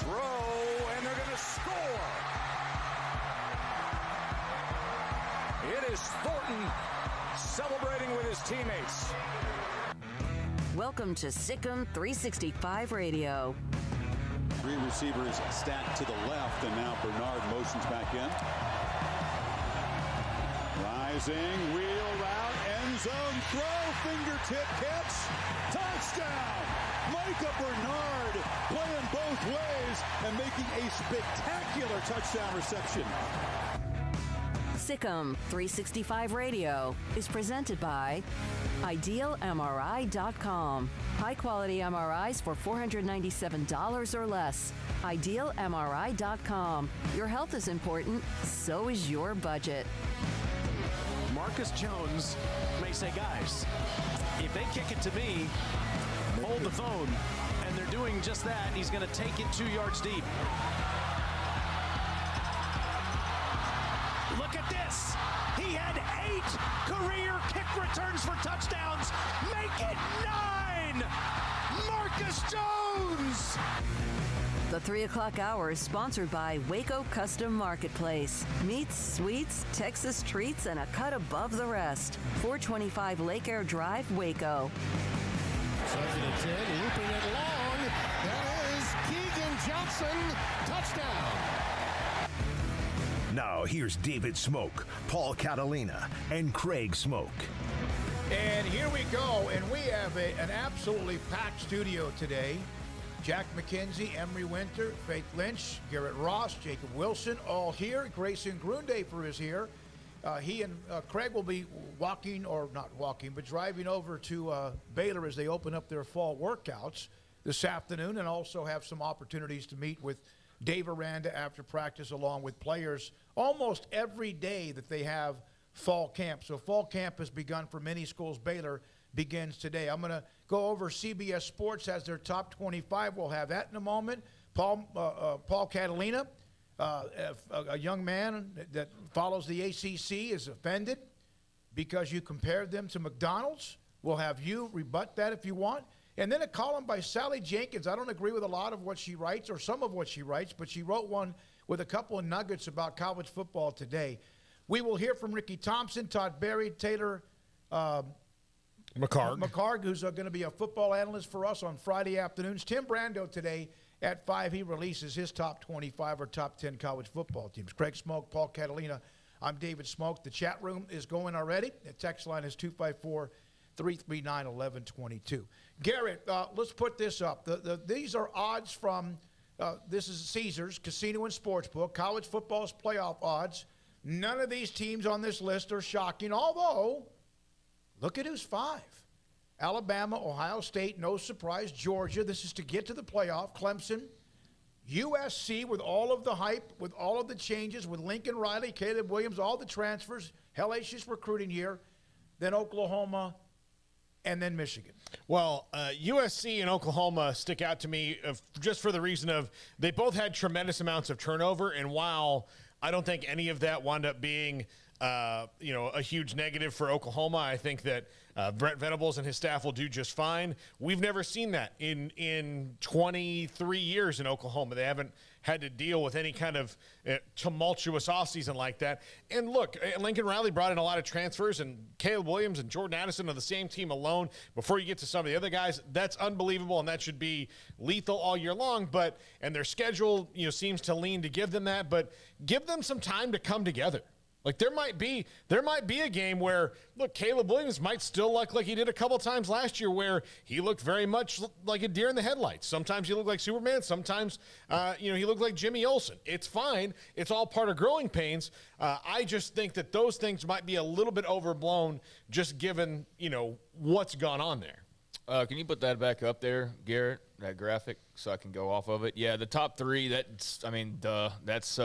throw, and they're going to score. It is Thornton celebrating with his teammates. Welcome to Sikkim 365 Radio. Three receivers stacked to the left, and now Bernard motions back in. Rising, wheel route, end zone, throw, fingertip catch, touchdown! Micah Bernard playing both ways and making a spectacular touchdown reception. Sikkim 365 Radio is presented by IdealMRI.com. High-quality MRIs for $497 or less. IdealMRI.com. Your health is important, so is your budget. Marcus Jones may say, guys, if they kick it to me, hold the phone. And they're doing just that. He's going to take it 2 yards deep. Look at this. He had 8 career kick returns for touchdowns. Make it 9. Marcus Jones. The 3 o'clock hour is sponsored by Waco Custom Marketplace. Meats, sweets, Texas treats, and a cut above the rest. 425 Lake Air Drive, Waco. Second and 10, looping it long. That is Keegan Johnson. Touchdown. Now here's David Smoak, Paul Catalina, and Craig Smoak. And here we go, and we have an absolutely packed studio today. Jack McKenzie, Emery Winter, Faith Lynch, Garrett Ross, Jacob Wilson, all here. Grayson Grundafer is here. He and Craig will be walking, or not walking, but driving over to Baylor as they open up their fall workouts this afternoon, and also have some opportunities to meet with Dave Aranda after practice, along with players almost every day that they have fall camp. So fall camp has begun for many schools. Baylor begins today. I'm going to go over CBS Sports as their top 25. We'll have that in a moment. Paul Catalina, a young man that follows the ACC, is offended because you compared them to McDonald's. We'll have you rebut that if you want. And then a column by Sally Jenkins. I don't agree with a lot of what she writes, or some of what she writes, but she wrote one with a couple of nuggets about college football today. We will hear from Ricky Thompson, Todd Berry, Taylor McCarg, who's going to be a football analyst for us on Friday afternoons. Tim Brando today at 5, he releases his top 25 or top 10 college football teams. Craig Smoak, Paul Catalina. I'm David Smoak. The chat room is going already. The text line is 254-339-1122. Garrett, let's put this up. These are odds from, this is Caesars, Casino and Sportsbook, college football's playoff odds. None of these teams on this list are shocking, although look at who's 5. Alabama, Ohio State, no surprise. Georgia, this is to get to the playoff. Clemson, USC with all of the hype, with all of the changes, with Lincoln Riley, Caleb Williams, all the transfers, hellacious recruiting year. Then Oklahoma, and then Michigan. Well, USC and Oklahoma stick out to me just for the reason of they both had tremendous amounts of turnover, and while I don't think any of that wound up being a huge negative for Oklahoma, I think that Brent Venables and his staff will do just fine. We've never seen that in 23 years in Oklahoma. They haven't had to deal with any kind of tumultuous offseason like that. And look, Lincoln Riley brought in a lot of transfers, and Caleb Williams and Jordan Addison on the same team alone. Before you get to some of the other guys, that's unbelievable, and that should be lethal all year long. And their schedule, seems to lean to give them that, but give them some time to come together. Like there might be a game where, look, Caleb Williams might still look like he did a couple times last year where he looked very much like a deer in the headlights. Sometimes he looked like Superman. Sometimes, he looked like Jimmy Olsen. It's fine. It's all part of growing pains. I just think that those things might be a little bit overblown just given, what's gone on there. Can you put that back up there, Garrett, that graphic, so I can go off of it? Yeah, the top 3, that's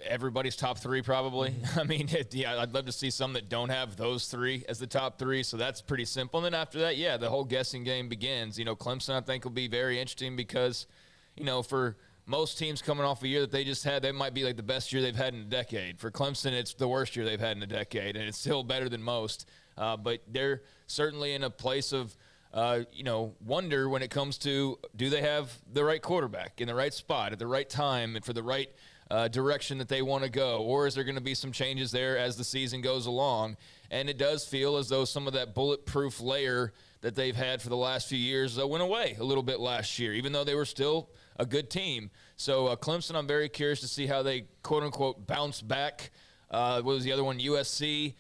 everybody's top 3 probably. I'd love to see some that don't have those 3 as the top 3, so that's pretty simple. And then after that, the whole guessing game begins. Clemson, I think, will be very interesting because, for most teams coming off a year that they just had, they might be like the best year they've had in a decade. For Clemson, it's the worst year they've had in a decade, and it's still better than most. But they're certainly in a place of wonder when it comes to, do they have the right quarterback in the right spot at the right time and for the right direction that they want to go, or is there going to be some changes there as the season goes along? And it does feel as though some of that bulletproof layer that they've had for the last few years went away a little bit last year, even though they were still a good team. So Clemson, I'm very curious to see how they, quote-unquote, bounce back. What was the other one? USC.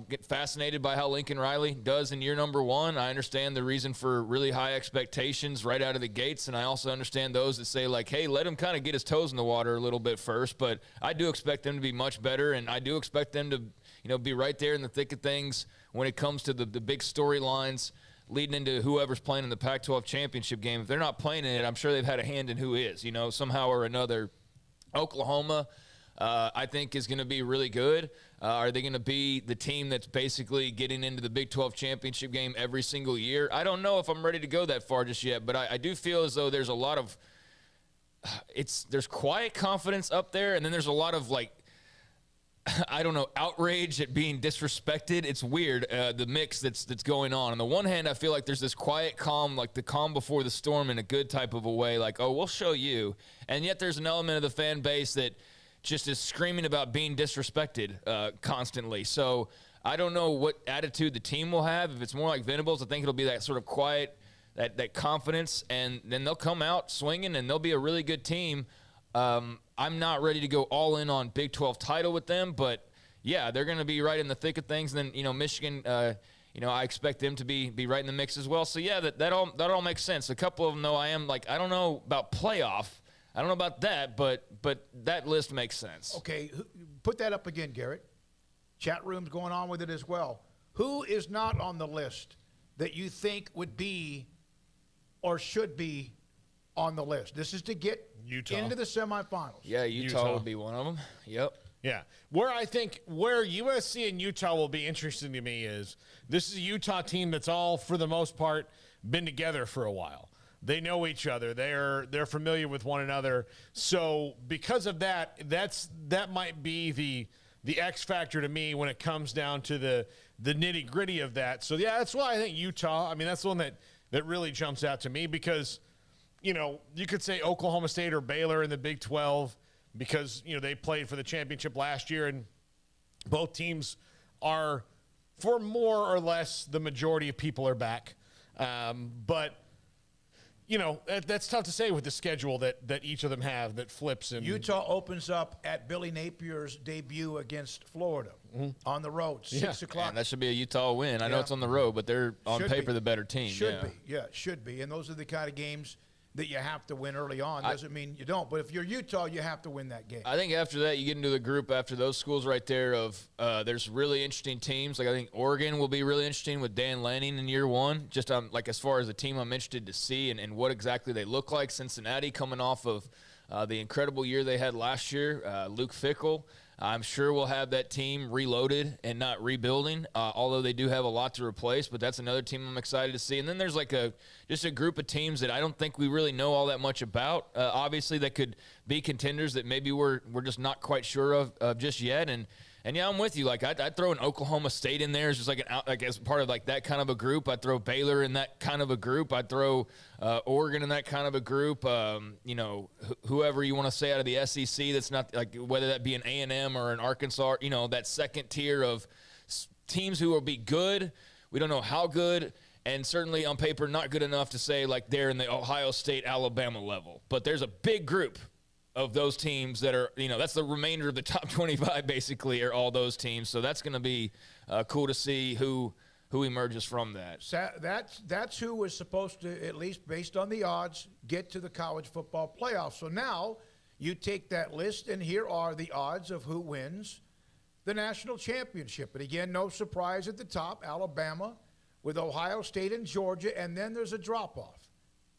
Get fascinated by how Lincoln Riley does in year number one. I understand the reason for really high expectations right out of the gates, and I also understand those that say, like, hey, let him kind of get his toes in the water a little bit first. But I do expect them to be much better, and I do expect them to, be right there in the thick of things when it comes to the big storylines leading into whoever's playing in the Pac-12 championship game. If they're not playing in it, I'm sure they've had a hand in who is, somehow or another. Oklahoma, I think, is going to be really good. Are they going to be the team that's basically getting into the Big 12 championship game every single year? I don't know if I'm ready to go that far just yet, but I do feel as though there's a lot of there's quiet confidence up there, and then there's a lot of, outrage at being disrespected. It's weird, the mix that's going on. On the one hand, I feel like there's this quiet calm, like the calm before the storm in a good type of a way, like, oh, we'll show you. And yet there's an element of the fan base that just is screaming about being disrespected constantly. So I don't know what attitude the team will have. If it's more like Venables, I think it'll be that sort of quiet, that confidence, and then they'll come out swinging, and they'll be a really good team. I'm not ready to go all in on Big 12 title with them, but, yeah, they're going to be right in the thick of things. And then, Michigan, I expect them to be right in the mix as well. So, yeah, that all makes sense. A couple of them, though, I don't know about playoff. I don't know about that, but that list makes sense. Okay, put that up again, Garrett. Chat room's going on with it as well. Who is not on the list that you think would be or should be on the list? This is to get Utah into the semifinals. Yeah, Utah would be one of them. Yep. Yeah. Where USC and Utah will be interesting to me is this is a Utah team that's all, for the most part, been together for a while. They know each other. They're familiar with one another. So because of that, that might be the X factor to me when it comes down to the nitty-gritty of that. So, yeah, that's why I think Utah, that's the one that really jumps out to me because, you could say Oklahoma State or Baylor in the Big 12 because, they played for the championship last year, and both teams are, for more or less, the majority of people are back. But that's tough to say with the schedule that each of them have that flips. And Utah opens up at Billy Napier's debut against Florida on the road, 6 o'clock. Man, that should be a Utah win. I know it's on the road, but they're on paper the better team. Should be. And those are the kind of games that you have to win early on. Doesn't mean you don't. But if you're Utah, you have to win that game. I think after that, you get into the group after those schools right there of there's really interesting teams. Like I think Oregon will be really interesting with Dan Lanning in year one. Just as far as a team I'm interested to see and what exactly they look like. Cincinnati coming off of the incredible year they had last year. Luke Fickell. I'm sure we'll have that team reloaded and not rebuilding, although they do have a lot to replace. But that's another team I'm excited to see. And then there's just a group of teams that I don't think we really know all that much about. Obviously, that could be contenders that maybe we're just not quite sure of just yet. And yeah, I'm with you. I'd throw an Oklahoma State in there as just as part of that kind of a group. I'd throw Baylor in that kind of a group. I'd throw Oregon in that kind of a group. Whoever you want to say out of the SEC that's not whether that be an A&M or an Arkansas. That second tier of teams who will be good. We don't know how good, and certainly on paper not good enough to say they're in the Ohio State, Alabama level. But there's a big group of those teams that are, that's the remainder of the top 25 basically are all those teams. So that's going to be cool to see who emerges from that. That's who was supposed to, at least based on the odds, get to the college football playoff. So now you take that list, and here are the odds of who wins the national championship. And again, no surprise at the top, Alabama with Ohio State and Georgia, and then there's a drop-off.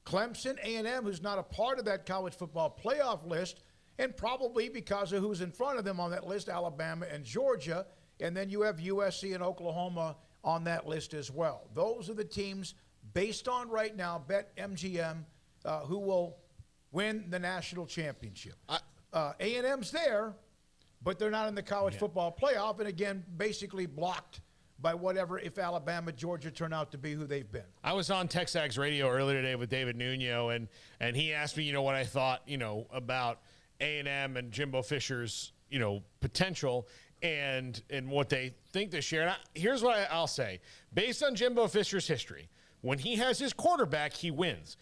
Clemson, A&M, who's not a part of that college football playoff list, and probably because of who's in front of them on that list, Alabama and Georgia, and then you have USC and Oklahoma on that list as well. Those are the teams, based on right now, BetMGM, who will win the national championship. A&M's there, but they're not in the college football playoff, and again, basically blocked by whatever, if Alabama, Georgia turn out to be who they've been. I was on Texags Radio earlier today with David Nuno, and he asked me, what I thought, about A&M and Jimbo Fisher's, potential and what they think this year. And here's what I'll say. Based on Jimbo Fisher's history, when he has his quarterback, he wins.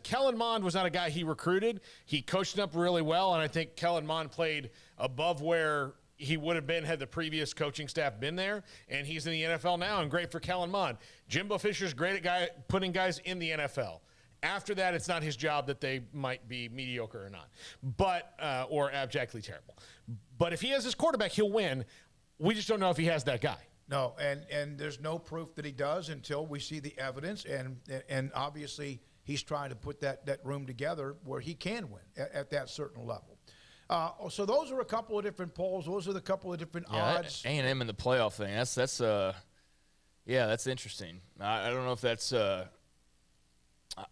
Kellen Mond was not a guy he recruited. He coached him up really well, and I think Kellen Mond played above where he would have been had the previous coaching staff been there, and he's in the NFL now, and great for Kellen Mond. Jimbo Fisher's great at putting guys in the NFL. After that, it's not his job that they might be mediocre or not, or abjectly terrible. But if he has his quarterback, he'll win. We just don't know if he has that guy. No, and there's no proof that he does until we see the evidence, and obviously he's trying to put that room together where he can win at that certain level. So those are a couple of different polls. Those are the couple of different odds. A&M in the playoff thing. That's interesting. I don't know if that's.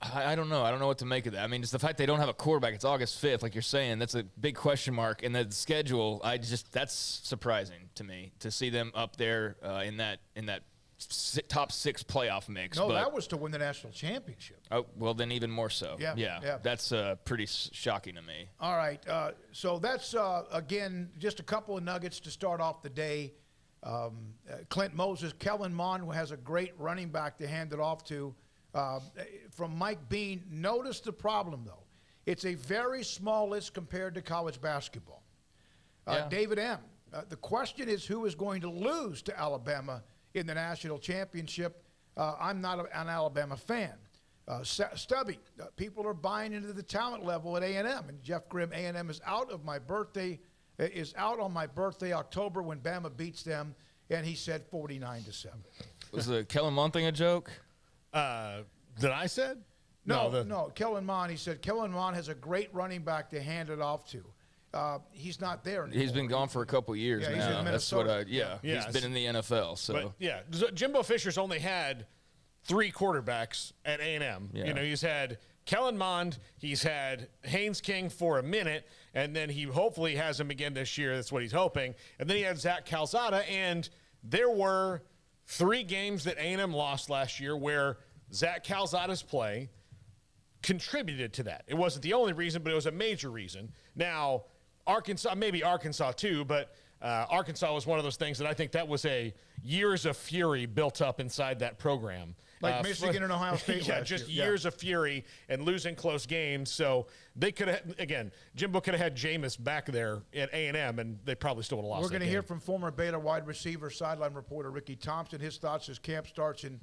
I don't know. I don't know what to make of that. I mean, just the fact they don't have a quarterback. It's August 5th, like you're saying. That's a big question mark. And the schedule, that's surprising to me to see them up there in that top 6 playoff mix. No, that was to win the national championship. Oh, well, then even more so. Yeah. That's pretty shocking to me. All right. So that's, again, just a couple of nuggets to start off the day. Clint Moses, Kellen Mond has a great running back to hand it off to. From Mike Bean, notice the problem, though. It's a very small list compared to college basketball. David M., the question is who is going to lose to Alabama in the national championship. I'm not an Alabama fan. Stubby, people are buying into the talent level at A&M. And Jeff Grimm, A&M is out on my birthday, October, when Bama beats them, and he said 49-7. Was the Kellen Mond thing a joke? That I said? No. Kellen Mond, he said Kellen Mond has a great running back to hand it off to. He's not there anymore. He's been gone for a couple years now. He's in Minnesota. He's been in the NFL. So Jimbo Fisher's only had 3 quarterbacks at A&M. Yeah. He's had Kellen Mond, he's had Haynes King for a minute, and then he hopefully has him again this year. That's what he's hoping. And then he had Zach Calzada, and there were 3 games that A&M lost last year where Zach Calzada's play contributed to that. It wasn't the only reason, but it was a major reason. Now, Arkansas too, but Arkansas was one of those things that I think that was a years of fury built up inside that program. Like Michigan and Ohio State last just year. Years of fury and losing close games. So they could have, again, Jimbo could have had Jameis back there at A&M, and they probably still would have lost. We're going to hear from former Baylor wide receiver, sideline reporter Ricky Thompson. His thoughts as camp starts in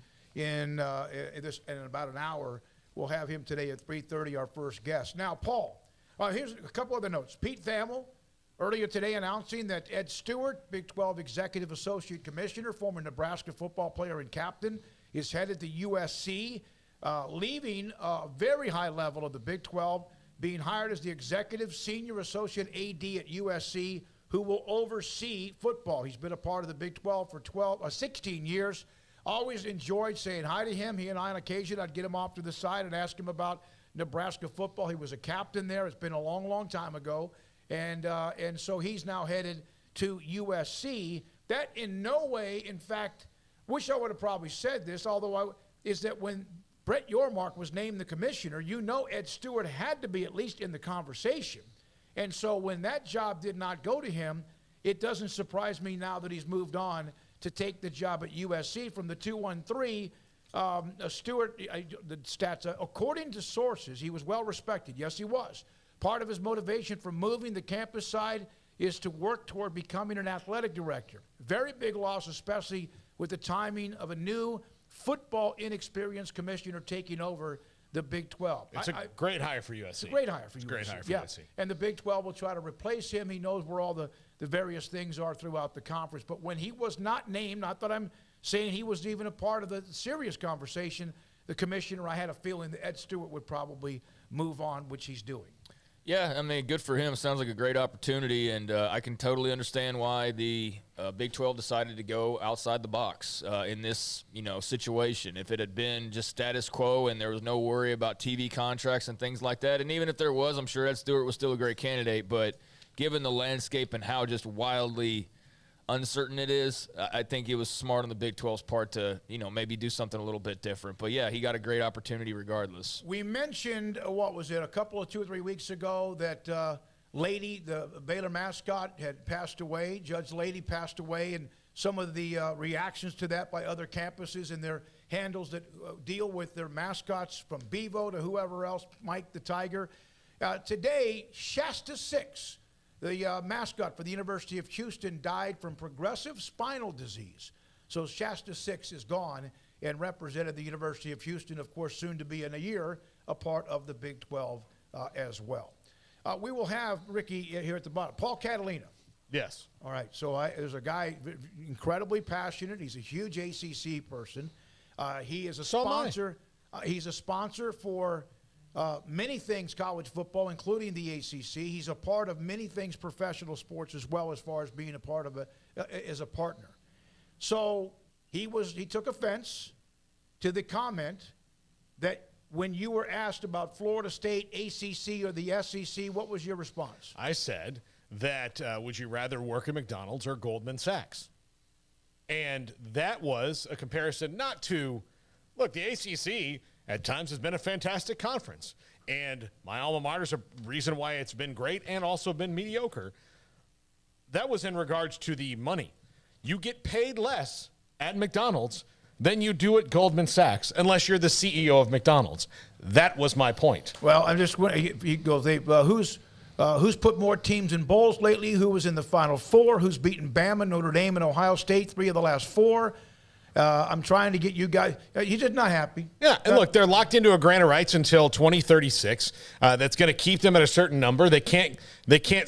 about an hour. We'll have him today at 3:30, our first guest. Now, Paul, here's a couple other notes. Pete Thamel, earlier today announcing that Ed Stewart, Big 12 Executive Associate Commissioner, former Nebraska football player and captain, is headed to USC, leaving a very high level of the Big 12, being hired as the Executive Senior Associate AD at USC, who will oversee football. He's been a part of the Big 12 for 16 years. Always enjoyed saying hi to him. He and I, on occasion, I'd get him off to the side and ask him about Nebraska football. He was a captain there. It's been a long, long time ago. And so he's now headed to USC. That in no way, in fact, wish I would have probably said this, is that when Brett Yormark was named the commissioner, Ed Stewart had to be at least in the conversation. And so when that job did not go to him, it doesn't surprise me now that he's moved on to take the job at USC. From the 213, Stewart, the stats, according to sources, he was well respected. Yes, he was. Part of his motivation for moving the campus side is to work toward becoming an athletic director. Very big loss, especially with the timing of a new football inexperienced commissioner taking over the Big 12. It's a great hire for USC. It's a great hire for USC. Great hire for USC. And the Big 12 will try to replace him. He knows where all the various things are throughout the conference. But when he was not named, not that I'm saying he was even a part of the serious conversation, the commissioner, I had a feeling that Ed Stewart would probably move on, which he's doing. Yeah, I mean, good for him. Sounds like a great opportunity, and I can totally understand why the Big 12 decided to go outside the box in this, situation. If it had been just status quo and there was no worry about TV contracts and things like that, and even if there was, I'm sure Ed Stewart was still a great candidate. But given the landscape and how just wildly uncertain it is, I think it was smart on the Big 12's part to, maybe do something a little bit different. But, yeah, he got a great opportunity regardless. We mentioned, what was it, a couple of 2 or 3 weeks ago that Lady, the Baylor mascot, had passed away. Judge Lady passed away, and some of the reactions to that by other campuses and their handles that deal with their mascots, from Bevo to whoever else, Mike the Tiger. Today, Shasta 6, the mascot for the University of Houston, died from progressive spinal disease. So Shasta 6 is gone and represented the University of Houston, of course, soon to be in a year, a part of the Big 12 as well. We will have Ricky here at the bottom. Paul Catalina. Yes. All right. So there's a guy incredibly passionate. He's a huge ACC person. He is a sponsor. He's a sponsor for many things college football, including the ACC. He's a part of many things professional sports as well, as far as being a part of as a partner. So he took offense to the comment that when you were asked about Florida State, ACC, or the SEC, what was your response? I said that would you rather work at McDonald's or Goldman Sachs? And that was a comparison not to, look, the ACC at times has been a fantastic conference. And my alma mater is a reason why it's been great and also been mediocre. That was in regards to the money. You get paid less at McDonald's than you do at Goldman Sachs, unless you're the CEO of McDonald's. That was my point. Well, I'm just he goes, who's put more teams in bowls lately? Who was in the Final Four? Who's beaten Bama, Notre Dame, and Ohio State 3 of the last 4? I'm trying to get you guys. He's just not happy. Yeah, and look, they're locked into a grant of rights until 2036. That's going to keep them at a certain number. They can't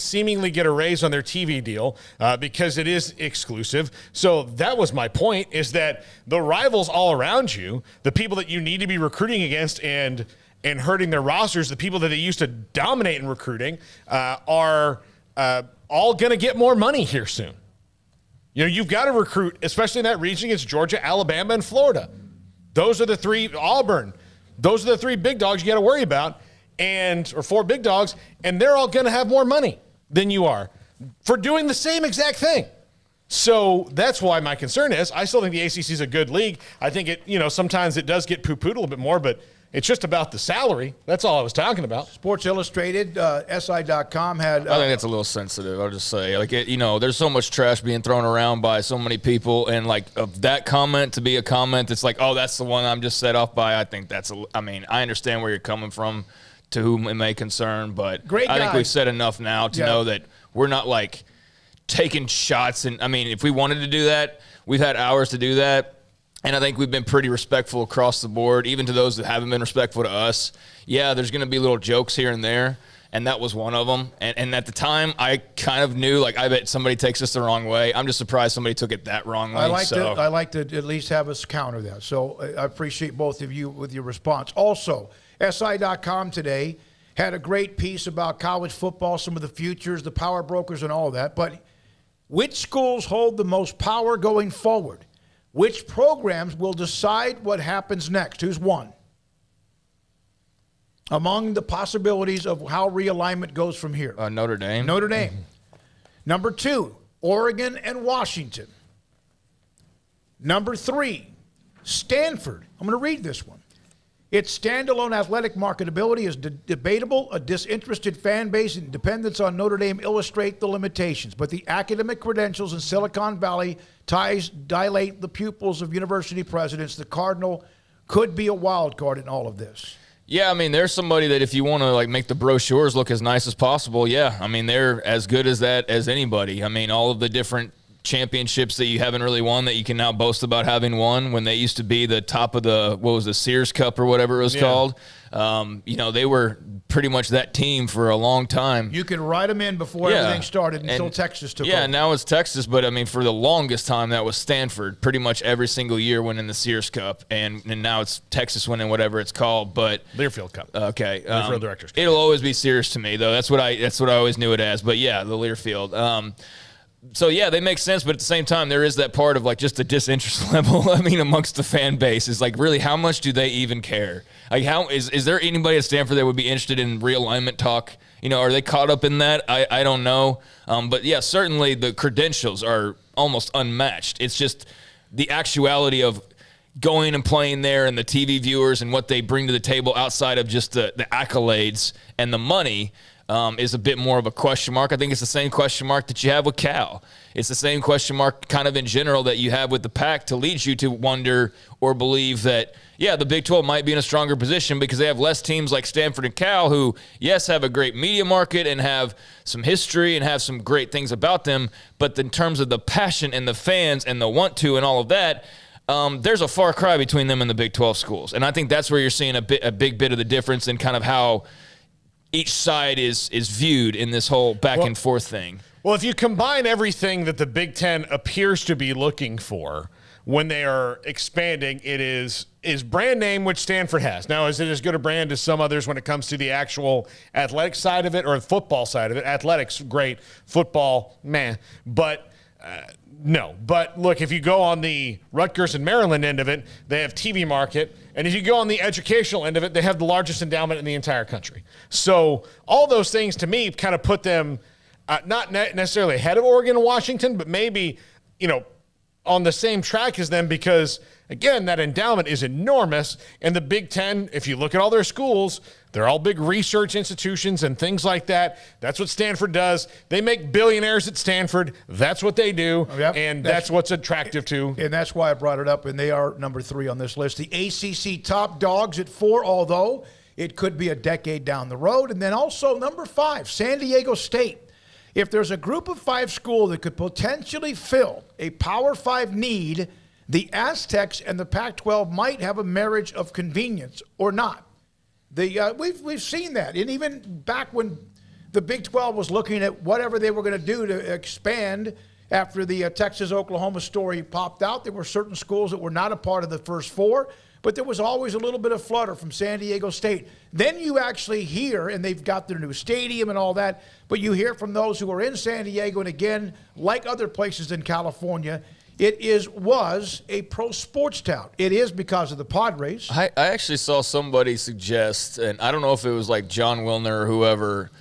seemingly get a raise on their TV deal because it is exclusive. So that was my point: is that the rivals all around you, the people that you need to be recruiting against and hurting their rosters, the people that they used to dominate in recruiting, are all going to get more money here soon. You've got to recruit, especially in that region, against Georgia, Alabama, and Florida. Those are the 3, Auburn. Those are the 3 big dogs you got to worry about, or 4 big dogs, and they're all going to have more money than you are for doing the same exact thing. So that's why my concern is I still think the ACC is a good league. I think sometimes it does get poo-pooed a little bit more, but it's just about the salary. That's all I was talking about. Sports Illustrated, SI.com had. I think that's a little sensitive. I'll just say, there's so much trash being thrown around by so many people, and of that comment to be a comment that's like, oh, that's the one I'm just set off by. I think I understand where you're coming from, to whom it may concern, but I think we've said enough now to know that we're not taking shots. And if we wanted to do that, we've had hours to do that. And I think we've been pretty respectful across the board, even to those that haven't been respectful to us. Yeah, there's going to be little jokes here and there, and that was one of them. And at the time, I kind of knew, I bet somebody takes this the wrong way. I'm just surprised somebody took it that wrongly. I like to at least have us counter that. So I appreciate both of you with your response. Also, SI.com today had a great piece about college football, some of the futures, the power brokers, and all that. But which schools hold the most power going forward? Which programs will decide what happens next? Who's one? Among the possibilities of how realignment goes from here. Notre Dame. Notre Dame. Number 2, Oregon and Washington. Number 3, Stanford. I'm going to read this one. Its standalone athletic marketability is debatable. A disinterested fan base and dependence on Notre Dame illustrate the limitations. But the academic credentials in Silicon Valley ties dilate the pupils of university presidents. The Cardinal could be a wild card in all of this. Yeah, there's somebody that if you want to make the brochures look as nice as possible, yeah, they're as good as that as anybody. All of the different championships that you haven't really won that you can now boast about having won when they used to be the top of the Sears Cup or whatever it was called. They were pretty much that team for a long time. You could write them in before everything started until Texas took over. Yeah, now it's Texas, but for the longest time that was Stanford. Pretty much every single year winning the Sears Cup, and now it's Texas winning whatever it's called. But Learfield Cup. Okay, Learfield Directors Cup. It'll always be Sears to me, though. That's what I always knew it as. But yeah, the Learfield. So, yeah, they make sense, but at the same time, there is that part of, just the disinterest level, amongst the fan base. Is really, how much do they even care? How is there anybody at Stanford that would be interested in realignment talk Are they caught up in that? I don't know. But yeah, certainly the credentials are almost unmatched. It's just the actuality of going and playing there and the TV viewers and what they bring to the table outside of just the accolades and the money is a bit more of a question mark. I think it's the same question mark that you have with Cal. It's the same question mark kind of in general that you have with the Pac to lead you to wonder or believe that, yeah, the Big 12 might be in a stronger position because they have less teams like Stanford and Cal who, yes, have a great media market and have some history and have some great things about them. But in terms of the passion and the fans and the want to and all of that, there's a far cry between them and the Big 12 schools. And I think that's where you're seeing a big bit of the difference in kind of how each side is viewed in this whole back and forth thing. Well, if you combine everything that the Big Ten appears to be looking for when they are expanding, it is brand name, which Stanford has. Now, is it as good a brand as some others when it comes to the actual athletic side of it or the football side of it? Athletics, great. Football, meh. But no. But look, if you go on the Rutgers and Maryland end of it, they have TV market. And if you go on the educational end of it, they have the largest endowment in the entire country. So all those things, to me, kind of put them not necessarily ahead of Oregon and Washington, but maybe, on the same track as them because, again, that endowment is enormous. And the Big Ten, if you look at all their schools, they're all big research institutions and things like that. That's what Stanford does. They make billionaires at Stanford. That's what they do. Yep. And that's what's attractive to. And that's why I brought it up, and they are number 3 on this list. The ACC top dogs at 4, although it could be a decade down the road. And then also number 5, San Diego State. If there's a group of 5 schools that could potentially fill a Power 5 need, the Aztecs and the Pac-12 might have a marriage of convenience or not. We've seen that. And even back when the Big 12 was looking at whatever they were going to do to expand after the Texas-Oklahoma story popped out, there were certain schools that were not a part of the first 4, but there was always a little bit of flutter from San Diego State. Then you actually hear, and they've got their new stadium and all that, but you hear from those who are in San Diego, and again, like other places in California, it was a pro sports town. It is because of the Padres. I actually saw somebody suggest, and I don't know if it was like John Wilner or whoever,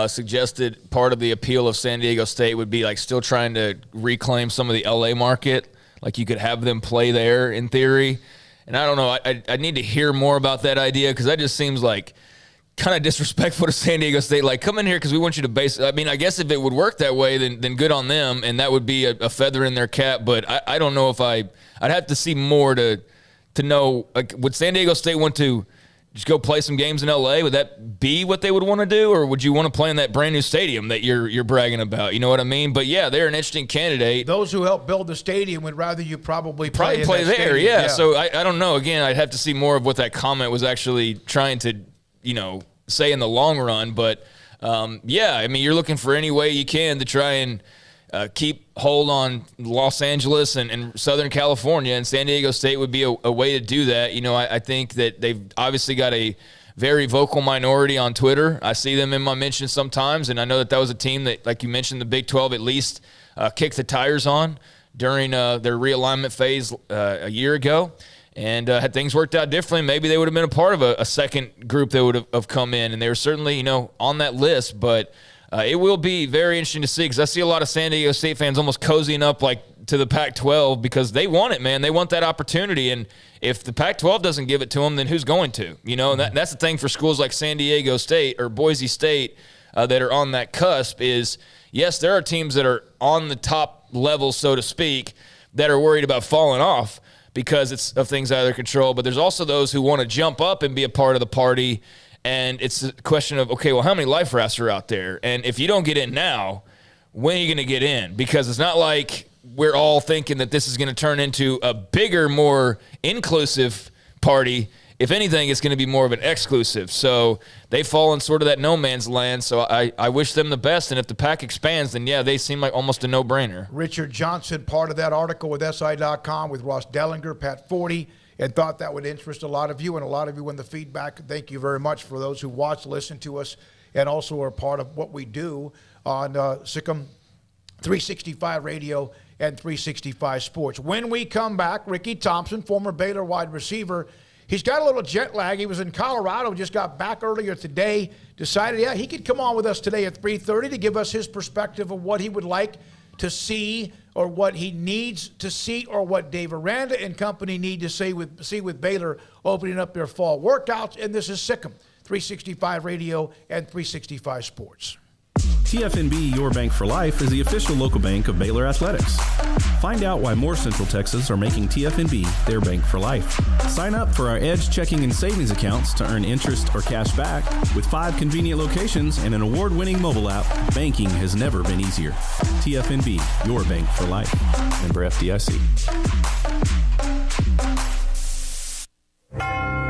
suggested part of the appeal of San Diego State would be like still trying to reclaim some of the LA market. Like you could have them play there in theory. And I don't know, I need to hear more about that idea because that just seems like kind of disrespectful to San Diego State. Like, come in here because we want you to base. I mean, I guess if it would work that way, then good on them, and that would be a feather in their cap. But I don't know if I'd have to see more to know. Like, would San Diego State want to just go play some games in LA? Would that be what they would want to do, or would you want to play in that brand new stadium that you're bragging about? You know what I mean? But yeah, they're an interesting candidate. Those who helped build the stadium would rather you probably play there. Stadium. Yeah. So I don't know. Again, I'd have to see more of what that comment was actually trying to say in the long run. But yeah, I mean, you're looking for any way you can to try and keep hold on Los Angeles and Southern California, and San Diego State would be a way to do that. I think that they've obviously got a very vocal minority on Twitter. I see them in my mentions sometimes, and I know that was a team that, like you mentioned, the Big 12 at least kicked the tires on during their realignment phase a year ago. And had things worked out differently, maybe they would have been a part of a second group that would have come in. And they were certainly, on that list. But it will be very interesting to see because I see a lot of San Diego State fans almost cozying up like to the Pac-12 because they want it, man. They want that opportunity. And if the Pac-12 doesn't give it to them, then who's going to? And that's the thing for schools like San Diego State or Boise State that are on that cusp is, yes, there are teams that are on the top level, so to speak, that are worried about falling off because it's of things out of their control. But there's also those who want to jump up and be a part of the party. And it's a question of, okay, well, how many life rafts are out there? And if you don't get in now, when are you going to get in? Because it's not like we're all thinking that this is going to turn into a bigger, more inclusive party. If anything, it's going to be more of an exclusive. So they fall in sort of that no man's land. So I wish them the best. And if the Pac expands, then, yeah, they seem like almost a no-brainer. Richard Johnson, part of that article with SI.com with Ross Dellinger, Pat Forty, and thought that would interest a lot of you and a lot of you in the feedback. Thank you very much for those who watch, listen to us, and also are part of what we do on Sikkim 365 Radio and 365 Sports. When we come back, Ricky Thompson, former Baylor wide receiver, He's got a little jet lag. He was in Colorado, just got back earlier today, decided, he could come on with us today at 3:30 to give us his perspective of what he would like to see or what he needs to see or what Dave Aranda and company need to see with Baylor opening up their fall workouts. And this is Sikkim, 365 Radio and 365 Sports. TFNB Your Bank for Life is the official local bank of Baylor Athletics. Find out why more Central Texas are making TFNB their bank for life. Sign up for our Edge checking and savings accounts to earn interest or cash back. With 5 convenient locations and an award-winning mobile app, banking has never been easier. TFNB Your Bank for Life. Member FDIC.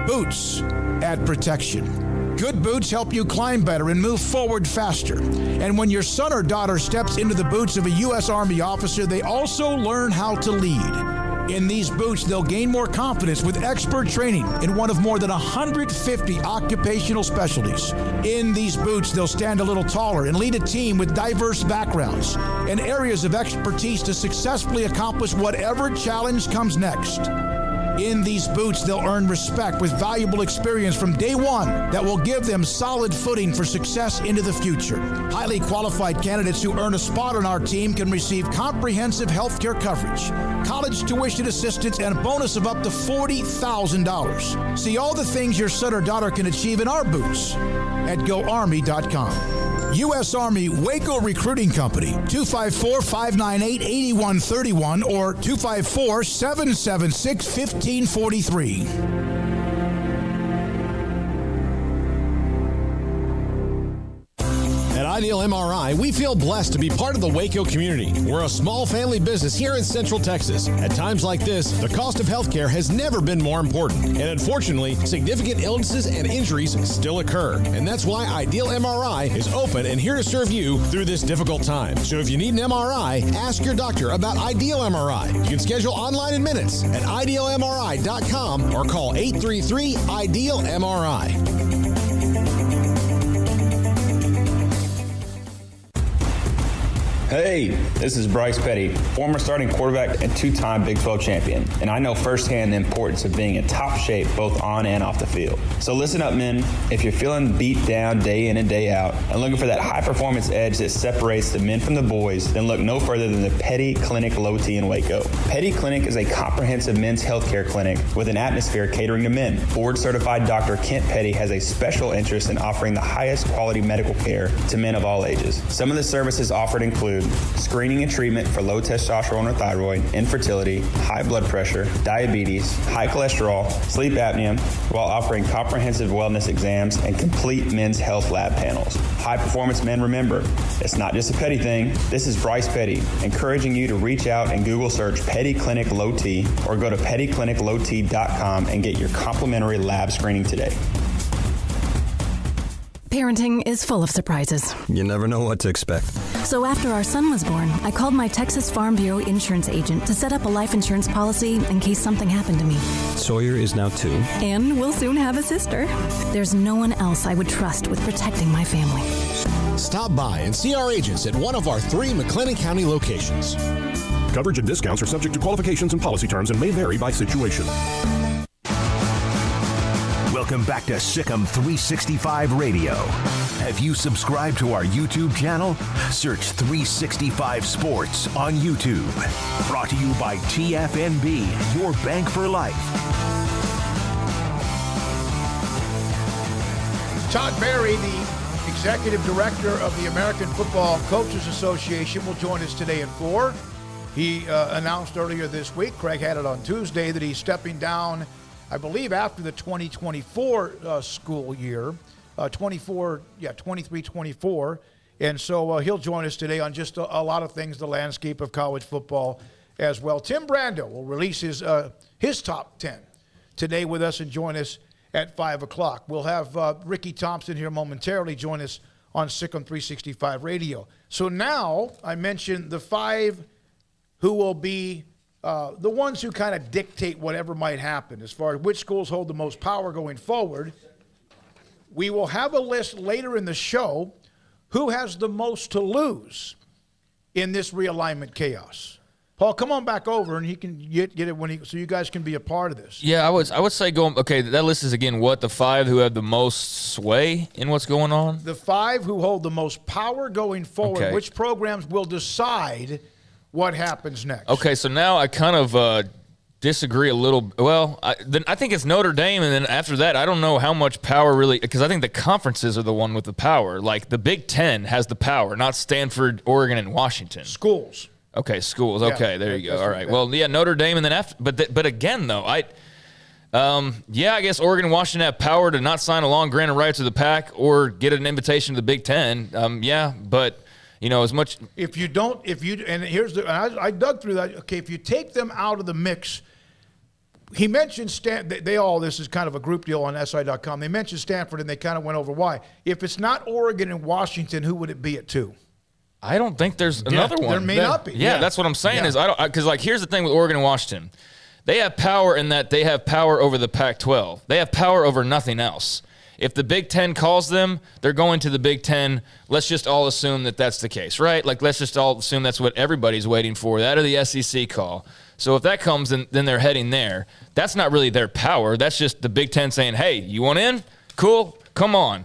Boots add protection. Good boots help you climb better and move forward faster. And when your son or daughter steps into the boots of a U.S. Army officer, they also learn how to lead. In these boots, they'll gain more confidence with expert training in one of more than 150 occupational specialties. In these boots, they'll stand a little taller and lead a team with diverse backgrounds and areas of expertise to successfully accomplish whatever challenge comes next. In these boots, they'll earn respect with valuable experience from day one that will give them solid footing for success into the future. Highly qualified candidates who earn a spot on our team can receive comprehensive health care coverage, college tuition assistance, and a bonus of up to $40,000. See all the things your son or daughter can achieve in our boots at GoArmy.com. U.S. Army Waco Recruiting Company, 254-598-8131 or 254-776-1543. At Ideal MRI, we feel blessed to be part of the Waco community. We're a small family business here in Central Texas. At times like this, the cost of healthcare has never been more important. And unfortunately, significant illnesses and injuries still occur. And that's why Ideal MRI is open and here to serve you through this difficult time. So if you need an MRI, ask your doctor about Ideal MRI. You can schedule online in minutes at idealmri.com or call 833-IDEAL-MRI. Hey, this is Bryce Petty, former starting quarterback and 2-time Big 12 champion, and I know firsthand the importance of being in top shape both on and off the field. So listen up, men. If you're feeling beat down day in and day out and looking for that high-performance edge that separates the men from the boys, then look no further than the Petty Clinic Low T in Waco. Petty Clinic is a comprehensive men's healthcare clinic with an atmosphere catering to men. Board-certified Dr. Kent Petty has a special interest in offering the highest quality medical care to men of all ages. Some of the services offered include screening and treatment for low testosterone or thyroid, infertility, high blood pressure, diabetes, high cholesterol, sleep apnea, while offering comprehensive wellness exams and complete men's health lab panels. High performance men, remember, it's not just a Petty thing. This is Bryce Petty, encouraging you to reach out and Google search Petty Clinic Low T or go to pettycliniclowt.com and get your complimentary lab screening today. Parenting is full of surprises. You never know what to expect. So after our son was born, I called my Texas Farm Bureau insurance agent to set up a life insurance policy in case something happened to me. Sawyer is now 2. And we'll soon have a sister. There's no one else I would trust with protecting my family. Stop by and see our agents at one of our 3 McLennan County locations. Coverage and discounts are subject to qualifications and policy terms and may vary by situation. Welcome back to Sikkim 365 Radio. Have you subscribed to our YouTube channel? Search 365 Sports on YouTube. Brought to you by TFNB, your bank for life. Todd Berry, the executive director of the American Football Coaches Association, will join us today at 4. He announced earlier this week, Craig had it on Tuesday, that he's stepping down, I believe, after the 2024 school year, 23-24. And so he'll join us today on just a lot of things, the landscape of college football as well. Tim Brando will release his top 10 today with us and join us at 5 o'clock. We'll have Ricky Thompson here momentarily join us on Sikkim 365 Radio. So now I mentioned the 5 who will be the ones who kind of dictate whatever might happen as far as which schools hold the most power going forward. We will have a list later in the show who has the most to lose in this realignment chaos. Paul, come on back over, and he can get it so you guys can be a part of this. Yeah, I would say that list is again what the 5 who have the most sway in what's going on. The 5 who hold the most power going forward. Okay. Which programs will decide what happens next? Okay, so now I kind of disagree a little. Well, I think it's Notre Dame, and then after that, I don't know how much power really, because I think the conferences are the one with the power. Like the Big Ten has the power, not Stanford, Oregon, and Washington. Schools. Okay, schools. Yeah, okay, there you go. All right. Well, yeah, Notre Dame, and then after, but again though, I guess Oregon and Washington have power to not sign a long grant of rights to the Pac or get an invitation to the Big Ten. But as much and here's I dug through that. Okay, if you take them out of the mix, he mentioned this is kind of a group deal on SI.com. They mentioned Stanford, and they kind of went over why. If it's not Oregon and Washington, who would it be at 2? I don't think there's another one. There may not be. Yeah, that's what I'm saying is because here's the thing with Oregon and Washington. They have power in that they have power over the Pac-12. They have power over nothing else. If the Big Ten calls them, they're going to the Big Ten. Let's just all assume that that's the case, right? Like, let's just all assume that's what everybody's waiting for, that or the SEC call. So if that comes, then they're heading there. That's not really their power. That's just the Big Ten saying, hey, you want in? Cool, come on.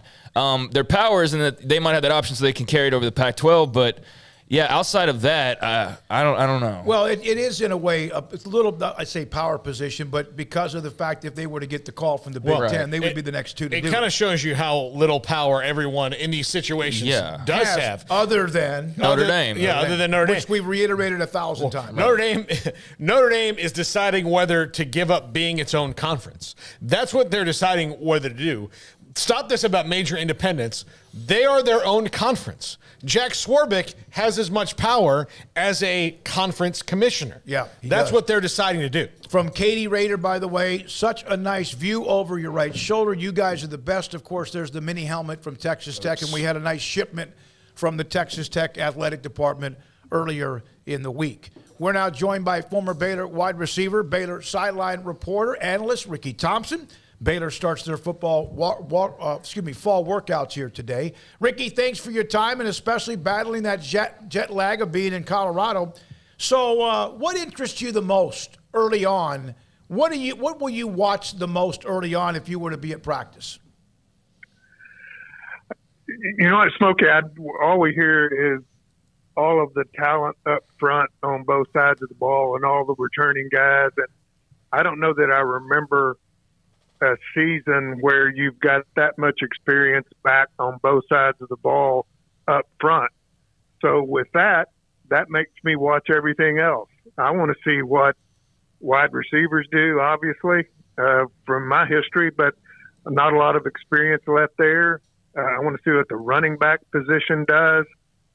Their power is in that they might have that option so they can carry it over the Pac-12, but yeah, outside of that, I don't know. Well, it is in a way it's a little, I say power position, but because of the fact if they were to get the call from the Big Ten, they would be the next 2 to do it. It kind of shows you how little power everyone in these situations does have. Other than Notre Dame. Yeah, other than Notre Dame. Which we've reiterated 1,000 times. Notre Dame is deciding whether to give up being its own conference. That's what they're deciding whether to do. Stop this about major independence. They are their own conference. Jack Swarbrick has as much power as a conference commissioner. Yeah, that's what they're deciding to do. From Katie Rader, by the way, such a nice view over your right shoulder. You guys are the best. Of course, there's the mini helmet from Texas Tech, and we had a nice shipment from the Texas Tech athletic department earlier in the week. We're now joined by former Baylor wide receiver, Baylor sideline reporter, analyst Ricky Thompson. Baylor starts their fall workouts here today. Ricky, thanks for your time and especially battling that jet lag of being in Colorado. So what interests you the most early on? What will you watch the most early on if you were to be at practice? You know what, Smokey, all we hear is all of the talent up front on both sides of the ball and all the returning guys. And I don't know that I remember a season where you've got that much experience back on both sides of the ball up front. So with that makes me watch everything else. I want to see what wide receivers do, obviously, from my history, but not a lot of experience left there. I want to see what the running back position does.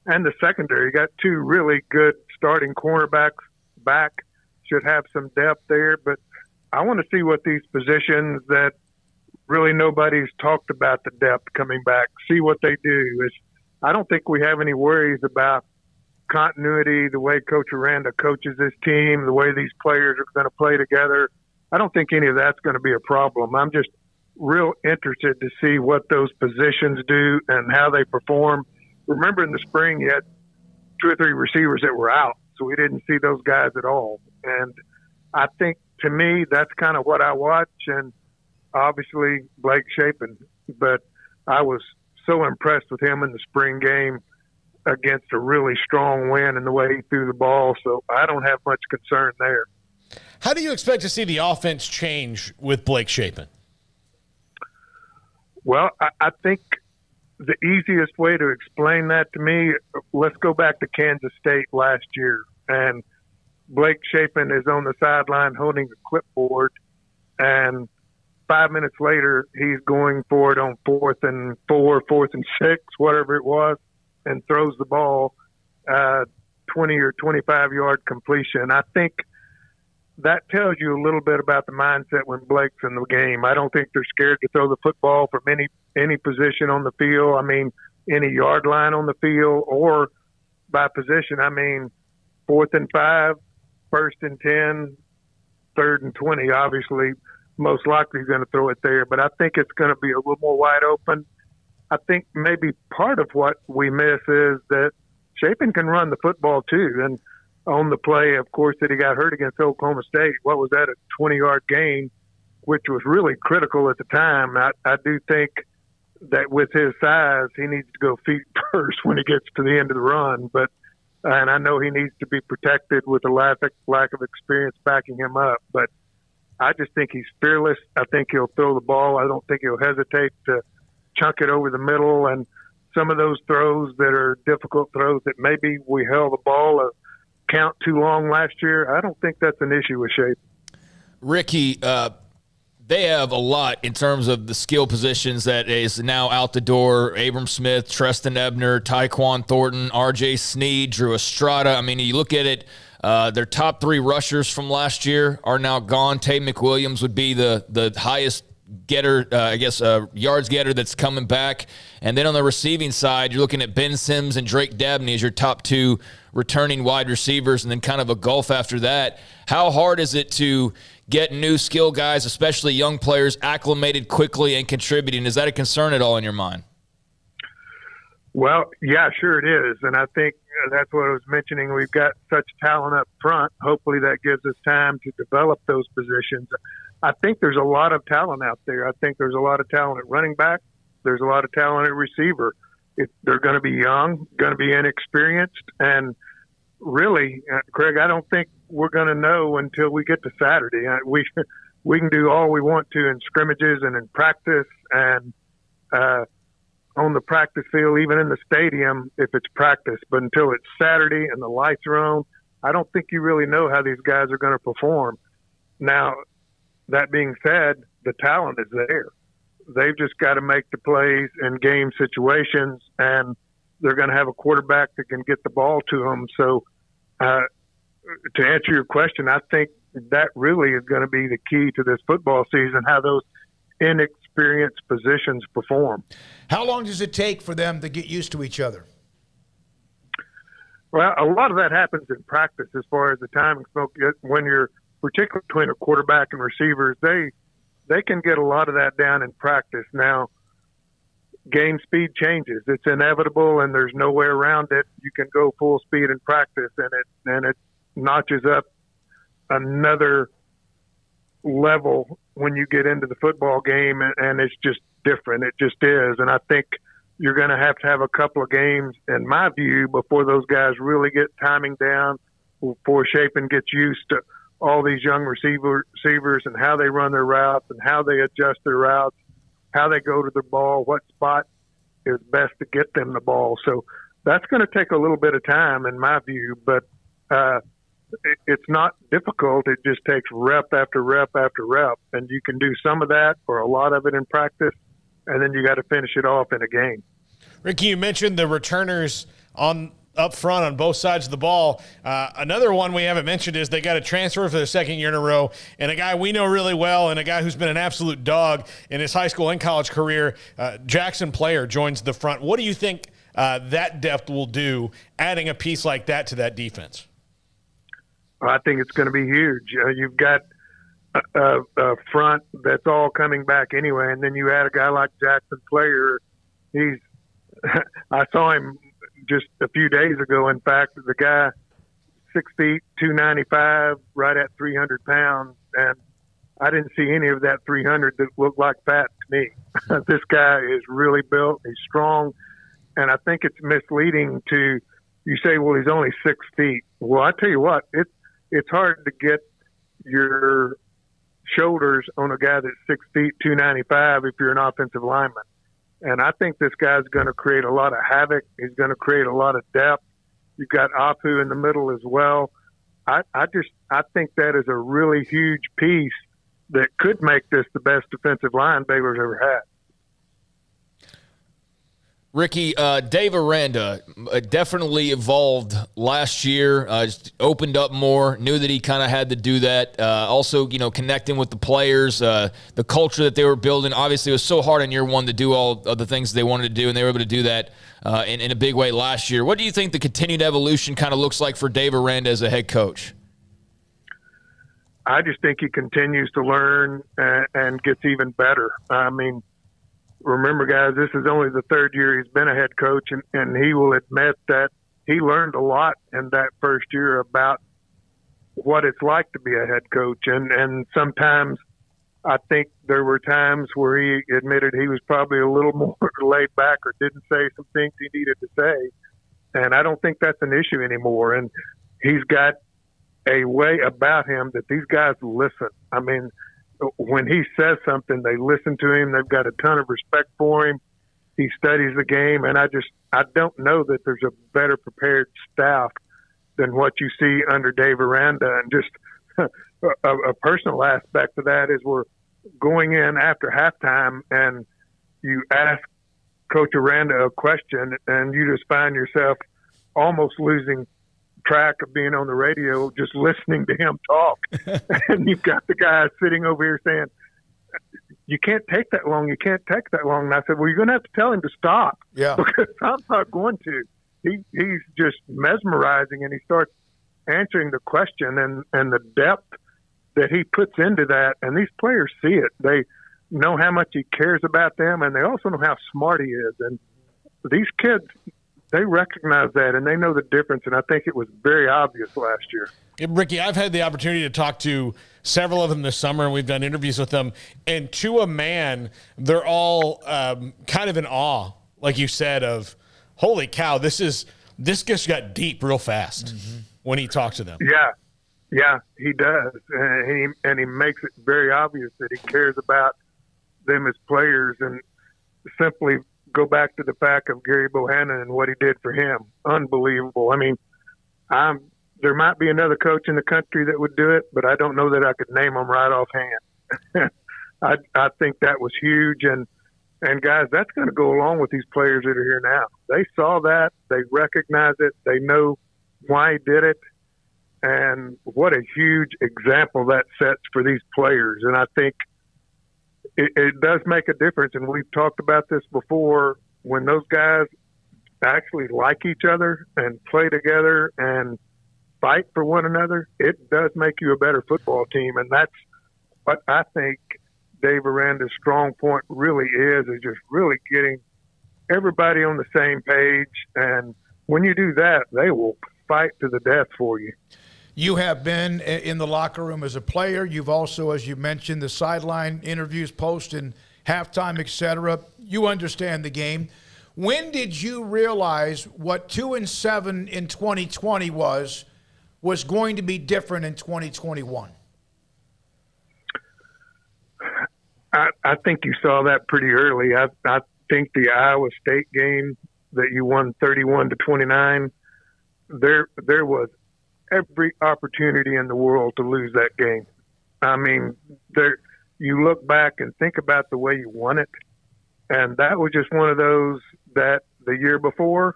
And the secondary, you got 2 really good starting cornerbacks back, should have some depth there, but I want to see what these positions that really nobody's talked about the depth coming back, see what they do. I don't think we have any worries about continuity, the way Coach Aranda coaches this team, the way these players are going to play together. I don't think any of that's going to be a problem. I'm just real interested to see what those positions do and how they perform. Remember in the spring you had 2 or 3 receivers that were out, so we didn't see those guys at all. And I think, to me, that's kind of what I watch, and obviously Blake Shapen. But I was so impressed with him in the spring game against a really strong win and the way he threw the ball, so I don't have much concern there. How do you expect to see the offense change with Blake Shapen? Well, I think the easiest way to explain that to me, let's go back to Kansas State last year, and Blake Shapen is on the sideline holding a clipboard, and 5 minutes later, he's going for it on 4th and 4, 4th and 6, whatever it was, and throws the ball 20 or 25-yard completion. I think that tells you a little bit about the mindset when Blake's in the game. I don't think they're scared to throw the football from any position on the field. I mean, any yard line on the field or by position. I mean, 4th and 5. 1st and 10, 3rd and 20, obviously, most likely he's going to throw it there. But I think it's going to be a little more wide open. I think maybe part of what we miss is that Shapen can run the football too. And on the play, of course, that he got hurt against Oklahoma State. What was that, a 20-yard gain, which was really critical at the time. I do think that with his size, he needs to go feet first when he gets to the end of the run. And I know he needs to be protected with a lack of experience backing him up. But I just think he's fearless. I think he'll throw the ball. I don't think he'll hesitate to chunk it over the middle. And some of those throws that are difficult throws that maybe we held the ball a count too long last year, I don't think that's an issue with Shape. Ricky, they have a lot in terms of the skill positions that is now out the door. Abram Smith, Treston Ebner, Tyquan Thornton, R.J. Sneed, Drew Estrada. I mean, you look at it, their top 3 rushers from last year are now gone. Tay McWilliams would be the highest getter, yards getter that's coming back. And then on the receiving side, you're looking at Ben Sims and Drake Dabney as your top 2 returning wide receivers, and then kind of a gulf after that. How hard is it to get new skill guys, especially young players, acclimated quickly and contributing? Is that a concern at all in your mind? Well, yeah, sure it is. And I think that's what I was mentioning. We've got such talent up front. Hopefully that gives us time to develop those positions. I think there's a lot of talent out there. I think there's a lot of talent at running back. There's a lot of talent at receiver. They're going to be young, going to be inexperienced. And really, Craig, I don't think we're going to know until we get to Saturday. We can do all we want to in scrimmages and in practice and on the practice field, even in the stadium if it's practice. But until it's Saturday and the lights are on, I don't think you really know how these guys are going to perform. Now, that being said, the talent is there. They've just got to make the plays in game situations, and they're going to have a quarterback that can get the ball to them. So to answer your question, I think that really is going to be the key to this football season, how those inexperienced positions perform. How long does it take for them to get used to each other? Well, a lot of that happens in practice as far as the timing. When you're particularly between a quarterback and receivers, they can get a lot of that down in practice. Now, game speed changes. It's inevitable, and there's no way around it. You can go full speed in practice, and it notches up another level when you get into the football game, and it's just different. It just is. And I think you're going to have a couple of games, in my view, before those guys really get timing down, before Shapen gets used to all these young receivers and how they run their routes and how they adjust their routes, how they go to the ball, what spot is best to get them the ball. So that's going to take a little bit of time, in my view, but it's not difficult. It just takes rep after rep after rep, and you can do some of that or a lot of it in practice, and then you got to finish it off in a game. Ricky, you mentioned the returners up front on both sides of the ball. Another one we haven't mentioned is they got a transfer for the second year in a row, and a guy we know really well and a guy who's been an absolute dog in his high school and college career, Jackson Player, joins the front. What do you think that depth will do, adding a piece like that to that defense? I think it's going to be huge. You've got a front that's all coming back anyway, and then you add a guy like Jackson Player. I saw him just a few days ago. In fact, the guy, 6 feet, 295, right at 300 pounds, and I didn't see any of that 300 that looked like fat to me. This guy is really built. He's strong, and I think it's misleading to you say, well, he's only 6 feet. Well, I tell you what, it's hard to get your shoulders on a guy that's 6 feet, 295 if you're an offensive lineman. And I think this guy's going to create a lot of havoc. He's going to create a lot of depth. You've got Apu in the middle as well. I think that is a really huge piece that could make this the best defensive line Baylor's ever had. Ricky, Dave Aranda definitely evolved last year, just opened up more, knew that he kind of had to do that. Also, connecting with the players, the culture that they were building. Obviously, it was so hard in year one to do all of the things they wanted to do, and they were able to do that in a big way last year. What do you think the continued evolution kind of looks like for Dave Aranda as a head coach? I just think he continues to learn and gets even better. I mean, remember, guys, this is only the third year he's been a head coach, and he will admit that he learned a lot in that first year about what it's like to be a head coach. And sometimes I think there were times where he admitted he was probably a little more laid back or didn't say some things he needed to say. And I don't think that's an issue anymore. And he's got a way about him that these guys listen. I mean, when he says something, they listen to him. They've got a ton of respect for him. He studies the game. And I don't know that there's a better prepared staff than what you see under Dave Aranda. And just a personal aspect of that is we're going in after halftime and you ask Coach Aranda a question and you just find yourself almost losing track of being on the radio, just listening to him talk. And you've got the guy sitting over here saying, you can't take that long. You can't take that long. And I said, well, you're going to have to tell him to stop. Yeah. Because I'm not going to. He's just mesmerizing, and he starts answering the question and the depth that he puts into that. And these players see it. They know how much he cares about them, and they also know how smart he is. And these kids, they recognize that, and they know the difference. And I think it was very obvious last year. Ricky, I've had the opportunity to talk to several of them this summer, and we've done interviews with them. And to a man, they're all kind of in awe, like you said, of, holy cow, this just got deep real fast when he talks to them. Yeah, he does. And he makes it very obvious that he cares about them as players. And simply go back to the fact of Gary Bohannon and what he did for him. Unbelievable. I mean, there might be another coach in the country that would do it, but I don't know that I could name them right offhand. I think that was huge. And guys, that's going to go along with these players that are here now. They saw that. They recognize it. They know why he did it. And what a huge example that sets for these players. And I think it does make a difference. And we've talked about this before. When those guys actually like each other and play together and fight for one another, it does make you a better football team. And that's what I think Dave Aranda's strong point really is just really getting everybody on the same page. And when you do that, they will fight to the death for you. You have been in the locker room as a player. You've also, as you mentioned, the sideline interviews, post and halftime, etc. You understand the game. When did you realize what 2-7 in 2020 was going to be different in 2021? I think you saw that pretty early. I think the Iowa State game that you won 31-29, there was every opportunity in the world to lose that game. I mean, you look back and think about the way you won it, and that was just one of those that the year before,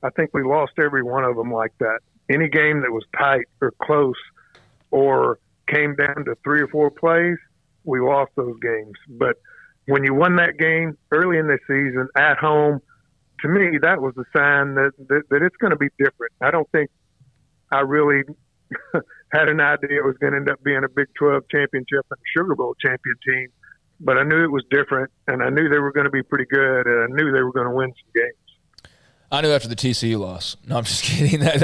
I think we lost every one of them like that. Any game that was tight or close or came down to 3 or 4 plays, we lost those games. But when you won that game early in the season at home, to me, that was a sign that it's going to be different. I don't think I really had an idea it was going to end up being a Big 12 championship and a Sugar Bowl champion team, but I knew it was different, and I knew they were going to be pretty good, and I knew they were going to win some games. I knew after the TCU loss. No, I'm just kidding. Yeah.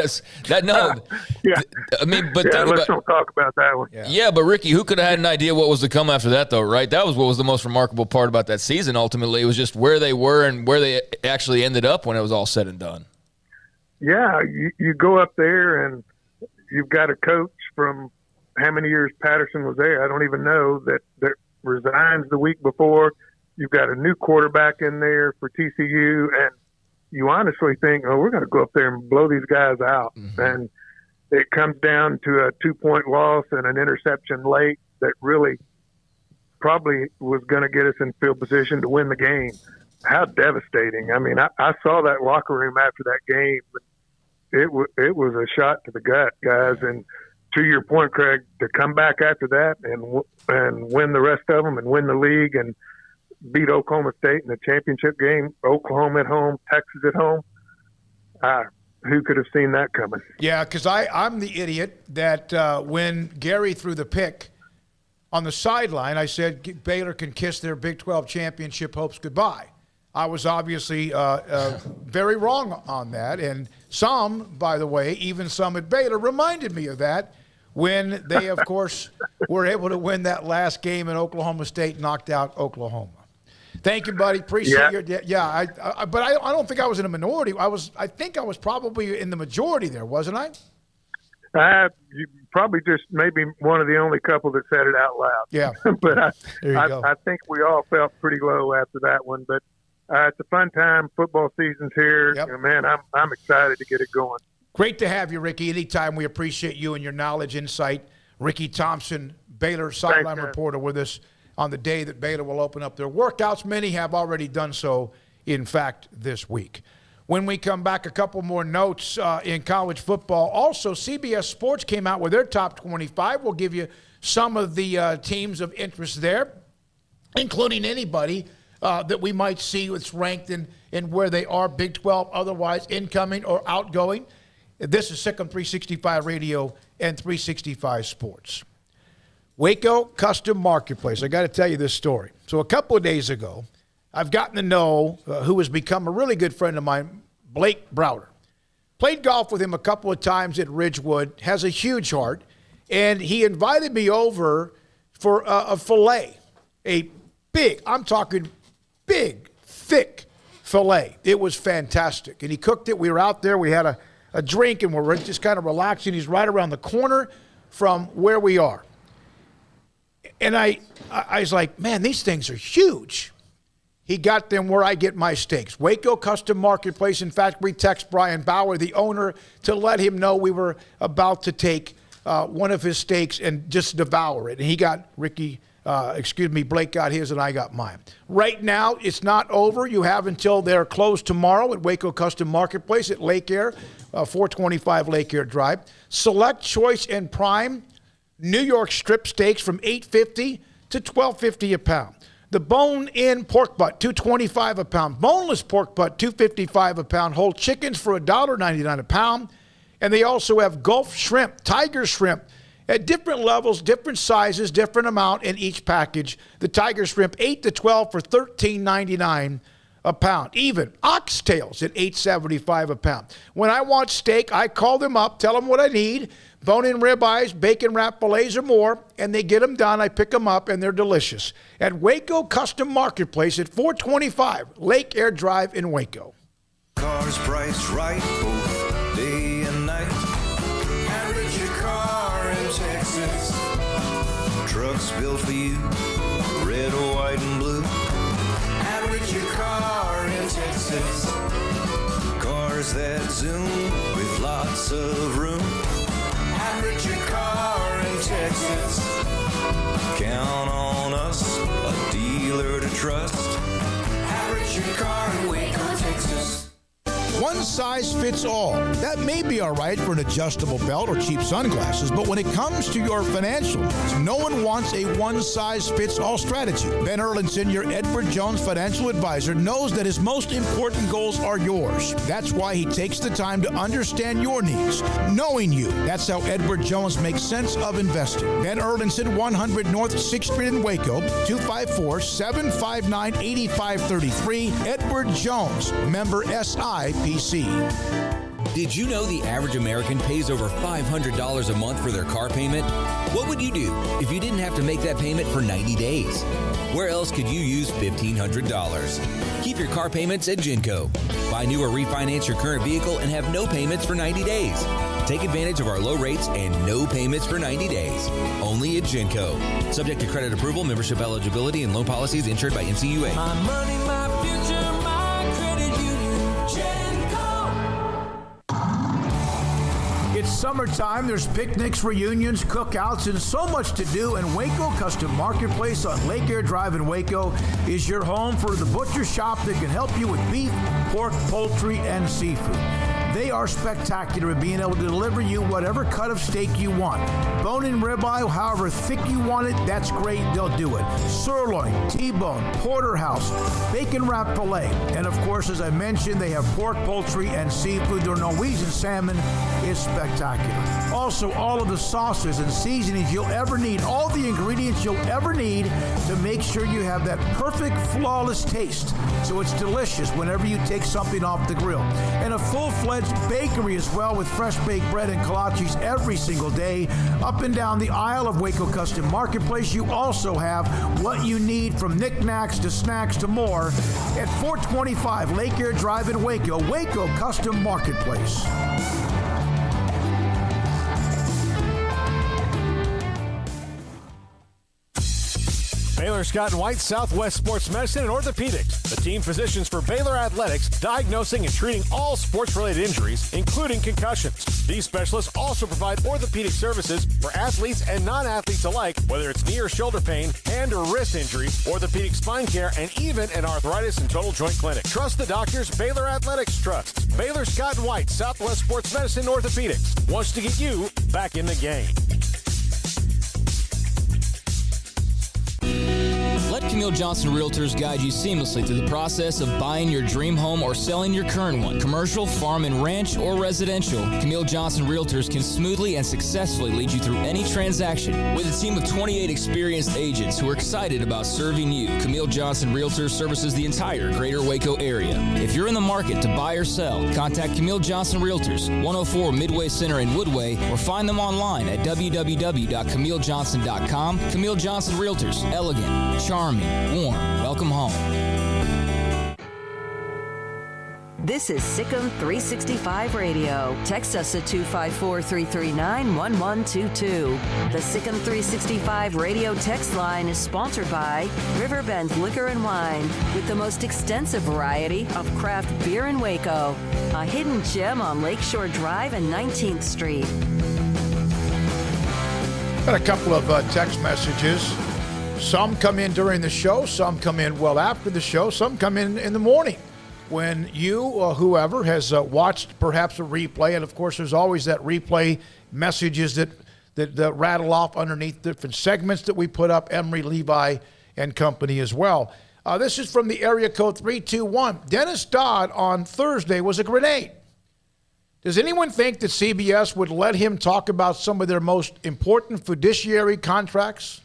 I mean, but let's don't talk about that one. Yeah, but Ricky, who could have had an idea what was to come after that, though, right? That was what was the most remarkable part about that season. Ultimately, it was just where they were and where they actually ended up when it was all said and done. Yeah, you go up there and you've got a coach from how many years Patterson was there, I don't even know, that resigns the week before. You've got a new quarterback in there for TCU, and you honestly think, oh, we're going to go up there and blow these guys out. Mm-hmm. And it comes down to a 2-point loss and an interception late that really probably was going to get us in field position to win the game. How devastating. I mean, I saw that locker room after that game. It was a shot to the gut, guys. And to your point, Craig, to come back after that and win the rest of them and win the league and beat Oklahoma State in the championship game, Oklahoma at home, Texas at home. Who could have seen that coming? Yeah, because I'm the idiot that when Gary threw the pick on the sideline, I said Baylor can kiss their Big 12 championship hopes goodbye. I was obviously very wrong on that, and Some, by the way, even some at Baylor, reminded me of that when they, of course, were able to win that last game and Oklahoma State knocked out Oklahoma. Thank you, buddy. Appreciate your – yeah, but I don't think I was in a minority. I think I was probably in the majority there, wasn't I? You probably just maybe one of the only couple that said it out loud. Yeah. But I think we all felt pretty low after that one. But it's a fun time. Football season's here. Yep. Man, I'm excited to get it going. Great to have you, Ricky. Anytime. We appreciate you and your knowledge, insight. Ricky Thompson, Baylor sideline reporter, with us on the day that Baylor will open up their workouts. Many have already done so, in fact, this week. When we come back, a couple more notes in college football. Also, CBS Sports came out with their top 25. We'll give you some of the teams of interest there, including anybody that we might see that's ranked in where they are, Big 12, otherwise incoming or outgoing. This is Sikkim 365 Radio and 365 Sports. Waco Custom Marketplace. I got to tell you this story. So a couple of days ago, I've gotten to know who has become a really good friend of mine, Blake Browder. Played golf with him a couple of times at Ridgewood, has a huge heart, and he invited me over for a filet, a big, I'm talking big, thick filet. It was fantastic, and he cooked it. We were out there. We had a drink, and we're just kind of relaxing. He's right around the corner from where we are. And I was like, man, these things are huge. He got them where I get my steaks. Waco Custom Marketplace. In fact, we text Brian Bauer, the owner, to let him know we were about to take one of his steaks and just devour it. And he got Blake got his and I got mine. Right now, it's not over. You have until they're closed tomorrow at Waco Custom Marketplace at Lake Air, 425 Lake Air Drive. Select, choice, and prime New York strip steaks from $8.50 to $12.50 a pound. The bone-in pork butt, $2.25 a pound. Boneless pork butt, $2.55 a pound. Whole chickens for $1.99 a pound. And they also have Gulf shrimp, tiger shrimp, at different levels, different sizes, different amount in each package. The tiger shrimp, 8 to 12 for $13.99 a pound. Even oxtails at $8.75 a pound. When I want steak, I call them up, tell them what I need. Bone-in ribeyes, bacon wrap fillets or more, and they get them done. I pick them up, and they're delicious. At Waco Custom Marketplace at 425 Lake Air Drive in Waco. Cars priced right both day and night. Average your car in Texas. Trucks built for you, red, white, and blue. Average your car in Texas. Cars that zoom with lots of room. Average your car in Texas. Count on us, a dealer to trust. Average your car in Waco, Texas. One size fits all. That may be all right for an adjustable belt or cheap sunglasses, but when it comes to your financial needs, no one wants a one-size-fits-all strategy. Ben Erlinson, your Edward Jones financial advisor, knows that his most important goals are yours. That's why he takes the time to understand your needs, knowing you. That's how Edward Jones makes sense of investing. Ben Erlinson, 100 North 6th Street in Waco, 254-759-8533. Edward Jones, member SIPC. Did you know the average American pays over $500 a month for their car payment? What would you do if you didn't have to make that payment for 90 days? Where else could you use $1,500? Keep your car payments at Genco. Buy new or refinance your current vehicle and have no payments for 90 days. Take advantage of our low rates and no payments for 90 days. Only at Genco. Subject to credit approval, membership eligibility, and loan policies insured by NCUA. My money, my future, my credit union, Genco. It's summertime. There's picnics, reunions, cookouts, and so much to do. And Waco Custom Marketplace on Lake Air Drive in Waco is your home for the butcher shop that can help you with beef, pork, poultry, and seafood. They are spectacular at being able to deliver you whatever cut of steak you want. Bone-in ribeye, however thick you want it, that's great. They'll do it. Sirloin, T-bone, porterhouse, bacon wrap filet. And of course, as I mentioned, they have pork, poultry, and seafood. Their Norwegian salmon is spectacular. Also, all of the sauces and seasonings you'll ever need, all the ingredients you'll ever need to make sure you have that perfect, flawless taste. So it's delicious whenever you take something off the grill. And a full-fledged bakery as well, with fresh baked bread and kolaches every single day. Up and down the aisle of Waco Custom Marketplace, you also have what you need, from knickknacks to snacks to more, at 425 Lake Air Drive in Waco, Waco Custom Marketplace. Baylor Scott & White, Southwest Sports Medicine and Orthopedics, the team physicians for Baylor Athletics, diagnosing and treating all sports-related injuries, including concussions. These specialists also provide orthopedic services for athletes and non-athletes alike, whether it's knee or shoulder pain, hand or wrist injuries, orthopedic spine care, and even an arthritis and total joint clinic. Trust the doctors Baylor Athletics trusts. Baylor Scott & White, Southwest Sports Medicine and Orthopedics wants to get you back in the game. Let Camille Johnson Realtors guide you seamlessly through the process of buying your dream home or selling your current one. Commercial, farm and ranch, or residential, Camille Johnson Realtors can smoothly and successfully lead you through any transaction. With a team of 28 experienced agents who are excited about serving you, Camille Johnson Realtors services the entire greater Waco area. If you're in the market to buy or sell, contact Camille Johnson Realtors, 104 Midway Center in Woodway, or find them online at www.camillejohnson.com. Camille Johnson Realtors, elegant, charming, warm. Welcome home. This is Sikkim 365 Radio. Text us at 254-339-1122. The Sikkim 365 Radio text line is sponsored by Riverbend Liquor and Wine, with the most extensive variety of craft beer in Waco. A hidden gem on Lakeshore Drive and 19th Street. Got a couple of text messages. Some come in during the show, some come in well after the show, some come in the morning when you or whoever has watched perhaps a replay. And, of course, there's always that replay messages that rattle off underneath different segments that we put up, Emery, Levi, and company as well. This is from the area code 321. Dennis Dodd on Thursday was a grenade. Does anyone think that CBS would let him talk about some of their most important fiduciary contracts?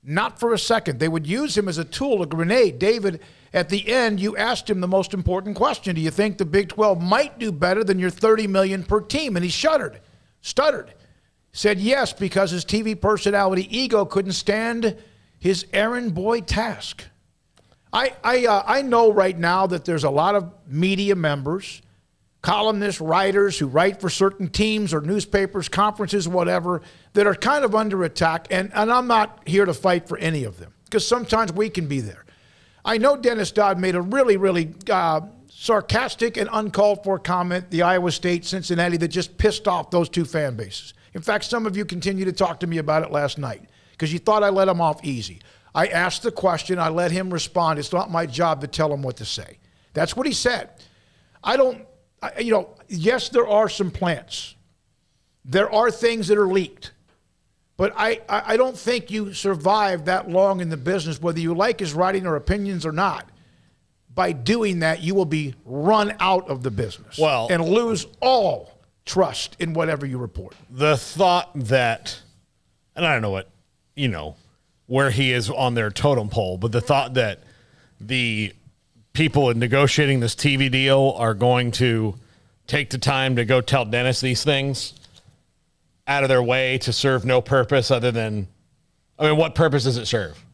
Not for a second. They would use him as a tool, a grenade. David, at the end, you asked him the most important question. Do you think the Big 12 might do better than your $30 million per team? And he stuttered. Said yes, because his TV personality ego couldn't stand his errand boy task. I know right now that there's a lot of media members, columnists, writers who write for certain teams or newspapers, conferences, whatever, that are kind of under attack, and I'm not here to fight for any of them, because sometimes we can be there. I know Dennis Dodd made a really, really sarcastic and uncalled for comment, the Iowa State, Cincinnati, that just pissed off those two fan bases. In fact, some of you continued to talk to me about it last night, because you thought I let him off easy. I asked the question, I let him respond. It's not my job to tell him what to say. That's what he said. Yes, there are some plants. There are things that are leaked. But I don't think you survive that long in the business, whether you like his writing or opinions or not. By doing that, you will be run out of the business and lose all trust in whatever you report. The thought that, and I don't know where he is on their totem pole, but the thought that the people in negotiating this TV deal are going to take the time to go tell Dennis these things out of their way to serve no purpose other than, what purpose does it serve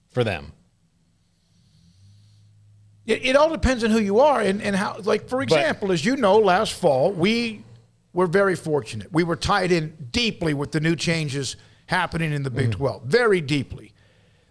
for them? It all depends on who you are and how, like, for example, as you know, last fall, we were very fortunate. We were tied in deeply with the new changes happening in the Big 12, very deeply.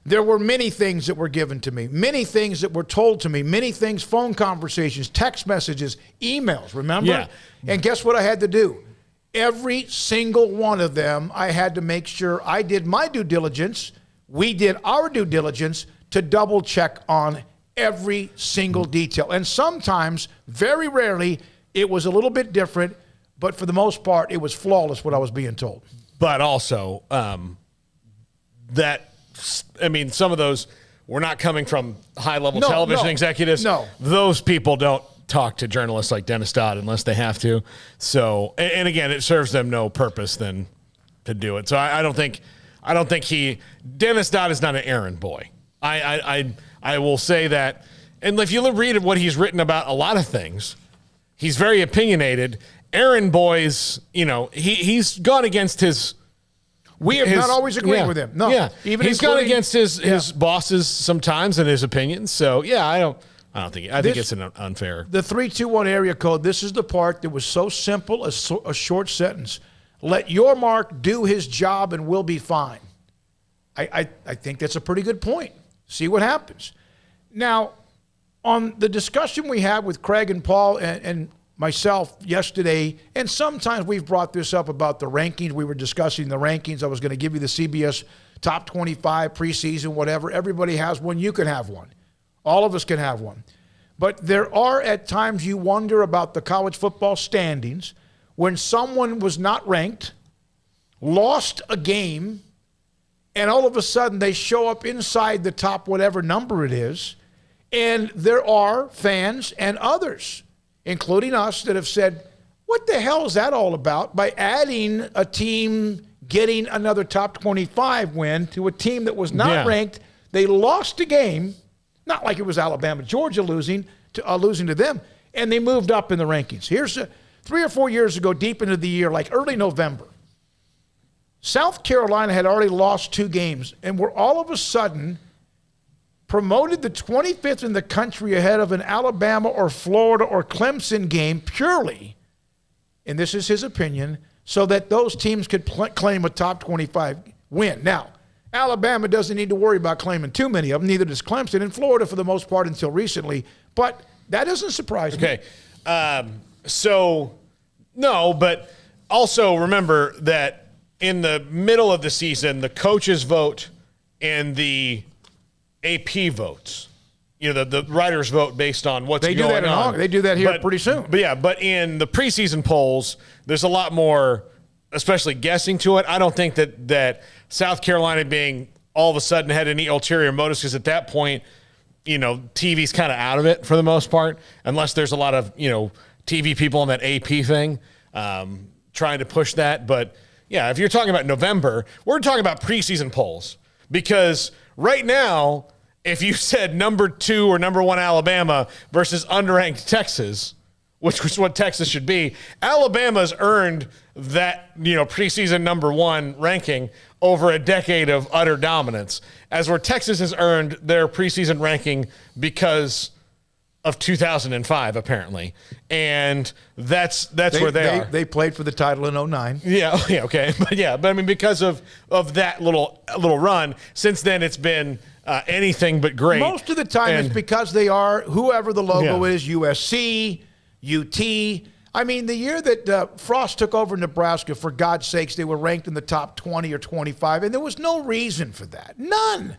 There were many things that were given to me, many things that were told to me, many things, phone conversations, text messages, emails, remember? Yeah. And guess what I had to do? Every single one of them, I had to make sure I did my due diligence, we did our due diligence to double check on every single detail. And sometimes, very rarely, it was a little bit different, but for the most part, it was flawless what I was being told. But also, some of those were not coming from high-level television executives. No. Those people don't talk to journalists like Dennis Dodd unless they have to. So, and again, it serves them no purpose then to do it. So I don't think Dennis Dodd is not an errand boy. I will say that. And if you read what he's written about a lot of things, he's very opinionated. Errand boys, he's gone against his. We have not always agreed with him. No, even he's gone against his bosses sometimes and his opinions. So I think it's an unfair. The 321 area code. This is the part that was so simple, a short sentence. Let your mark do his job and we'll be fine. I think that's a pretty good point. See what happens. Now, on the discussion we had with Craig and Paul and myself yesterday, and sometimes we've brought this up about the rankings. We were discussing the rankings. I was going to give you the CBS top 25 preseason, whatever. Everybody has one. You can have one. All of us can have one. But there are at times you wonder about the college football standings when someone was not ranked, lost a game, and all of a sudden they show up inside the top whatever number it is, and there are fans and others, including us, that have said, what the hell is that all about? By adding a team getting another top 25 win to a team that was not ranked, they lost a game, not like it was Alabama, Georgia losing to them, and they moved up in the rankings. Here's 3 or 4 years ago, deep into the year, like early November, South Carolina had already lost 2 games and were all of a sudden promoted the 25th in the country ahead of an Alabama or Florida or Clemson game purely, and this is his opinion, so that those teams could claim a top 25 win. Now, Alabama doesn't need to worry about claiming too many of them, neither does Clemson, and Florida for the most part until recently, but that doesn't surprise me. So, no, but also remember that in the middle of the season, the coaches vote and the AP votes. The writers vote based on what's going on. They do that here pretty soon. But in the preseason polls, there's a lot more, especially guessing to it. I don't think that South Carolina being all of a sudden had any ulterior motives, because at that point, TV's kind of out of it for the most part, unless there's a lot of, TV people on that AP thing trying to push that. But, if you're talking about November, we're talking about preseason polls, because right now, if you said number 2 or number 1 Alabama versus underranked Texas, which was what Texas should be, Alabama's earned that, preseason number 1 ranking over a decade of utter dominance, as where Texas has earned their preseason ranking because of 2005, apparently. And that's where they are. They played for the title in 2009. Yeah, okay. But I mean, because of that little run, since then it's been anything but great. Most of the time it's because they are, whoever the logo is, USC, UT. I mean, the year that Frost took over Nebraska, for God's sakes, they were ranked in the top 20 or 25, and there was no reason for that. None.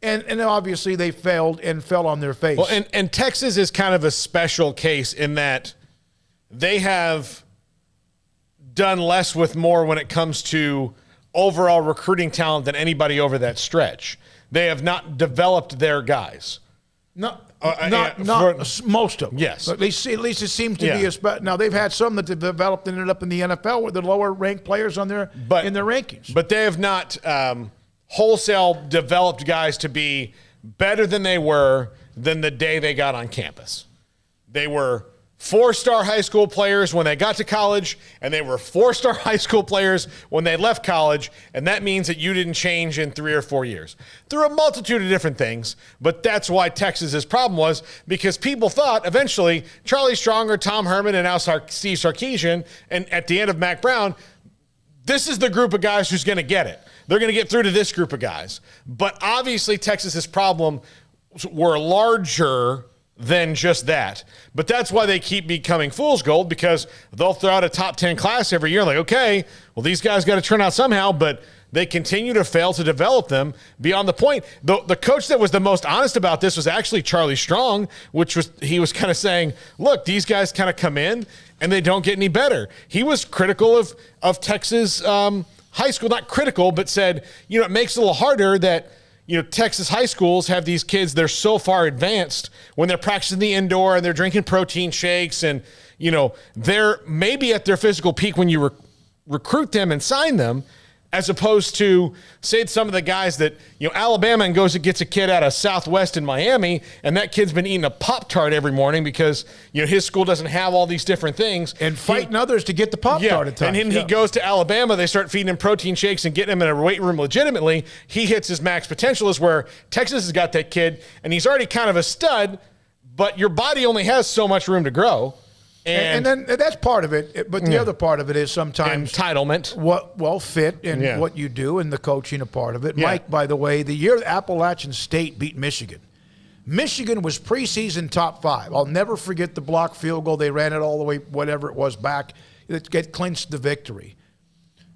And obviously they failed and fell on their face. Well, and Texas is kind of a special case in that they have done less with more when it comes to overall recruiting talent than anybody over that stretch. They have not developed their guys. Not most of them. Yes. At least it seems to be now they've had some that have developed and ended up in the NFL with the lower ranked players in their rankings. But they have not wholesale developed guys to be better than they were than the day they got on campus. They were 4-star high school players when they got to college, and they were 4-star high school players when they left college, and that means that you didn't change in 3 or 4 years. Through a multitude of different things, but that's why Texas's problem was, because people thought eventually Charlie Strong or Tom Herman and now Steve Sarkisian, and at the end of Mac Brown, this is the group of guys who's going to get it. They're going to get through to this group of guys. But obviously Texas's problem were larger than just that. But that's why they keep becoming fool's gold, because they'll throw out a top 10 class every year. Like, okay, well, these guys got to turn out somehow, but they continue to fail to develop them beyond the point. The coach that was the most honest about this was actually Charlie Strong, he was kind of saying, look, these guys kind of come in and they don't get any better. He was critical of Texas high school, not critical, but said, it makes it a little harder that, Texas high schools have these kids, they're so far advanced when they're practicing the indoor and they're drinking protein shakes and, they're maybe at their physical peak when you recruit them and sign them, as opposed to, say, some of the guys that, Alabama and goes and gets a kid out of Southwest in Miami, and that kid's been eating a Pop-Tart every morning because, his school doesn't have all these different things. And fighting others to get the Pop-Tart at times. And then he goes to Alabama, they start feeding him protein shakes and getting him in a weight room legitimately. He hits his max potential, is where Texas has got that kid, and he's already kind of a stud, but your body only has so much room to grow. And then that's part of it, but the other part of it is sometimes entitlement, fit and what you do, and the coaching a part of it. Yeah. Mike, by the way, the year Appalachian State beat Michigan, Michigan was preseason top 5. I'll never forget the block field goal. They ran it all the way, whatever it was, back. It clinched the victory.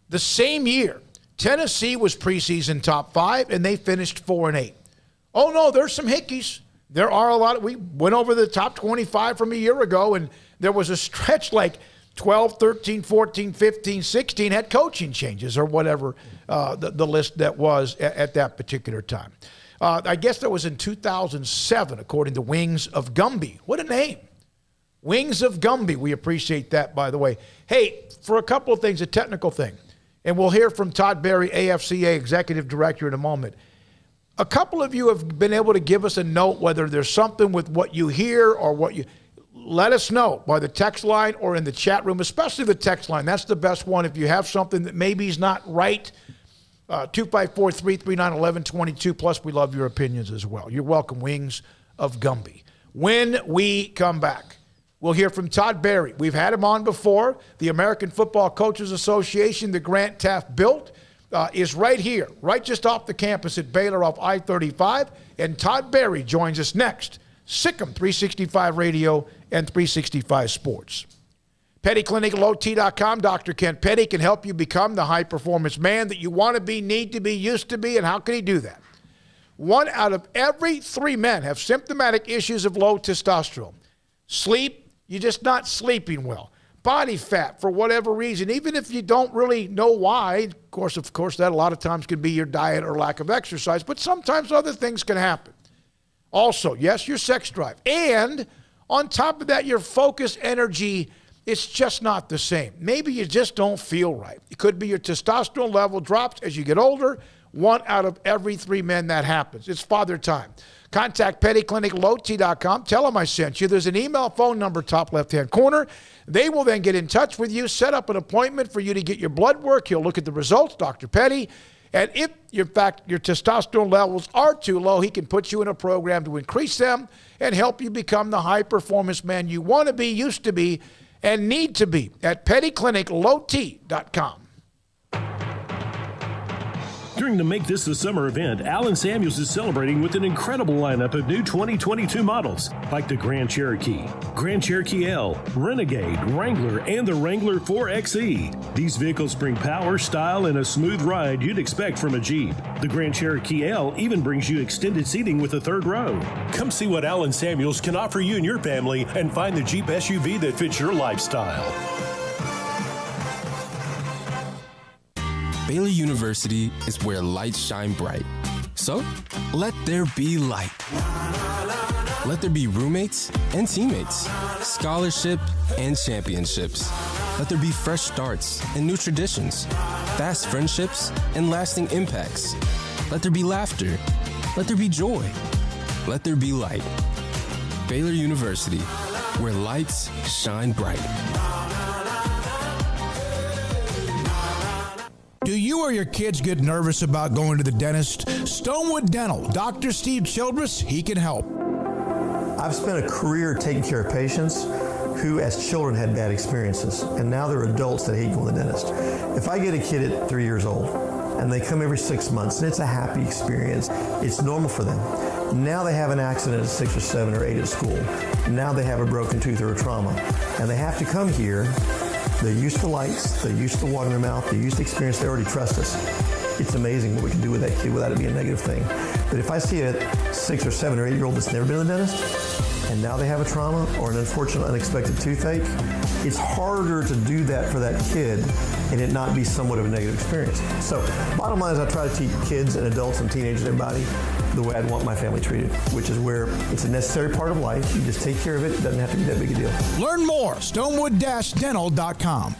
The same year, Tennessee was preseason top 5, and they finished 4-8. Oh no, there's some hickeys. There are a lot. We went over the top 25 from a year ago, and there was a stretch like 12, 13, 14, 15, 16 had coaching changes or whatever the list that was at that particular time. I guess that was in 2007, according to Wings of Gumby. What a name. Wings of Gumby. We appreciate that, by the way. Hey, for a couple of things, a technical thing, and we'll hear from Todd Berry, AFCA Executive Director, in a moment. A couple of you have been able to give us a note whether there's something with what you hear or what you... Let us know by the text line or in the chat room, especially the text line. That's the best one. If you have something that maybe is not right, 254-339-1122. Plus, we love your opinions as well. You're welcome, Wings of Gumby. When we come back, we'll hear from Todd Berry. We've had him on before. The American Football Coaches Association, the Grant Taft built, is right here, right just off the campus at Baylor off I-35. And Todd Berry joins us next. Sikkim 365 Radio and 365 Sports. Petty Clinic at LowT.com. Dr. Ken Petty can help you become the high-performance man that you want to be, need to be, used to be, and how can he do that? 1 out of every 3 men have symptomatic issues of low testosterone. Sleep, you're just not sleeping well. Body fat, for whatever reason, even if you don't really know why. Of course, that a lot of times could be your diet or lack of exercise, but sometimes other things can happen. Also, yes, your sex drive. And on top of that, your focus, energy, it's just not the same. Maybe you just don't feel right. It could be your testosterone level drops as you get older. 1 out of every 3 men that happens. It's father time. Contact Petty Clinic, LowT.com. Tell them I sent you. There's an email, phone number, top left-hand corner. They will then get in touch with you, set up an appointment for you to get your blood work. He'll look at the results, Dr. Petty. And if, in fact, your testosterone levels are too low, he can put you in a program to increase them and help you become the high-performance man you want to be, used to be, and need to be at pettycliniclowt.com. During the Make This the Summer event, Allen Samuels is celebrating with an incredible lineup of new 2022 models like the Grand Cherokee L, Renegade, Wrangler, and the Wrangler 4xe. These vehicles bring power, style, and a smooth ride you'd expect from a Jeep. The Grand Cherokee L even brings you extended seating with a 3rd row. Come see what Allen Samuels can offer you and your family and find the Jeep SUV that fits your lifestyle. Baylor University is where lights shine bright. So, let there be light. Let there be roommates and teammates, scholarship and championships. Let there be fresh starts and new traditions, fast friendships and lasting impacts. Let there be laughter. Let there be joy. Let there be light. Baylor University, where lights shine bright. Do you or your kids get nervous about going to the dentist? Stonewood Dental, Dr. Steve Childress, he can help. I've spent a career taking care of patients who as children had bad experiences, and now they're adults that hate going to the dentist. If I get a kid at 3 years old and they come every 6 months and it's a happy experience, it's normal for them. Now they have an accident at 6 or 7 or 8 at school. Now they have a broken tooth or a trauma, and they have to come here. They're used to lights, they're used to water in their mouth, they're used to experience, they already trust us. It's amazing what we can do with that kid without it being a negative thing. But if I see a 6 or 7 or 8 year old that's never been to the dentist, and now they have a trauma or an unfortunate unexpected toothache, it's harder to do that for that kid and it not be somewhat of a negative experience. So bottom line is I try to teach kids and adults and teenagers and everybody the way I'd want my family treated, which is where it's a necessary part of life. You just take care of it. It doesn't have to be that big a deal. Learn more, stonewood-dental.com.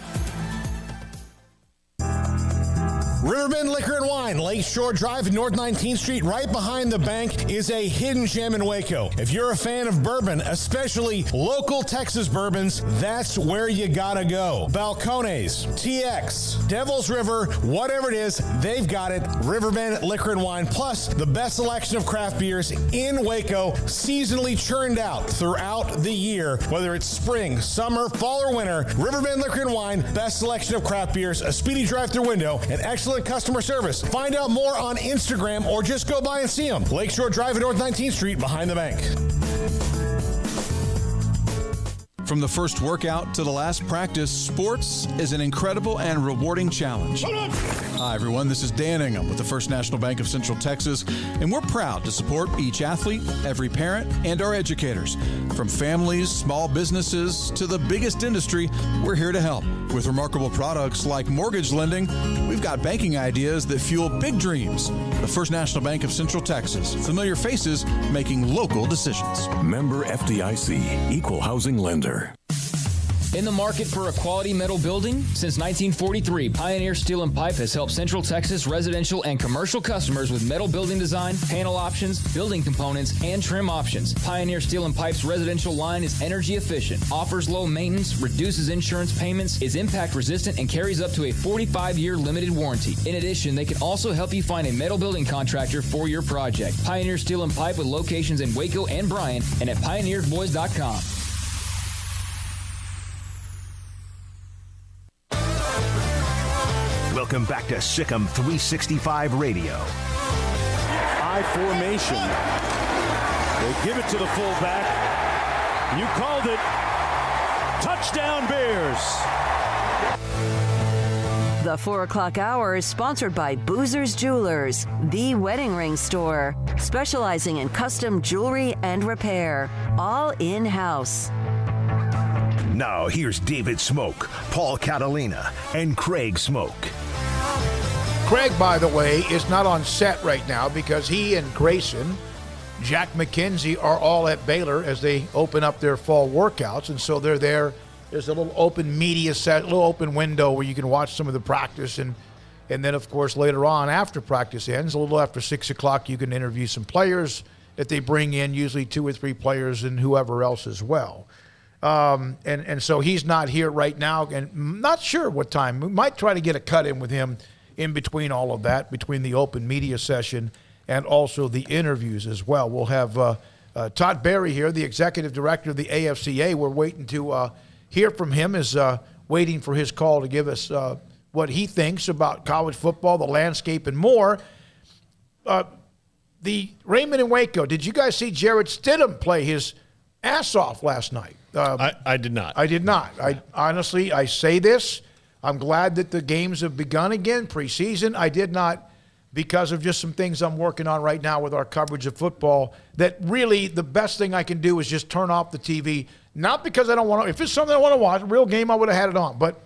Riverbend Liquor and Wine, Lakeshore Drive, North 19th Street, right behind the bank, is a hidden gem in Waco. If you're a fan of bourbon, especially local Texas bourbons, that's where you gotta go. Balcones, TX, Devil's River, whatever it is, they've got it. Riverbend Liquor and Wine, plus the best selection of craft beers in Waco, seasonally churned out throughout the year. Whether it's spring, summer, fall, or winter, Riverbend Liquor and Wine, best selection of craft beers, a speedy drive-through window, and excellent customer service. Find out more on Instagram or just go by and see them. Lakeshore Drive at North 19th Street behind the bank. From the first workout to the last practice, sports is an incredible and rewarding challenge. Hi, everyone. This is Dan Ingham with the First National Bank of Central Texas, and we're proud to support each athlete, every parent, and our educators. From families, small businesses, to the biggest industry, we're here to help. With remarkable products like mortgage lending, we've got banking ideas that fuel big dreams. The First National Bank of Central Texas. Familiar faces making local decisions. Member FDIC, Equal Housing Lender. In the market for a quality metal building? Since 1943, Pioneer Steel and Pipe has helped Central Texas residential and commercial customers with metal building design, panel options, building components, and trim options. Pioneer Steel and Pipe's residential line is energy efficient, offers low maintenance, reduces insurance payments, is impact resistant, and carries up to a 45-year limited warranty. In addition, they can also help you find a metal building contractor for your project. Pioneer Steel and Pipe with locations in Waco and Bryan and at pioneersboys.com. Welcome back to Sikkim 365 Radio. I formation. They give it to the fullback. You called it. Touchdown Bears. The 4 o'clock hour is sponsored by Boozer's Jewelers, the wedding ring store, specializing in custom jewelry and repair, all in-house. Now here's David Smoak, Paul Catalina, and Craig Smoak. Craig, by the way, is not on set right now because he and Grayson, Jack McKenzie, are all at Baylor as they open up their fall workouts, and so they're there. There's a little open media set, a little open window where you can watch some of the practice, and then, of course, later on, after practice ends, a little after 6 o'clock, you can interview some players that they bring in, usually 2 or 3 players and whoever else as well. And so he's not here right now, and I'm not sure what time. We might try to get a cut in with him in between all of that, between the open media session and also the interviews as well. We'll have Todd Berry here, the executive director of the AFCA. We're waiting to hear from him, is waiting for his call to give us what he thinks about college football, the landscape, and more. The Raymond and Waco, did you guys see Jarrett Stidham play his ass off last night? I did not. I did not. I honestly, I say this. I'm glad that the games have begun again, preseason. I did not, because of just some things I'm working on right now with our coverage of football, that really the best thing I can do is just turn off the TV. Not because I don't want to. If it's something I want to watch, a real game, I would have had it on. But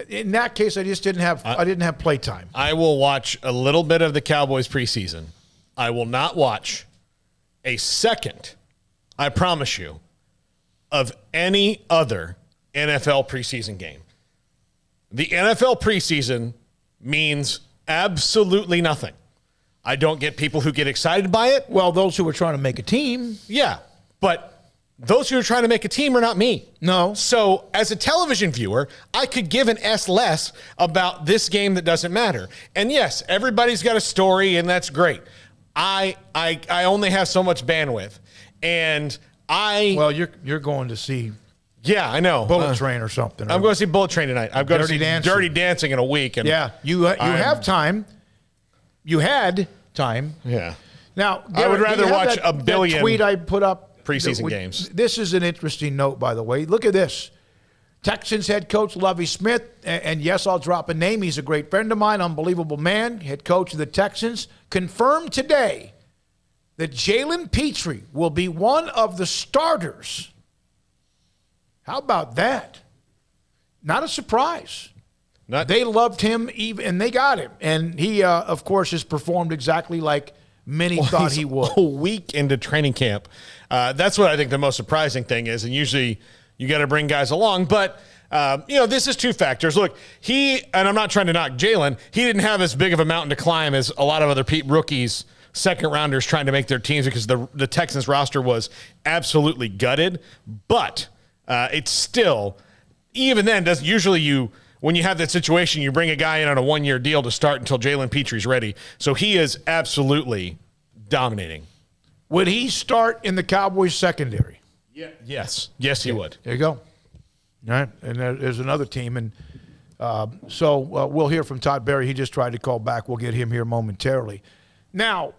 in that case, I just didn't have. I didn't have play time. I will watch a little bit of the Cowboys preseason. I will not watch a second, I promise you, of any other NFL preseason game. The NFL preseason means absolutely nothing. I don't get people who get excited by it. Well, those who are trying to make a team. Yeah, but those who are trying to make a team are not me. No. So as a television viewer, I could give an S less about this game that doesn't matter. And yes, everybody's got a story, and that's great. I only have so much bandwidth. And Well, you're going to see... Yeah, I know. Bullet Train or something. I'm going to see Bullet Train tonight. I'm going to see Dancing. Dirty Dancing in a week. And yeah, you have time. You had time. Yeah. Now, I would rather watch a billion that tweet I put up. Preseason games. This is an interesting note, by the way. Look at this. Texans head coach Lovie Smith, and yes, I'll drop a name. He's a great friend of mine, unbelievable man, head coach of the Texans, confirmed today that Jalen Petrie will be one of the starters. How about that? Not a surprise. They loved him, and they got him. And he, of course, has performed exactly like many thought he would. A week into training camp. That's what I think the most surprising thing is. And usually you got to bring guys along. But, this is two factors. Look, and I'm not trying to knock Jalen, he didn't have as big of a mountain to climb as a lot of other rookies, second-rounders trying to make their teams because the Texans roster was absolutely gutted. But it's still, even then, when you have that situation, you bring a guy in on a one-year deal to start until Jalen Petrie's ready. So he is absolutely dominating. Would he start in the Cowboys secondary? Yeah. Yes, he would. There you go. All right, and there's another team. And so we'll hear from Todd Berry. He just tried to call back. We'll get him here momentarily. Now,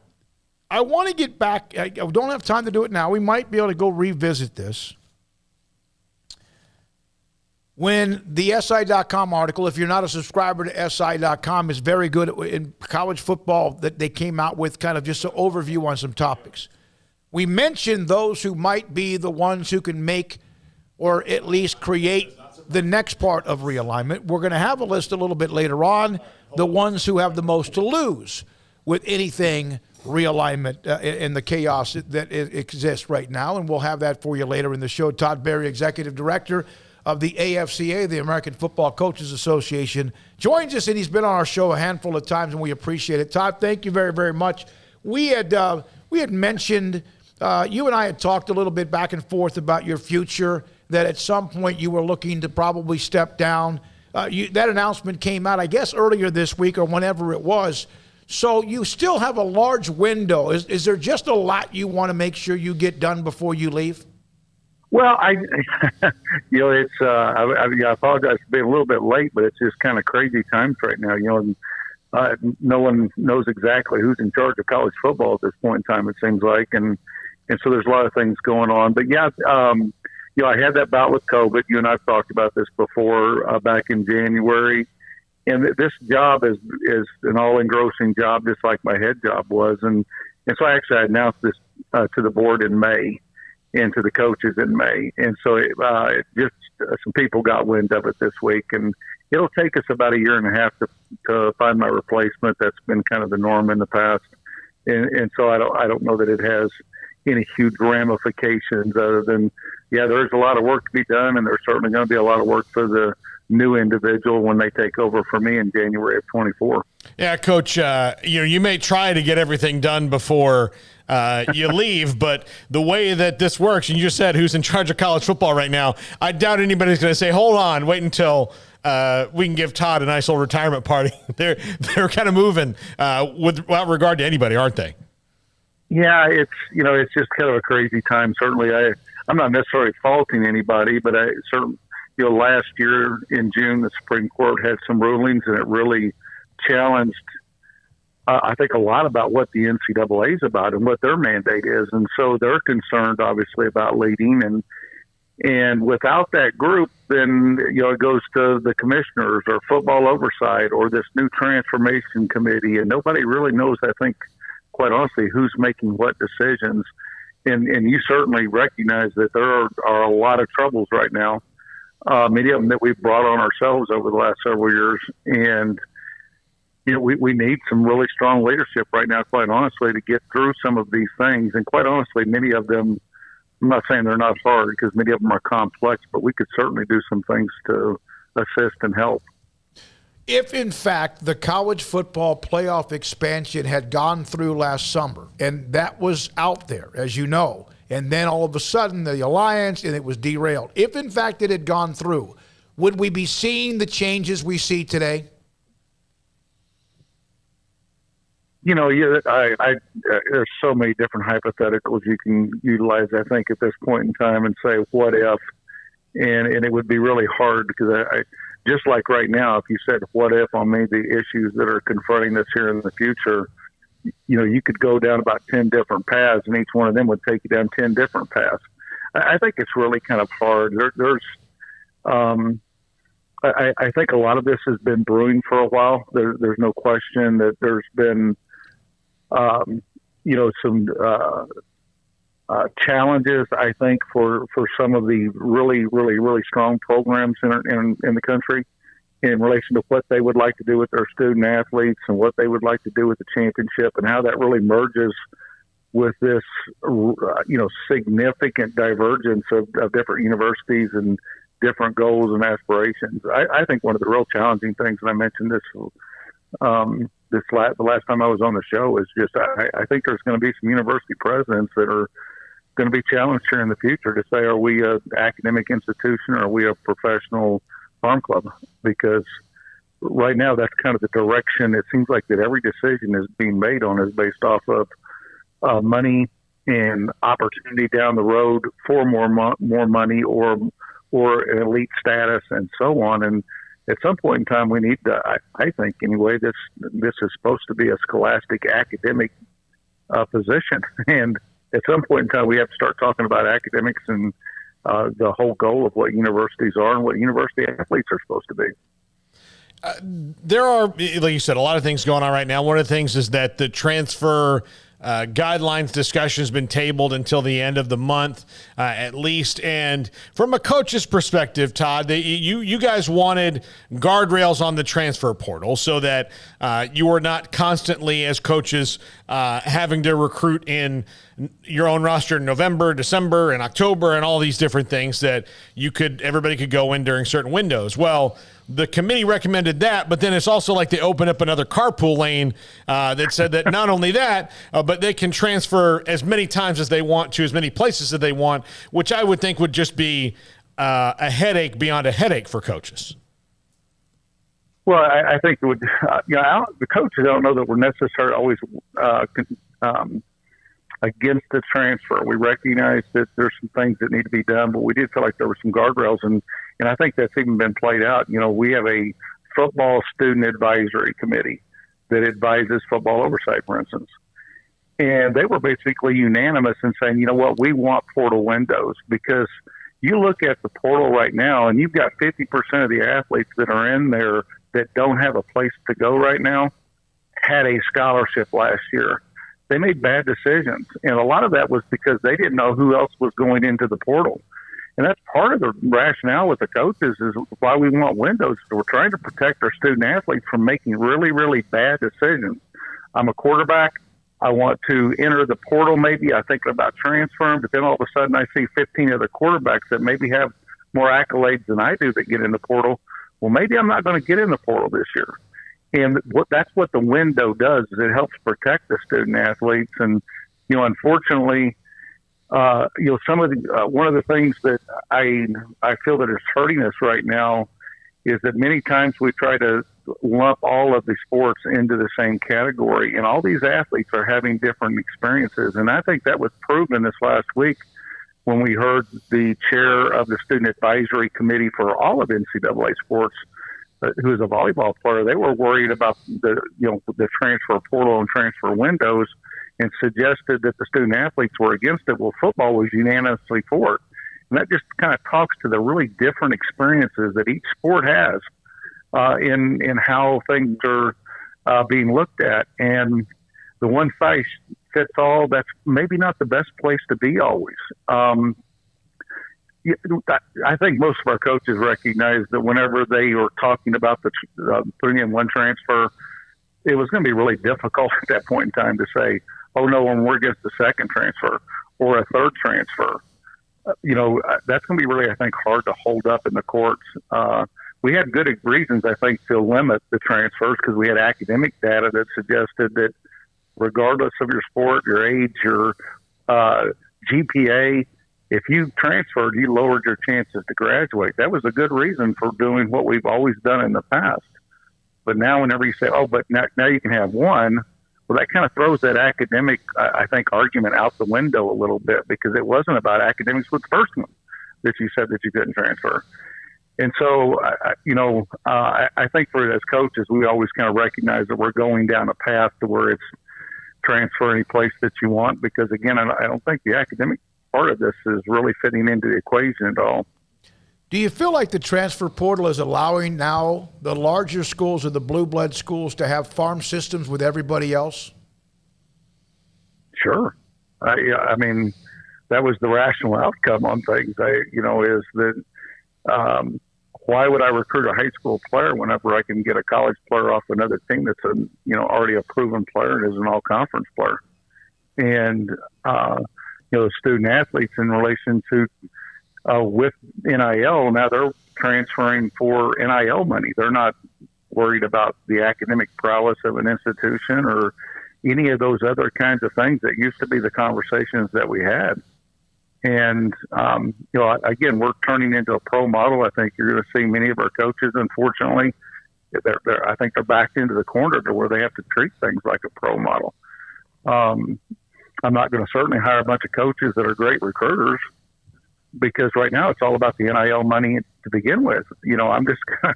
I want to get back. I don't have time to do it now. We might be able to go revisit this. When the SI.com article, if you're not a subscriber to SI.com, is very good in college football, that they came out with kind of just an overview on some topics. We mentioned those who might be the ones who can make or at least create the next part of realignment. We're going to have a list a little bit later on, the ones who have the most to lose with anything realignment in the chaos that exists right now, and we'll have that for you later in the show. Todd Berry, Executive Director of the AFCA, the American Football Coaches Association, joins us, and he's been on our show a handful of times, and we appreciate it. Todd, thank you very, very much. We had mentioned, you and I had talked a little bit back and forth about your future, that at some point you were looking to probably step down. That announcement came out, I guess, earlier this week or whenever it was. So you still have a large window. Is there just a lot you want to make sure you get done before you leave? Well, it's I apologize for being a little bit late, but it's just kind of crazy times right now. No one knows exactly who's in charge of college football at this point in time, it seems like, and so there's a lot of things going on. But yeah, I had that bout with COVID. You and I've talked about this before back in January, and this job is an all-engrossing job, just like my head job was, and so I announced this to the board in May. And to the coaches in May. And so some people got wind of it this week, and it'll take us about a year and a half to find my replacement. That's been kind of the norm in the past. And so I don't know that it has any huge ramifications other than, there's a lot of work to be done, and there's certainly going to be a lot of work for the new individual when they take over for me in January of 24. Yeah, Coach, you may try to get everything done before you leave, but the way that this works, and you just said who's in charge of college football right now, I doubt anybody's going to say, hold on, wait until we can give Todd a nice little retirement party. They're kind of moving without regard to anybody, aren't they? Yeah, it's just kind of a crazy time. Certainly, I'm not necessarily faulting anybody, but I certainly, last year in June, the Supreme Court had some rulings, and it really challenged I think a lot about what the NCAA is about and what their mandate is. And so they're concerned, obviously, about leading. And without that group, then, it goes to the commissioners or football oversight or this new transformation committee. And nobody really knows, I think, quite honestly, who's making what decisions. And you certainly recognize that there are a lot of troubles right now, many of them that we've brought on ourselves over the last several years. And we need some really strong leadership right now, quite honestly, to get through some of these things. And quite honestly, many of them, I'm not saying they're not hard because many of them are complex, but we could certainly do some things to assist and help. If, in fact, the college football playoff expansion had gone through last summer, and that was out there, as you know, and then all of a sudden the alliance, and it was derailed. If, in fact, it had gone through, would we be seeing the changes we see today? There's so many different hypotheticals you can utilize, I think, at this point in time and say, what if? And it would be really hard because I just like right now, if you said, what if on maybe the issues that are confronting us here in the future, you could go down about 10 different paths, and each one of them would take you down 10 different paths. I think it's really kind of hard. I think a lot of this has been brewing for a while. There's no question that there's been some challenges, I think, for some of the really, really, really strong programs in the country in relation to what they would like to do with their student athletes and what they would like to do with the championship, and how that really merges with this, significant divergence of different universities and different goals and aspirations. I think one of the real challenging things, and I mentioned this the last time I was on the show, is just I think there's going to be some university presidents that are going to be challenged here in the future to say, are we an academic institution or are we a professional farm club? Because right now that's kind of the direction it seems like that every decision is being made on is based off of money and opportunity down the road for more money or an elite status and so on. And at some point in time, we need to, I think anyway, this is supposed to be a scholastic academic position. And at some point in time, we have to start talking about academics and the whole goal of what universities are and what university athletes are supposed to be. There are, like you said, a lot of things going on right now. One of the things is that the transfer guidelines discussion has been tabled until the end of the month, at least. And from a coach's perspective, Todd, you guys wanted guardrails on the transfer portal so that you were not constantly, as coaches, having to recruit in your own roster in November, December, and October, and all these different things that everybody could go in during certain windows. Well, the committee recommended that, but then it's also like they opened up another carpool lane that said that not only that, but they can transfer as many times as they want to, as many places as they want, which I would think would just be a headache beyond a headache for coaches. Well, I think it would. The coaches don't know that we're necessarily always against the transfer. We recognize that there's some things that need to be done, but we did feel like there were some guardrails, and I think that's even been played out. We have a football student advisory committee that advises football oversight, for instance. And they were basically unanimous in saying, you know what, we want portal windows, because you look at the portal right now and you've got 50% of the athletes that are in there that don't have a place to go right now had a scholarship last year. They made bad decisions. And a lot of that was because they didn't know who else was going into the portal. And that's part of the rationale with the coaches is why we want windows. We're trying to protect our student athletes from making really, really bad decisions. I'm a quarterback. I want to enter the portal maybe. I think about transferring, but then all of a sudden I see 15 other quarterbacks that maybe have more accolades than I do that get in the portal. Well, maybe I'm not going to get in the portal this year. And that's what the window does, is it helps protect the student athletes. And, unfortunately, some of the one of the things that I feel that is hurting us right now is that many times we try to lump all of the sports into the same category, and all these athletes are having different experiences. And I think that was proven this last week when we heard the chair of the student advisory committee for all of NCAA sports, who is a volleyball player. They were worried about the transfer portal and transfer windows, and suggested that the student athletes were against it. Well, football was unanimously for it. And that just kind of talks to the really different experiences that each sport has in how things are being looked at. And the one size fits all, that's maybe not the best place to be always. I think most of our coaches recognize that whenever they were talking about putting in one transfer, it was going to be really difficult at that point in time to say, oh, no, when we're against the second transfer or a third transfer. That's going to be really, I think, hard to hold up in the courts. We had good reasons, I think, to limit the transfers because we had academic data that suggested that regardless of your sport, your age, your GPA, if you transferred, you lowered your chances to graduate. That was a good reason for doing what we've always done in the past. But now whenever you say, oh, but now you can have one, well, that kind of throws that academic, I think, argument out the window a little bit, because it wasn't about academics with the first one that you said that you couldn't transfer. And so, I think for as coaches, we always kind of recognize that we're going down a path to where it's transfer any place that you want, because, again, I don't think the academic part of this is really fitting into the equation at all. Do you feel like the transfer portal is allowing now the larger schools or the blue blood schools to have farm systems with everybody else? Sure. I mean, that was the rational outcome on things. Is that why would I recruit a high school player whenever I can get a college player off another team that's already a proven player and is an all-conference player? And the student athletes in relation to with NIL, now they're transferring for NIL money. They're not worried about the academic prowess of an institution or any of those other kinds of things that used to be the conversations that we had. And, again, we're turning into a pro model. I think you're going to see many of our coaches, unfortunately, I think they're backed into the corner to where they have to treat things like a pro model. I'm not going to certainly hire a bunch of coaches that are great recruiters, because right now it's all about the NIL money to begin with. I'm just going to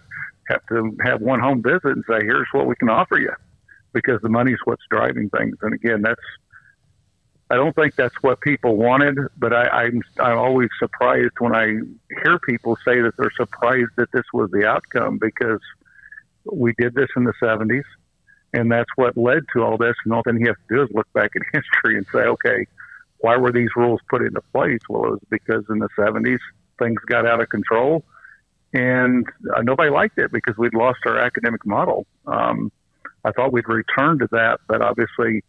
have to have one home visit and say, here's what we can offer you, because the money's what's driving things. And again, I don't think that's what people wanted, but I'm always surprised when I hear people say that they're surprised that this was the outcome, because we did this in the 70s, and that's what led to all this. And all then you have to do is look back in history and say, okay, why were these rules put into place? Well, it was because in the 70s, things got out of control, and nobody liked it because we'd lost our academic model. I thought we'd return to that, but obviously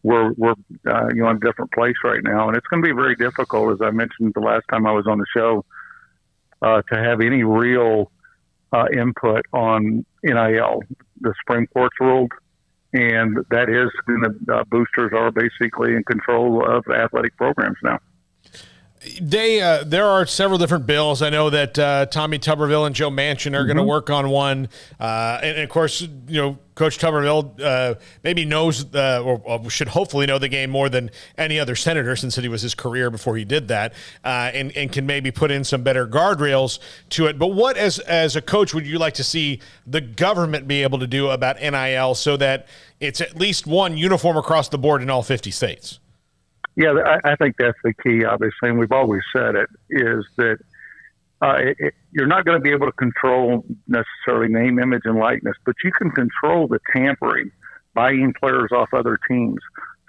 we're in a different place right now, and it's going to be very difficult, as I mentioned the last time I was on the show, to have any real input on NIL. The Supreme Court's ruled, and that is boosters are basically in control of athletic programs now. There are several different bills. I know that Tommy Tuberville and Joe Manchin are going to work on one. And of course, Coach Tuberville maybe knows or should hopefully know the game more than any other senator, since it was his career before he did that, and can maybe put in some better guardrails to it. But what, as a coach, would you like to see the government be able to do about NIL so that it's at least one uniform across the board in all 50 states? Yeah, I think that's the key, obviously, and we've always said it, is that you're not going to be able to control necessarily name, image, and likeness, but you can control the tampering, buying players off other teams,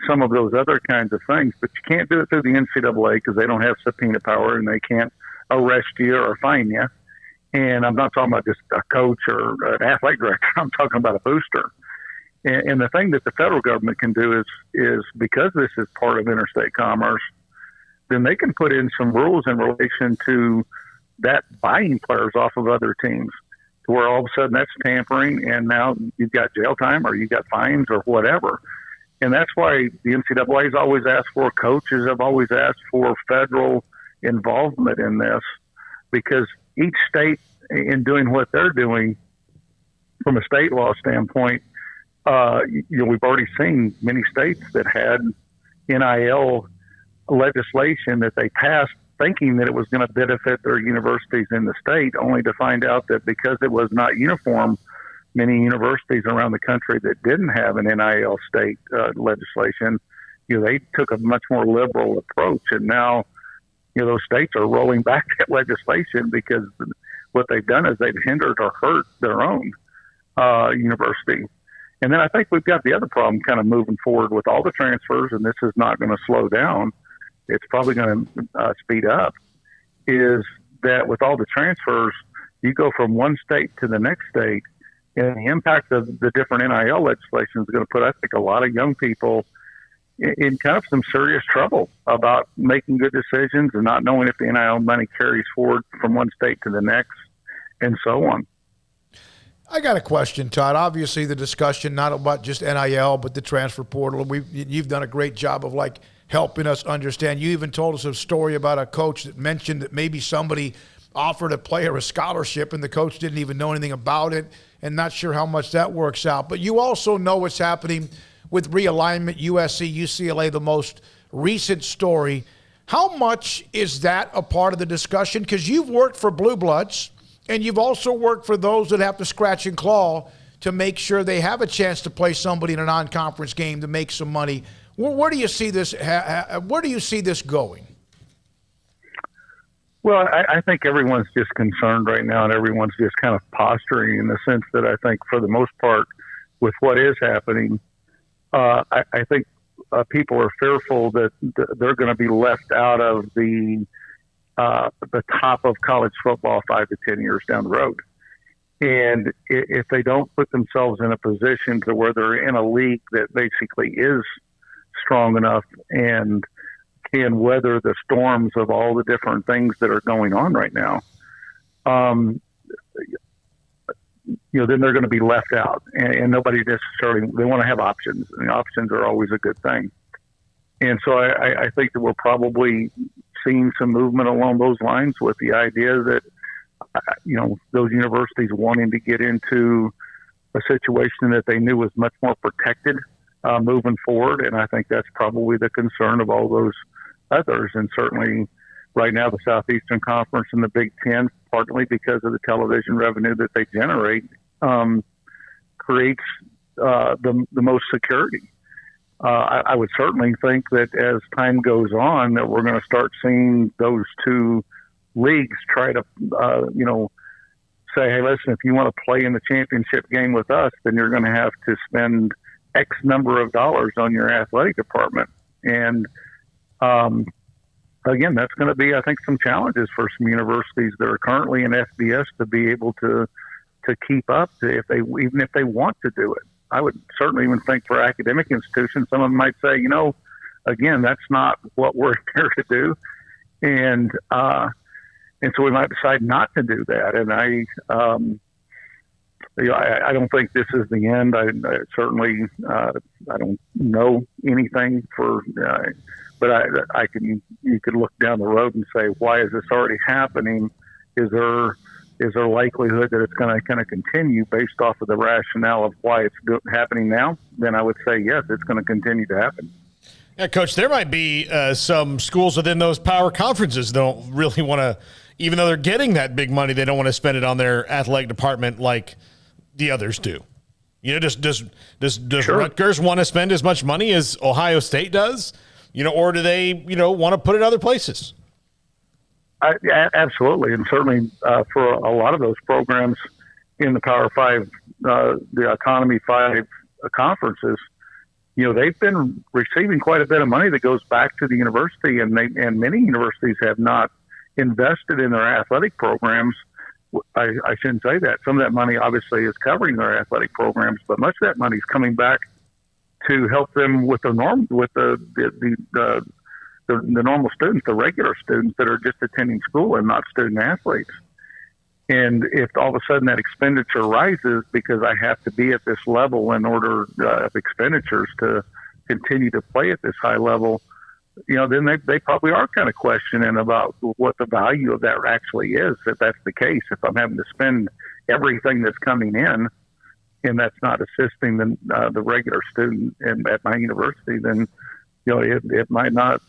some of those other kinds of things, but you can't do it through the NCAA because they don't have subpoena power and they can't arrest you or fine you. And I'm not talking about just a coach or an athletic director. I'm talking about a booster. And the thing that the federal government can do is because this is part of interstate commerce, then they can put in some rules in relation to that buying players off of other teams, to where all of a sudden that's tampering, and now you've got jail time or you've got fines or whatever. And that's why the NCAA has always asked for, coaches have always asked for federal involvement in this, because each state, in doing what they're doing from a state law standpoint, we've already seen many states that had NIL legislation that they passed thinking that it was going to benefit their universities in the state, only to find out that because it was not uniform, many universities around the country that didn't have an NIL state legislation, they took a much more liberal approach. And now, those states are rolling back that legislation because what they've done is they've hindered or hurt their own university. And then I think we've got the other problem kind of moving forward with all the transfers, and this is not going to slow down. It's probably going to speed up, is that with all the transfers, you go from one state to the next state, and the impact of the different NIL legislation is going to put, I think, a lot of young people in kind of some serious trouble about making good decisions and not knowing if the NIL money carries forward from one state to the next, and so on. I got a question, Todd. Obviously, the discussion not about just NIL, but the transfer portal. You've done a great job of helping us understand. You even told us a story about a coach that mentioned that maybe somebody offered a player a scholarship and the coach didn't even know anything about it, and not sure how much that works out. But you also know what's happening with realignment, USC, UCLA, the most recent story. How much is that a part of the discussion? Because you've worked for Blue Bloods, and you've also worked for those that have to scratch and claw to make sure they have a chance to play somebody in a non-conference game to make some money. Where do you see this? Where do you see this going? Well, I think everyone's just concerned right now, and everyone's just kind of posturing in the sense that I think for the most part, with what is happening, I think people are fearful that they're going to be left out of the top of college football 5 to 10 years down the road. And if they don't put themselves in a position to where they're in a league that basically is strong enough and can weather the storms of all the different things that are going on right now, then they're going to be left out, and nobody necessarily, they want to have options, and options are always a good thing. And so I think that we're probably seeing some movement along those lines with the idea that, those universities wanting to get into a situation that they knew was much more protected moving forward. And I think that's probably the concern of all those others. And certainly right now, the Southeastern Conference and the Big Ten, partly because of the television revenue that they generate, creates the most security. I would certainly think that as time goes on, that we're going to start seeing those two leagues try to, say, hey, listen, if you want to play in the championship game with us, then you're going to have to spend X number of dollars on your athletic department. And again, that's going to be, I think, some challenges for some universities that are currently in FBS to be able to keep up even if they want to do it. I would certainly even think for academic institutions, some of them might say, again, that's not what we're here to do. And so we might decide not to do that. And I don't think this is the end. I certainly, I don't know anything but you could look down the road and say, why is this already happening? Is there likelihood that it's going to kind of continue based off of the rationale of why it's happening now? Then I would say, yes, it's going to continue to happen. Yeah, Coach, there might be some schools within those power conferences that don't really want to, even though they're getting that big money, they don't want to spend it on their athletic department like the others do. Does Sure. Rutgers want to spend as much money as Ohio State does? Or do they, want to put it other places? Absolutely. And certainly for a lot of those programs in the Power Five, the Economy 5 conferences, they've been receiving quite a bit of money that goes back to the university, and many universities have not invested in their athletic programs. I shouldn't say that. Some of that money obviously is covering their athletic programs, but much of that money is coming back to help them with the normal students, the regular students that are just attending school and not student athletes. And if all of a sudden that expenditure rises because I have to be at this level in order of expenditures to continue to play at this high level, then they probably are kind of questioning about what the value of that actually is. If that's the case, if I'm having to spend everything that's coming in and that's not assisting the regular student at my university, then it might not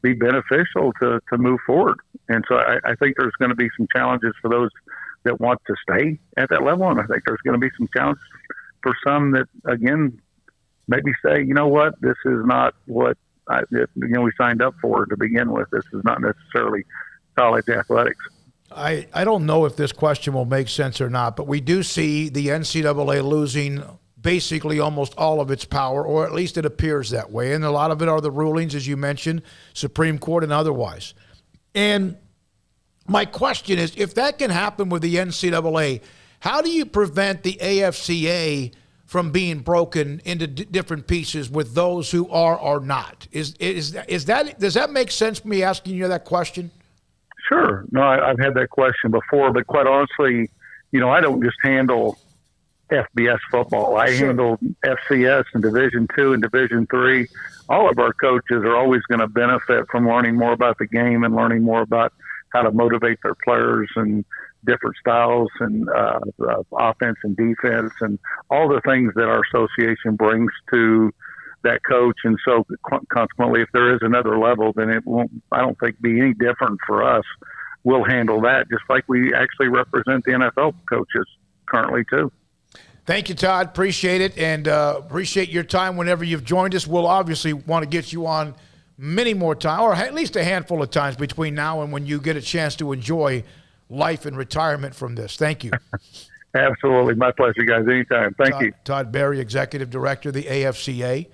be beneficial to move forward. And so I think there's going to be some challenges for those that want to stay at that level, and I think there's going to be some challenges for some that, again, maybe say, what, this is not what we signed up for to begin with. This is not necessarily college athletics. I don't know if this question will make sense or not, but we do see the NCAA losing basically almost all of its power, or at least it appears that way. And a lot of it are the rulings, as you mentioned, Supreme Court and otherwise. And my question is, if that can happen with the NCAA, how do you prevent the AFCA from being broken into different pieces with those who are or not? Does that make sense, me asking you that question? Sure. No, I've had that question before, but quite honestly, I don't just handle FBS football. I handle FCS and Division II and Division III. All of our coaches are always going to benefit from learning more about the game and learning more about how to motivate their players and different styles and offense and defense and all the things that our association brings to that coach. And so consequently, if there is another level, then it won't, I don't think, be any different for us. We'll handle that just like we actually represent the NFL coaches currently too. Thank you, Todd. Appreciate it, and appreciate your time whenever you've joined us. We'll obviously want to get you on many more times, or at least a handful of times between now and when you get a chance to enjoy life and retirement from this. Thank you. Absolutely. My pleasure, guys. Anytime. Thank you. Todd Berry, Executive Director of the AFCA.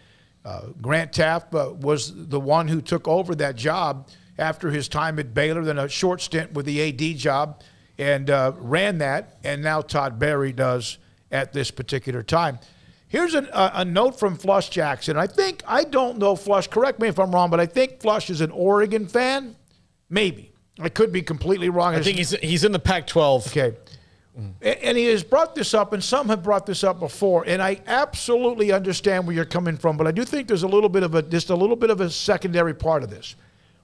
Grant Taft was the one who took over that job after his time at Baylor, then a short stint with the AD job, and ran that, and now Todd Berry does at this particular time. Here's a note from Flush Jackson. I don't know Flush, correct me if I'm wrong, but I think Flush is an Oregon fan. Maybe. I could be completely wrong. I think he's in the Pac-12. Okay. And he has brought this up, and some have brought this up before, and I absolutely understand where you're coming from, but I do think there's a little bit of a secondary part of this.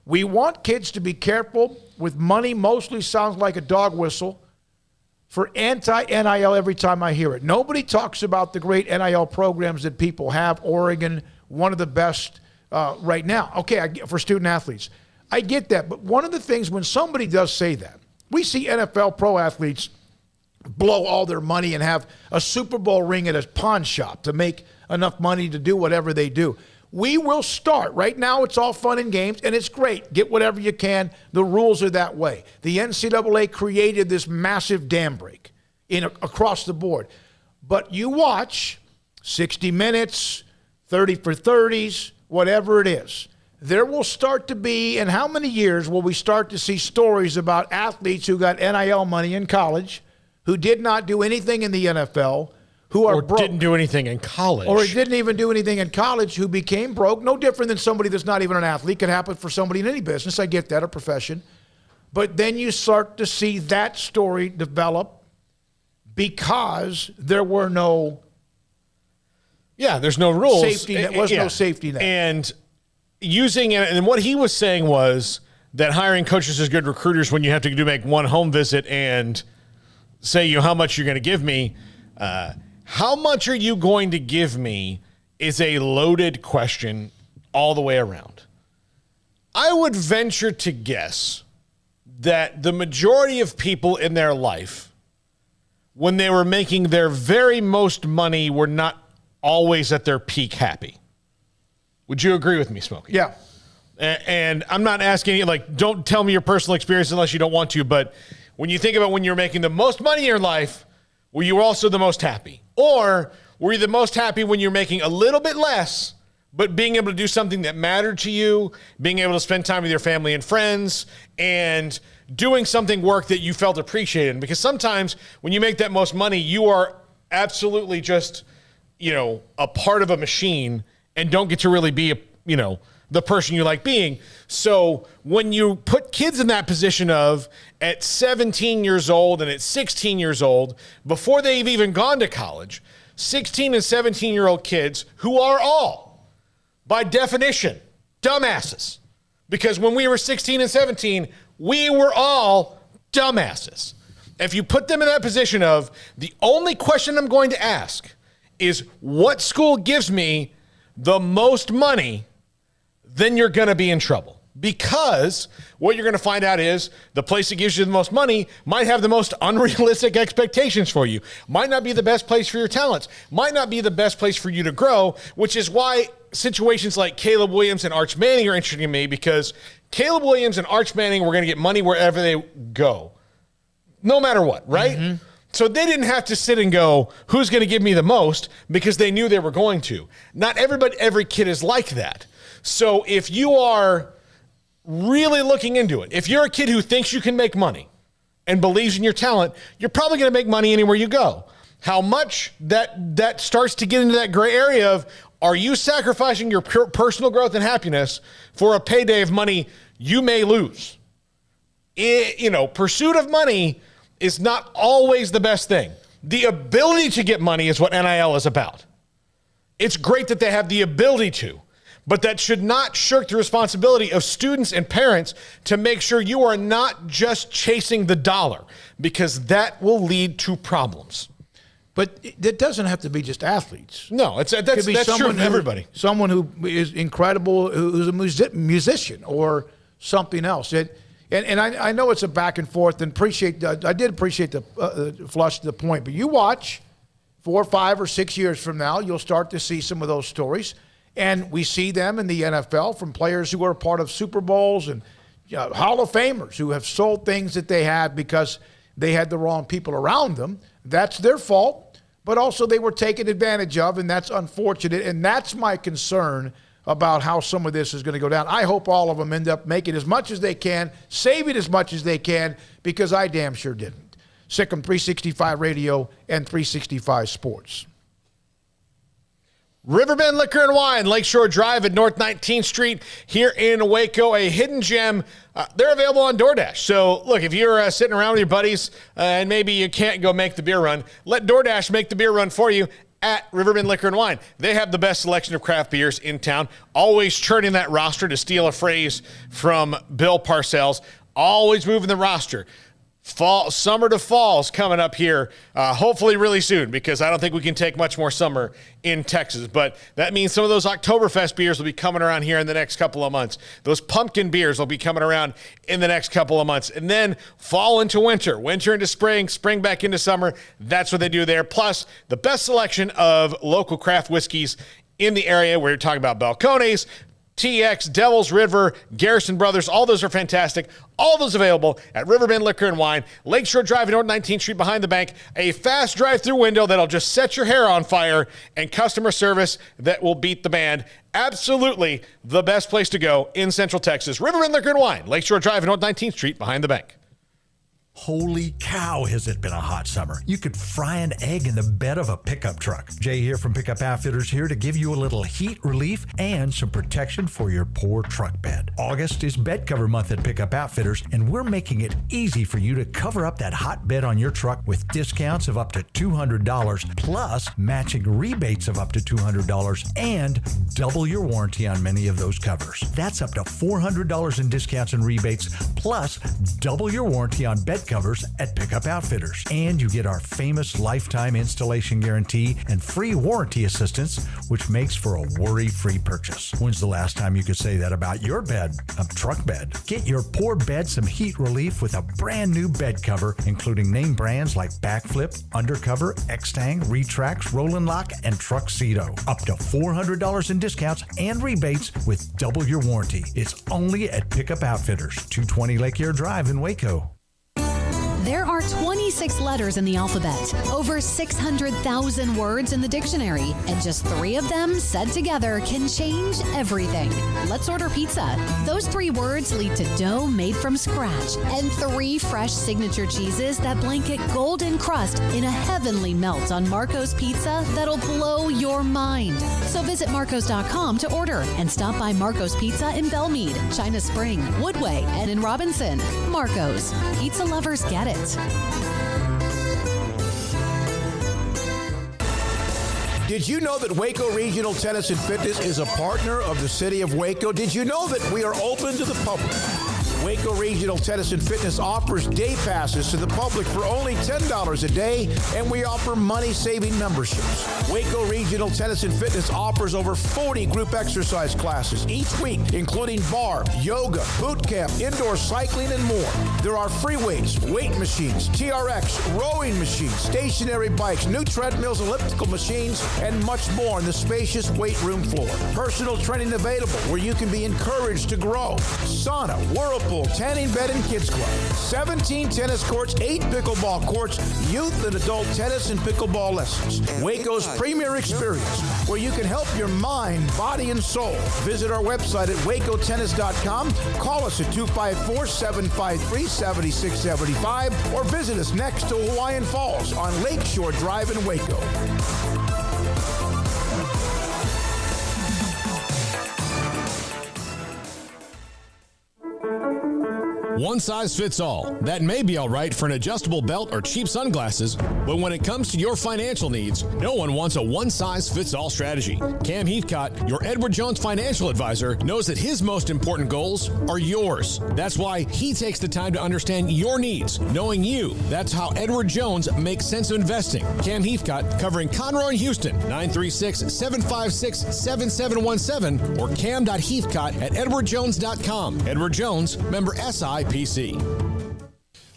We want kids to be careful with money. Mostly sounds like a dog whistle for anti-NIL every time I hear it. Nobody talks about the great NIL programs that people have. Oregon, one of the best right now. Okay, for student athletes. I get that, but one of the things when somebody does say that, we see NFL pro athletes blow all their money and have a Super Bowl ring at a pawn shop to make enough money to do whatever they do. We will start. Right now it's all fun and games, and it's great. Get whatever you can. The rules are that way. The NCAA created this massive dam break across the board. But you watch 60 Minutes, 30 for 30s, whatever it is. There will start to be, in how many years will we start to see stories about athletes who got NIL money in college, who did not do anything in the NFL, who are broke. Or didn't do anything in college. Or didn't even do anything in college, who became broke. No different than somebody that's not even an athlete. Could happen for somebody in any business. I get that, a profession. But then you start to see that story develop because there were no there's no rules. Safety net. Was no safety net. And and what he was saying was that hiring coaches is good recruiters when you have to make one home visit and say how much you're going to give me. How much are you going to give me is a loaded question all the way around. I would venture to guess that the majority of people in their life, when they were making their very most money, were not always at their peak happy. Would you agree with me, Smokey? Yeah. And I'm not asking you, don't tell me your personal experience unless you don't want to, but when you think about when you're making the most money in your life, were you also the most happy? Or were you the most happy when you're making a little bit less, but being able to do something that mattered to you, being able to spend time with your family and friends, and doing work that you felt appreciated? Because sometimes when you make that most money, you are absolutely just, a part of a machine and don't get to really be, the person you like being. So when you put kids in that position of at 17 years old and at 16 years old, before they've even gone to college, 16 and 17-year-old kids who are all, by definition, dumbasses. Because when we were 16 and 17, we were all dumbasses. If you put them in that position of the only question I'm going to ask is what school gives me the most money, then you're going to be in trouble. Because what you're going to find out is the place that gives you the most money might have the most unrealistic expectations for you, might not be the best place for your talents, might not be the best place for you to grow, which is why situations like Caleb Williams and Arch Manning are interesting to me, because Caleb Williams and Arch Manning were going to get money wherever they go, no matter what, right? Mm-hmm. So they didn't have to sit and go, who's going to give me the most, because they knew they were going to. Not every kid is like that. So if you are really looking into it, if you're a kid who thinks you can make money and believes in your talent, you're probably going to make money anywhere you go. How much that starts to get into that gray area of, are you sacrificing your personal growth and happiness for a payday of money you may lose? Pursuit of money is not always the best thing. The ability to get money is what NIL is about. It's great that they have the ability to, but that should not shirk the responsibility of students and parents to make sure you are not just chasing the dollar, because that will lead to problems. But it doesn't have to be just athletes. No, that's true of everybody. Someone who is incredible, who's a musician or something else. And I know it's a back and forth, and I did appreciate the Flush the point. But you watch 4, 5, or 6 years from now, you'll start to see some of those stories. And we see them in the NFL from players who are part of Super Bowls and Hall of Famers who have sold things that they had because they had the wrong people around them. That's their fault. but also they were taken advantage of, and that's unfortunate. And that's my concern about how some of this is going to go down. I hope all of them end up making as much as they can, saving as much as they can, because I damn sure didn't. Sikkim 365 Radio and 365 Sports. Riverbend Liquor and Wine, Lakeshore Drive at North 19th Street here in Waco, a hidden gem. They're available on DoorDash. So, look, if you're sitting around with your buddies and maybe you can't go make the beer run, let DoorDash make the beer run for you at Riverbend Liquor and Wine. They have the best selection of craft beers in town, always churning that roster, to steal a phrase from Bill Parcells, always moving the roster. Summer to fall's coming up here, hopefully really soon, because I don't think we can take much more summer in Texas. But that means some of those Oktoberfest beers will be coming around here in the next couple of months. Those pumpkin beers will be coming around in the next couple of months. And then fall into winter, winter into spring, spring back into summer. That's what they do there. Plus, the best selection of local craft whiskeys in the area. We're talking about Balcones, TX, Devil's River, Garrison Brothers, all those are fantastic. All those available at Riverbend Liquor and Wine, Lakeshore Drive at North 19th Street behind the bank. A fast drive-through window that'll just set your hair on fire, and customer service that will beat the band. Absolutely the best place to go in Central Texas. Riverbend Liquor and Wine, Lakeshore Drive at North 19th Street behind the bank. Holy cow, has it been a hot summer. You could fry an egg in the bed of a pickup truck. Jay here from Pickup Outfitters here to give you a little heat relief and some protection for your poor truck bed. August is bed cover month at Pickup Outfitters, and we're making it easy for you to cover up that hot bed on your truck with discounts of up to $200, plus matching rebates of up to $200, and double your warranty on many of those covers. That's up to $400 in discounts and rebates, plus double your warranty on bed covers at Pickup Outfitters. And you get our famous lifetime installation guarantee and free warranty assistance, which makes for a worry-free purchase. When's the last time you could say that about your bed, a truck bed? Get your poor bed some heat relief with a brand new bed cover, including name brands like Backflip, Undercover, X-Tang, Retrax, Roll & Lock, and Truxedo. Up to $400 in discounts and rebates with double your warranty. It's only at Pickup Outfitters, 220 Lake Air Drive in Waco. There are 26 letters in the alphabet, over 600,000 words in the dictionary, and just 3 of them said together can change everything. Let's order pizza. Those 3 words lead to dough made from scratch and 3 fresh signature cheeses that blanket golden crust in a heavenly melt on Marco's Pizza that'll blow your mind. So visit marcos.com to order and stop by Marco's Pizza in Belmead, China Spring, Woodway, and in Robinson. Marco's. Pizza lovers get it. Did you know that Waco Regional Tennis and Fitness is a partner of the City of Waco? Did you know that we are open to the public? Waco Regional Tennis and Fitness offers day passes to the public for only $10 a day, and we offer money-saving memberships. Waco Regional Tennis and Fitness offers over 40 group exercise classes each week, including bar, yoga, boot camp, indoor cycling, and more. There are free weights, weight machines, TRX, rowing machines, stationary bikes, new treadmills, elliptical machines, and much more on the spacious weight room floor. Personal training available where you can be encouraged to grow. Sauna, whirlpool, tanning bed and kids club, 17 tennis courts, 8 pickleball courts, youth and adult tennis and pickleball lessons. Waco's premier experience, where you can help your mind, body, and soul. Visit our website at wacotennis.com, call us at 254-753-7675, or visit us next to Hawaiian Falls on Lakeshore Drive in Waco. One size fits all. That may be all right for an adjustable belt or cheap sunglasses, but when it comes to your financial needs, no one wants a one-size-fits-all strategy. Cam Heathcott, your Edward Jones financial advisor, knows that his most important goals are yours. That's why he takes the time to understand your needs, knowing you. That's how Edward Jones makes sense of investing. Cam Heathcott, covering Conroe and Houston, 936-756-7717, or cam.heathcott at edwardjones.com. Edward Jones, member SIPC.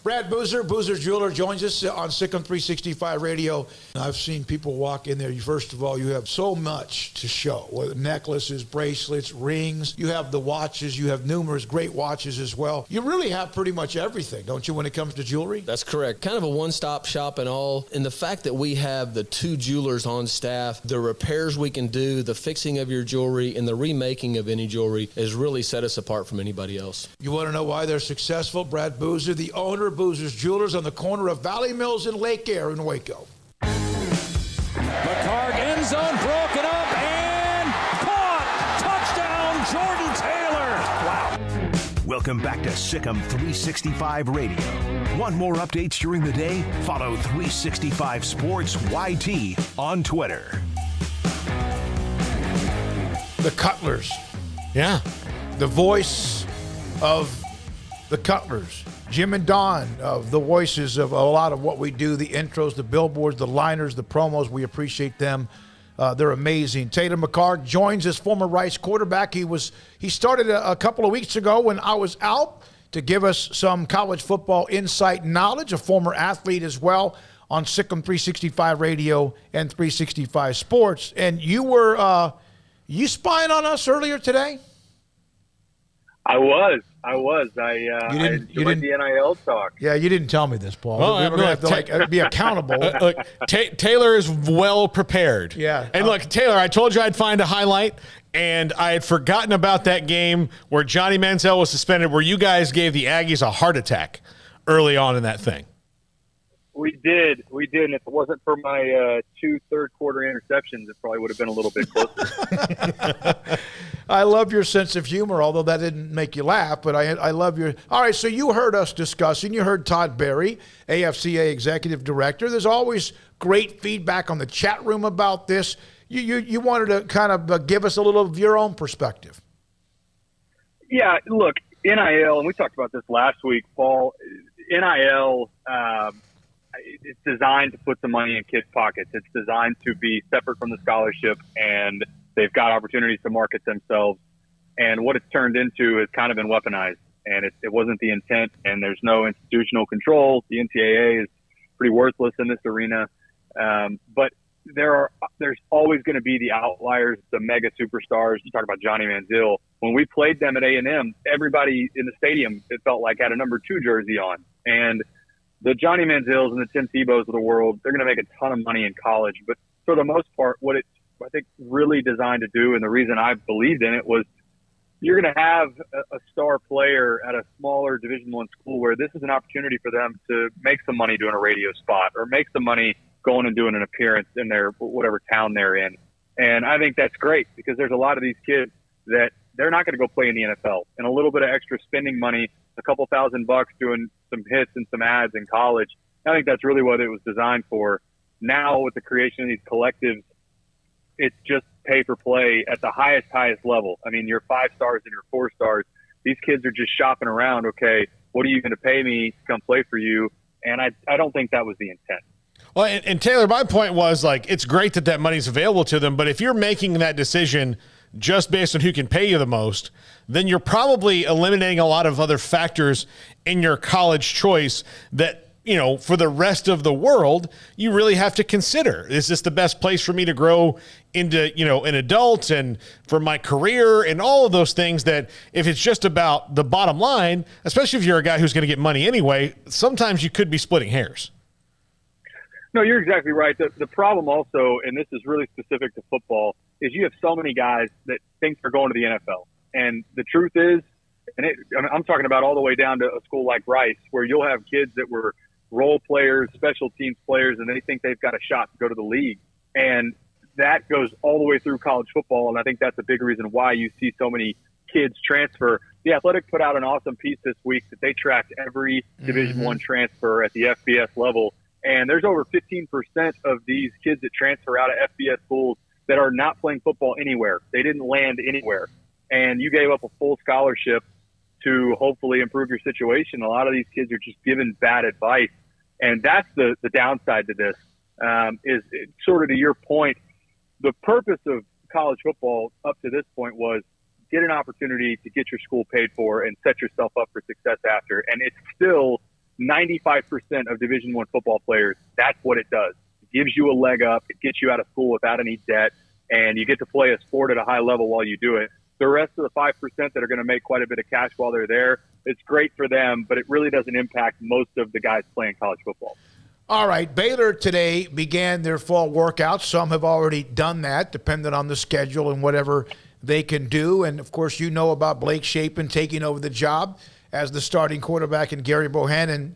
Brad Boozer, Boozer's Jeweler, joins us on Sikkim 365 Radio. I've seen people walk in there. First of all, you have so much to show, whether necklaces, bracelets, rings. You have the watches. You have numerous great watches as well. You really have pretty much everything, don't you, when it comes to jewelry? That's correct. Kind of a one-stop shop and all. And the fact that we have the 2 jewelers on staff, the repairs we can do, the fixing of your jewelry, and the remaking of any jewelry has really set us apart from anybody else. You want to know why they're successful? Brad Boozer, the owner of Boozer's Jewelers on the corner of Valley Mills and Lake Air in Waco. McCarg, end zone, broken up, and caught! Touchdown, Jordan Taylor! Wow. Welcome back to Sikkim 365 Radio. Want more updates during the day? Follow 365 Sports YT on Twitter. The Cutlers. Yeah. The voice of the Cutlers. Jim and Don, the voices of a lot of what we do, the intros, the billboards, the liners, the promos. We appreciate them. They're amazing. Taylor McCarg joins us, former Rice quarterback. He started a couple of weeks ago when I was out to give us some college football insight knowledge, a former athlete as well, on Sikkim 365 Radio and 365 Sports. And you were you spying on us earlier today? I was. I enjoyed the NIL talk. Yeah, you didn't tell me this, Paul. Well, we were going to have to be accountable. Look, Taylor is well prepared. Yeah. And look, Taylor, I told you I'd find a highlight, and I had forgotten about that game where Johnny Manziel was suspended, where you guys gave the Aggies a heart attack early on in that thing. We did. And if it wasn't for my 2 third-quarter interceptions, it probably would have been a little bit closer. I love your sense of humor, although that didn't make you laugh, but I love your – all right, so you heard us discussing. You heard Todd Berry, AFCA Executive Director. There's always great feedback on the chat room about this. You wanted to kind of give us a little of your own perspective. Yeah, look, NIL, and we talked about this last week, Paul, NIL it's designed to put some money in kids' pockets. It's designed to be separate from the scholarship, and they've got opportunities to market themselves. And what it's turned into has kind of been weaponized, and it wasn't the intent, and there's no institutional control. The NCAA is pretty worthless in this arena. But there's always going to be the outliers, the mega superstars. You talk about Johnny Manziel. When we played them at A&M, everybody in the stadium, it felt like, had a number 2 jersey on. And the Johnny Manziels and the Tim Tebows of the world, they're going to make a ton of money in college. But for the most part, what it's, I think, really designed to do, and the reason I believed in it, was you're going to have a star player at a smaller Division I school where this is an opportunity for them to make some money doing a radio spot or make some money going and doing an appearance in their whatever town they're in. And I think that's great because there's a lot of these kids that they're not going to go play in the NFL. And a little bit of extra spending money, a couple $1,000 doing some hits and some ads in college, I think that's really what it was designed for. Now with the creation of these collectives, it's just pay for play at the highest level. I mean, your 5 stars and your 4 stars, these kids are just shopping around. Okay, what are you going to pay me to come play for you? And I don't think that was the intent. Well, and Taylor, my point was, like, it's great that money's available to them, but if you're making that decision just based on who can pay you the most, then you're probably eliminating a lot of other factors in your college choice that, you know, for the rest of the world, you really have to consider. Is this the best place for me to grow into, you know, an adult and for my career and all of those things that if it's just about the bottom line, especially if you're a guy who's going to get money anyway, sometimes you could be splitting hairs. No, you're exactly right. The problem also, and this is really specific to football, is you have so many guys that think they're going to the NFL. And the truth is, I'm talking about all the way down to a school like Rice, where you'll have kids that were role players, special teams players, and they think they've got a shot to go to the league. And that goes all the way through college football, and I think that's a big reason why you see so many kids transfer. The Athletic put out an awesome piece this week that they tracked every Division I transfer at the FBS level, and there's over 15% of these kids that transfer out of FBS schools that are not playing football anywhere. They didn't land anywhere. And you gave up a full scholarship to hopefully improve your situation. A lot of these kids are just given bad advice. And that's the downside to this, is sort of to your point, the purpose of college football up to this point was get an opportunity to get your school paid for and set yourself up for success after. And it's still 95% of Division I football players, that's what it does. It gives you a leg up. It gets you out of school without any debt, and you get to play a sport at a high level while you do it. The rest of the 5% that are going to make quite a bit of cash while they're there, it's great for them, but it really doesn't impact most of the guys playing college football. All right, Baylor today began their fall workouts. Some have already done that, depending on the schedule and whatever they can do. And, of course, you know about Blake Shapen taking over the job as the starting quarterback, and Gary Bohannon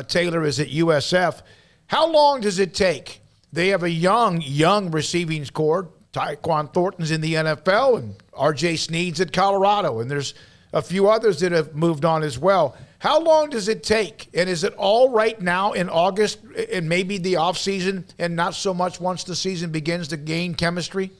Taylor is at USF. How long does it take? They have a young receiving core. Tyquan Thornton's in the NFL, and R.J. Sneed's at Colorado, and there's a few others that have moved on as well. How long does it take? And is it all right now in August and maybe the offseason, and not so much once the season begins to gain chemistry?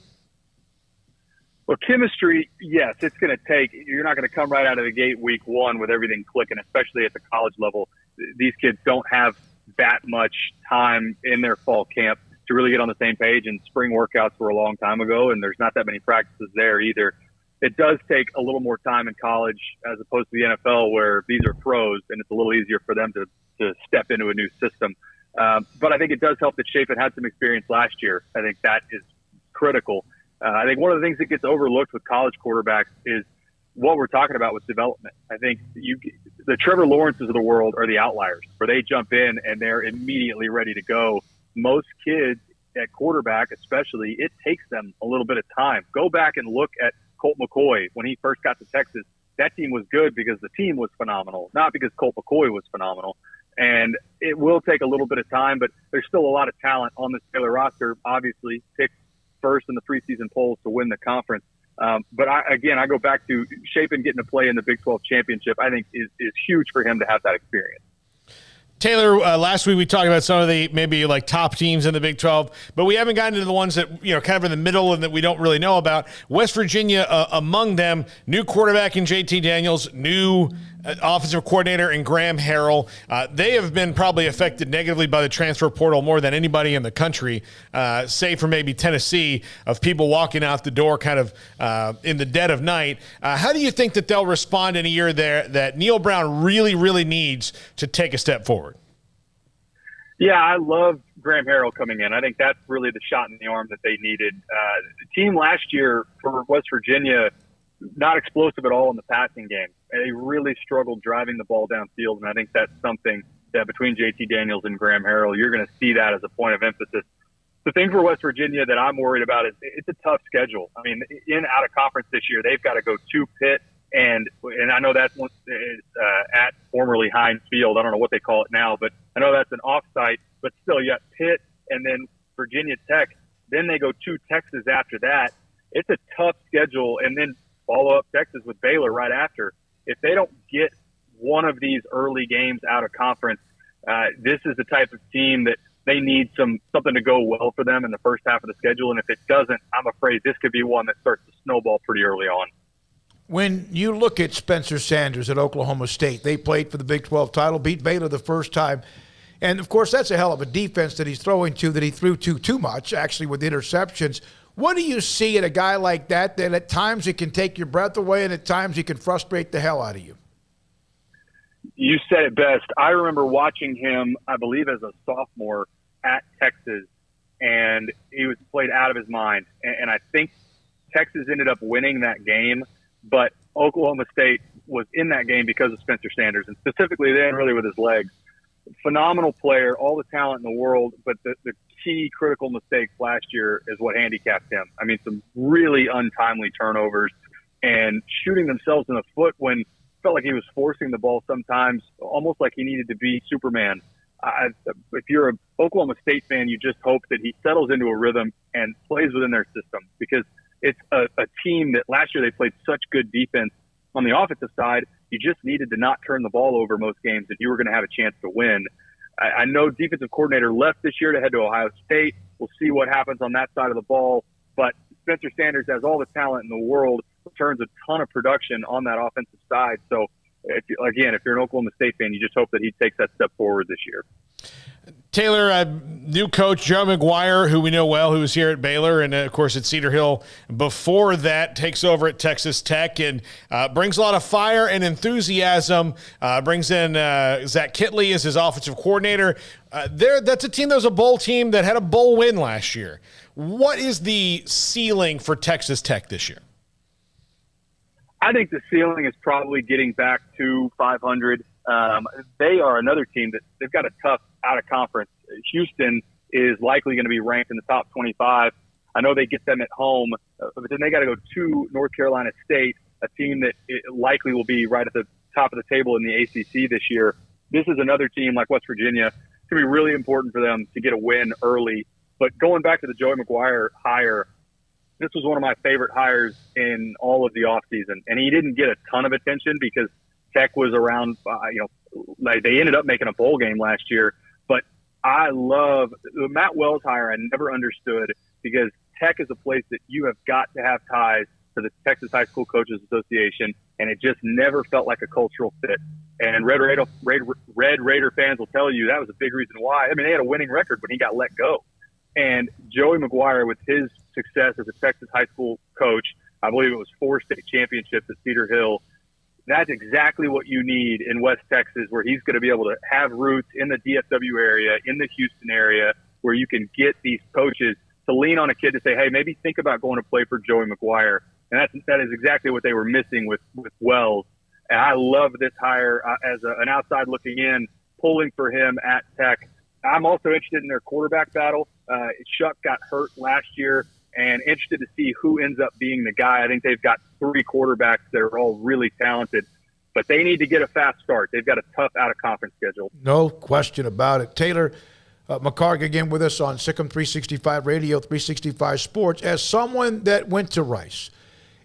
Well, chemistry, yes, it's going to take – you're not going to come right out of the gate week one with everything clicking, especially at the college level. These kids don't have that much time in their fall camp to really get on the same page, and spring workouts were a long time ago, and there's not that many practices there either. It does take a little more time in college as opposed to the NFL, where these are pros, and it's a little easier for them to step into a new system. But I think it does help that Shapen had some experience last year. I think that is critical. I think one of the things that gets overlooked with college quarterbacks is what we're talking about with development. I think the Trevor Lawrences of the world are the outliers, where they jump in and they're immediately ready to go. Most kids at quarterback, especially, it takes them a little bit of time. Go back and look at Colt McCoy when he first got to Texas. That team was good because the team was phenomenal, not because Colt McCoy was phenomenal. And it will take a little bit of time, but there's still a lot of talent on this Baylor roster. Obviously, picked first in the preseason polls to win the conference. But I go back to Shapen getting to play in the Big 12 championship. I think is huge for him to have that experience. Taylor, last week we talked about some of the maybe like top teams in the Big 12, but we haven't gotten into the ones that, kind of in the middle and that we don't really know about. West Virginia, among them, new quarterback in JT Daniels, new offensive coordinator in Graham Harrell. They have been probably affected negatively by the transfer portal more than anybody in the country, save for maybe Tennessee, of people walking out the door kind of in the dead of night. How do you think that they'll respond in a year there that Neil Brown really, really needs to take a step forward? Yeah, I love Graham Harrell coming in. I think that's really the shot in the arm that they needed. The team last year for West Virginia, not explosive at all in the passing game. They really struggled driving the ball downfield, and I think that's something that between JT Daniels and Graham Harrell, you're going to see that as a point of emphasis. The thing for West Virginia that I'm worried about is it's a tough schedule. I mean, out of conference this year, they've got to go to Pitt, and I know that's at formerly Heinz Field. I don't know what they call it now, but I know that's an off-site. But still, you got Pitt and then Virginia Tech. Then they go to Texas after that. It's a tough schedule, and then follow up Texas with Baylor right after. If they don't get one of these early games out of conference, this is the type of team that they need something to go well for them in the first half of the schedule. And if it doesn't, I'm afraid this could be one that starts to snowball pretty early on. When you look at Spencer Sanders at Oklahoma State, they played for the Big 12 title, beat Baylor the first time. And, of course, that's a hell of a defense that he's throwing to, that he threw to too much, actually, with interceptions. What do you see in a guy like that at times it can take your breath away and at times he can frustrate the hell out of you? You said it best. I remember watching him, I believe, as a sophomore at Texas, and he was played out of his mind. And I think Texas ended up winning that game, but Oklahoma State was in that game because of Spencer Sanders, and specifically then really with his legs. Phenomenal player, all the talent in the world, but the key critical mistakes last year is what handicapped him. I mean, some really untimely turnovers and shooting themselves in the foot when it felt like he was forcing the ball sometimes, almost like he needed to be Superman. If you're an Oklahoma State fan, you just hope that he settles into a rhythm and plays within their system, because it's a team that last year they played such good defense on the offensive side. You just needed to not turn the ball over most games if you were going to have a chance to win. I know defensive coordinator left this year to head to Ohio State. We'll see what happens on that side of the ball. But Spencer Sanders has all the talent in the world, returns a ton of production on that offensive side. So, if you're an Oklahoma State fan, you just hope that he takes that step forward this year. Taylor, new coach Joe McGuire, who we know well, who was here at Baylor and, of course, at Cedar Hill before that, takes over at Texas Tech and brings a lot of fire and enthusiasm, brings in Zach Kitley as his offensive coordinator. That's a team that was a bowl team that had a bowl win last year. What is the ceiling for Texas Tech this year? I think the ceiling is probably getting back to 500. They are another team that they've got a tough out-of-conference. Houston is likely going to be ranked in the top 25. I know they get them at home, but then they got to go to North Carolina State, a team that likely will be right at the top of the table in the ACC this year. This is another team like West Virginia. It's going to be really important for them to get a win early. But going back to the Joey McGuire hire, this was one of my favorite hires in all of the offseason. And he didn't get a ton of attention because Tech was around, like they ended up making a bowl game last year. But I love the Matt Wells hire. I never understood because Tech is a place that you have got to have ties to the Texas High School Coaches Association, and it just never felt like a cultural fit. And Red Raider fans will tell you that was a big reason why. I mean, they had a winning record when he got let go. And Joey McGuire, with his success as a Texas high school coach, I believe it was 4 state championships at Cedar Hill. That's exactly what you need in West Texas, where he's going to be able to have roots in the DFW area, in the Houston area, where you can get these coaches to lean on a kid to say, hey, maybe think about going to play for Joey McGuire. And that is exactly what they were missing with Wells. And I love this hire as an outside looking in, pulling for him at Tech. I'm also interested in their quarterback battle. Shuck got hurt last year, and interested to see who ends up being the guy. I think they've got 3 quarterbacks that are all really talented, but they need to get a fast start. They've got a tough out-of-conference schedule. No question about it. Taylor McCarg again with us on Sikkim 365 Radio, 365 Sports. As someone that went to Rice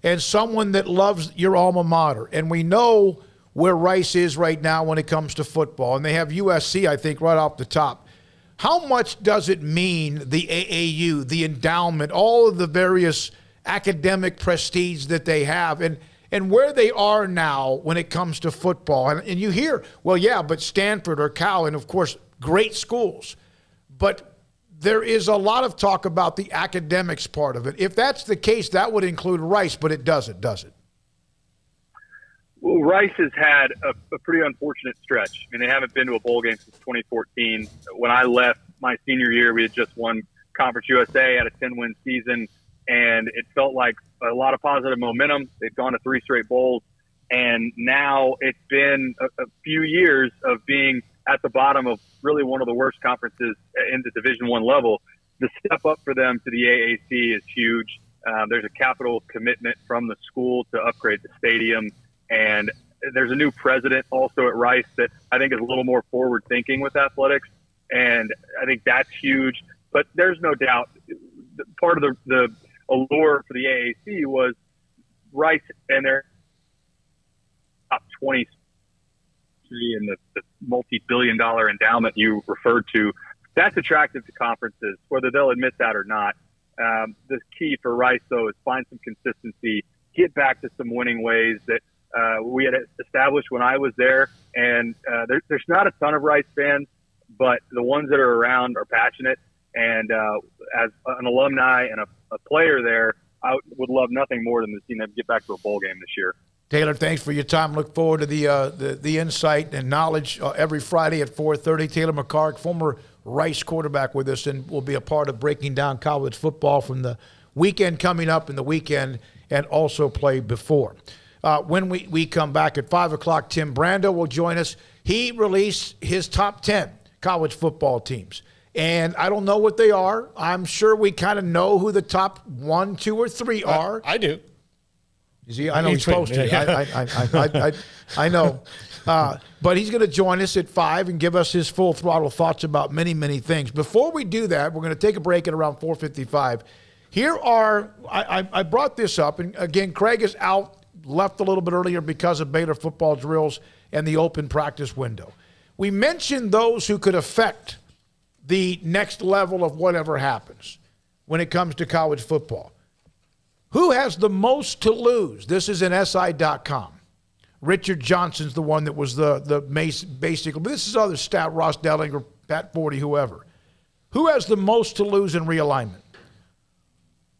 and someone that loves your alma mater, and we know where Rice is right now when it comes to football, and they have USC, I think, right off the top. How much does it mean, the AAU, the endowment, all of the various academic prestige that they have, and where they are now when it comes to football? And you hear, well, yeah, but Stanford or Cal, and of course, great schools. But there is a lot of talk about the academics part of it. If that's the case, that would include Rice, but it doesn't, does it? Well, Rice has had a pretty unfortunate stretch. I mean, they haven't been to a bowl game since 2014. When I left my senior year, we had just won Conference USA, had a 10-win season, and it felt like a lot of positive momentum. They've gone to 3 straight bowls, and now it's been a few years of being at the bottom of really one of the worst conferences in the Division I level. The step up for them to the AAC is huge. There's a capital commitment from the school to upgrade the stadium. And there's a new president also at Rice that I think is a little more forward-thinking with athletics, and I think that's huge. But there's no doubt part of the allure for the AAC was Rice and their top 20 and the multi-billion-dollar endowment you referred to. That's attractive to conferences, whether they'll admit that or not. The key for Rice, though, is find some consistency, get back to some winning ways that we had established when I was there. And there's not a ton of Rice fans, but the ones that are around are passionate. And as an alumni and a player there, I would love nothing more than to see them get back to a bowl game this year. Taylor, thanks for your time. Look forward to the insight and knowledge every Friday at 4:30. Taylor McCarg, former Rice quarterback, with us, and will be a part of breaking down college football from the weekend coming up and the weekend, and also play before. When we come back at 5 o'clock, Tim Brando will join us. He released his top 10 college football teams. And I don't know what they are. I'm sure we kind of know who the top 1, 2, or 3 are. I do. Is he? I know he's supposed to. I know. But he's going to join us at 5 and give us his full throttle thoughts about many, many things. Before we do that, we're going to take a break at around 4:55. Here are, I brought this up, and again, Craig is out, left a little bit earlier because of Baylor football drills and the open practice window. We mentioned those who could affect the next level of whatever happens when it comes to college football. Who has the most to lose? This is in SI.com. Richard Johnson's the one that was the basically, but this is other stat. Ross Dellinger Pat Forty, whoever. Who has the most to lose in realignment?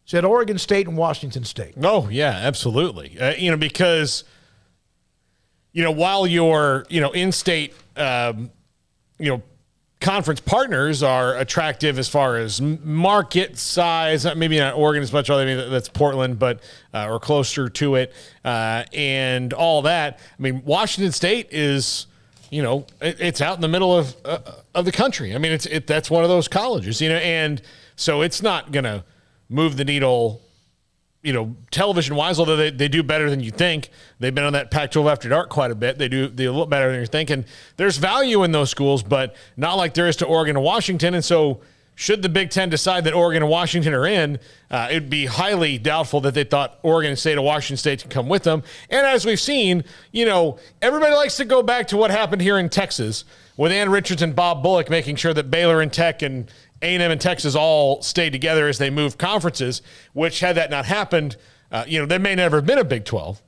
Said Oregon State and Washington State. Oh, yeah, absolutely. Because, while your, in-state, conference partners are attractive as far as market size, maybe not Oregon as much, although that's Portland, but or closer to it, and all that. I mean, Washington State is, it's out in the middle of the country. I mean, that's one of those colleges, and so it's not going to move the needle, television-wise, although they do better than you think. They've been on that Pac-12 After Dark quite a bit. They look better than you're thinking. There's value in those schools, but not like there is to Oregon and Washington. And so should the Big Ten decide that Oregon and Washington are in, it'd be highly doubtful that they thought Oregon State or Washington State can come with them. And as we've seen, everybody likes to go back to what happened here in Texas with Ann Richards and Bob Bullock making sure that Baylor and Tech and A&M and Texas all stayed together as they moved conferences, which had that not happened, there may never have been a Big 12.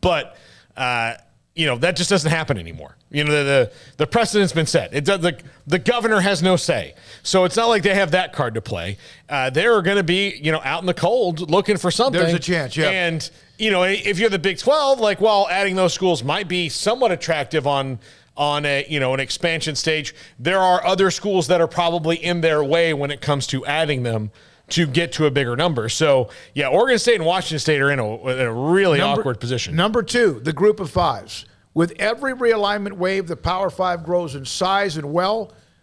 But, that just doesn't happen anymore. The precedent's been set. The governor has no say. So it's not like they have that card to play. They're going to be, out in the cold looking for something. There's a chance, yeah. And, if you're the Big 12, adding those schools might be somewhat attractive on an expansion stage, there are other schools that are probably in their way when it comes to adding them to get to a bigger number. So, yeah, Oregon State and Washington State are in a really awkward position. Number 2, the group of fives. With every realignment wave, the Power 5 grows in size and,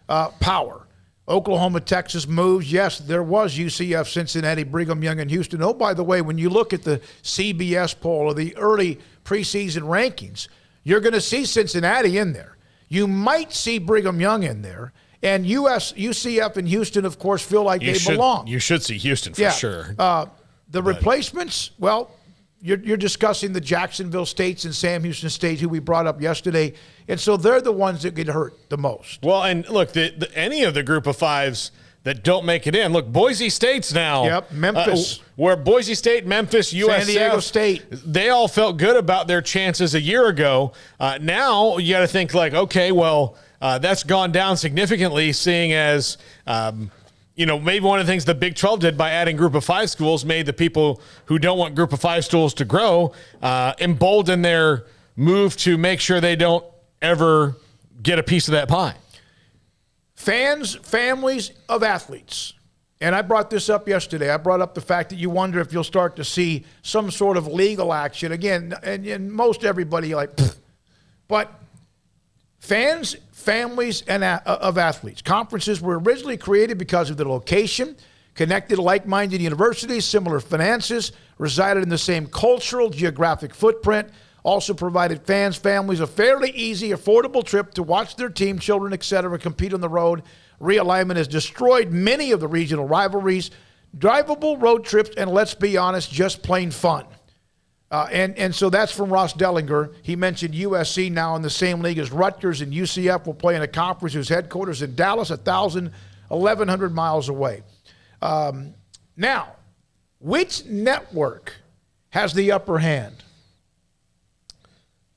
power. Oklahoma, Texas moves. Yes, there was UCF, Cincinnati, Brigham Young, and Houston. Oh, by the way, when you look at the CBS poll or the early preseason rankings, you're going to see Cincinnati in there. You might see Brigham Young in there. And UCF and Houston, of course, feel like they belong. You should see Houston for sure. The replacements, you're discussing the Jacksonville States and Sam Houston State, who we brought up yesterday. And so they're the ones that get hurt the most. Well, and look, any of the group of fives that don't make it in. Look, Boise State's now. Yep, Memphis. Where Boise State, Memphis, USF. San Diego State. They all felt good about their chances a year ago. Now you got to think okay, well, that's gone down significantly, seeing as, maybe one of the things the Big 12 did by adding group of 5 schools made the people who don't want group of 5 schools to grow embolden their move to make sure they don't ever get a piece of that pie. Fans, families of athletes. And I brought this up yesterday. I brought up the fact that you wonder if you'll start to see some sort of legal action. Again, and most everybody but fans, families, and of athletes. Conferences were originally created because of their location, connected to like-minded universities, similar finances, resided in the same cultural, geographic footprint, also provided fans, families a fairly easy, affordable trip to watch their team, children, etc., compete on the road. Realignment has destroyed many of the regional rivalries, drivable road trips, and let's be honest, just plain fun. And so that's from Ross Dellinger. He mentioned USC now in the same league as Rutgers, and UCF will play in a conference whose headquarters in Dallas, 1,100 miles away. Now, which network has the upper hand?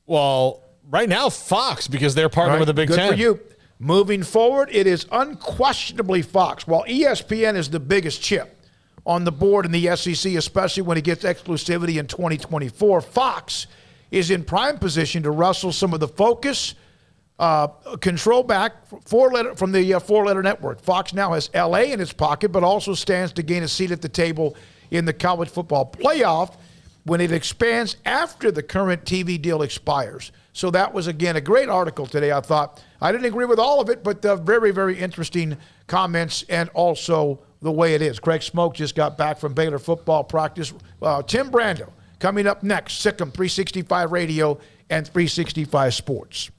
Well, right now, Fox, because they're partnered with the Big Ten. Good for you. Moving forward, it is unquestionably Fox. While ESPN is the biggest chip on the board in the SEC, especially when it gets exclusivity in 2024, Fox is in prime position to wrestle some of the focus, control back from the four-letter network. Fox now has L.A. in its pocket, but also stands to gain a seat at the table in the college football playoff when it expands after the current TV deal expires. So that was, again, a great article today, I thought. I didn't agree with all of it, but very, very interesting comments and also the way it is. Craig Smoak just got back from Baylor football practice. Tim Brando coming up next, Sikkim 365 Radio and 365 Sports.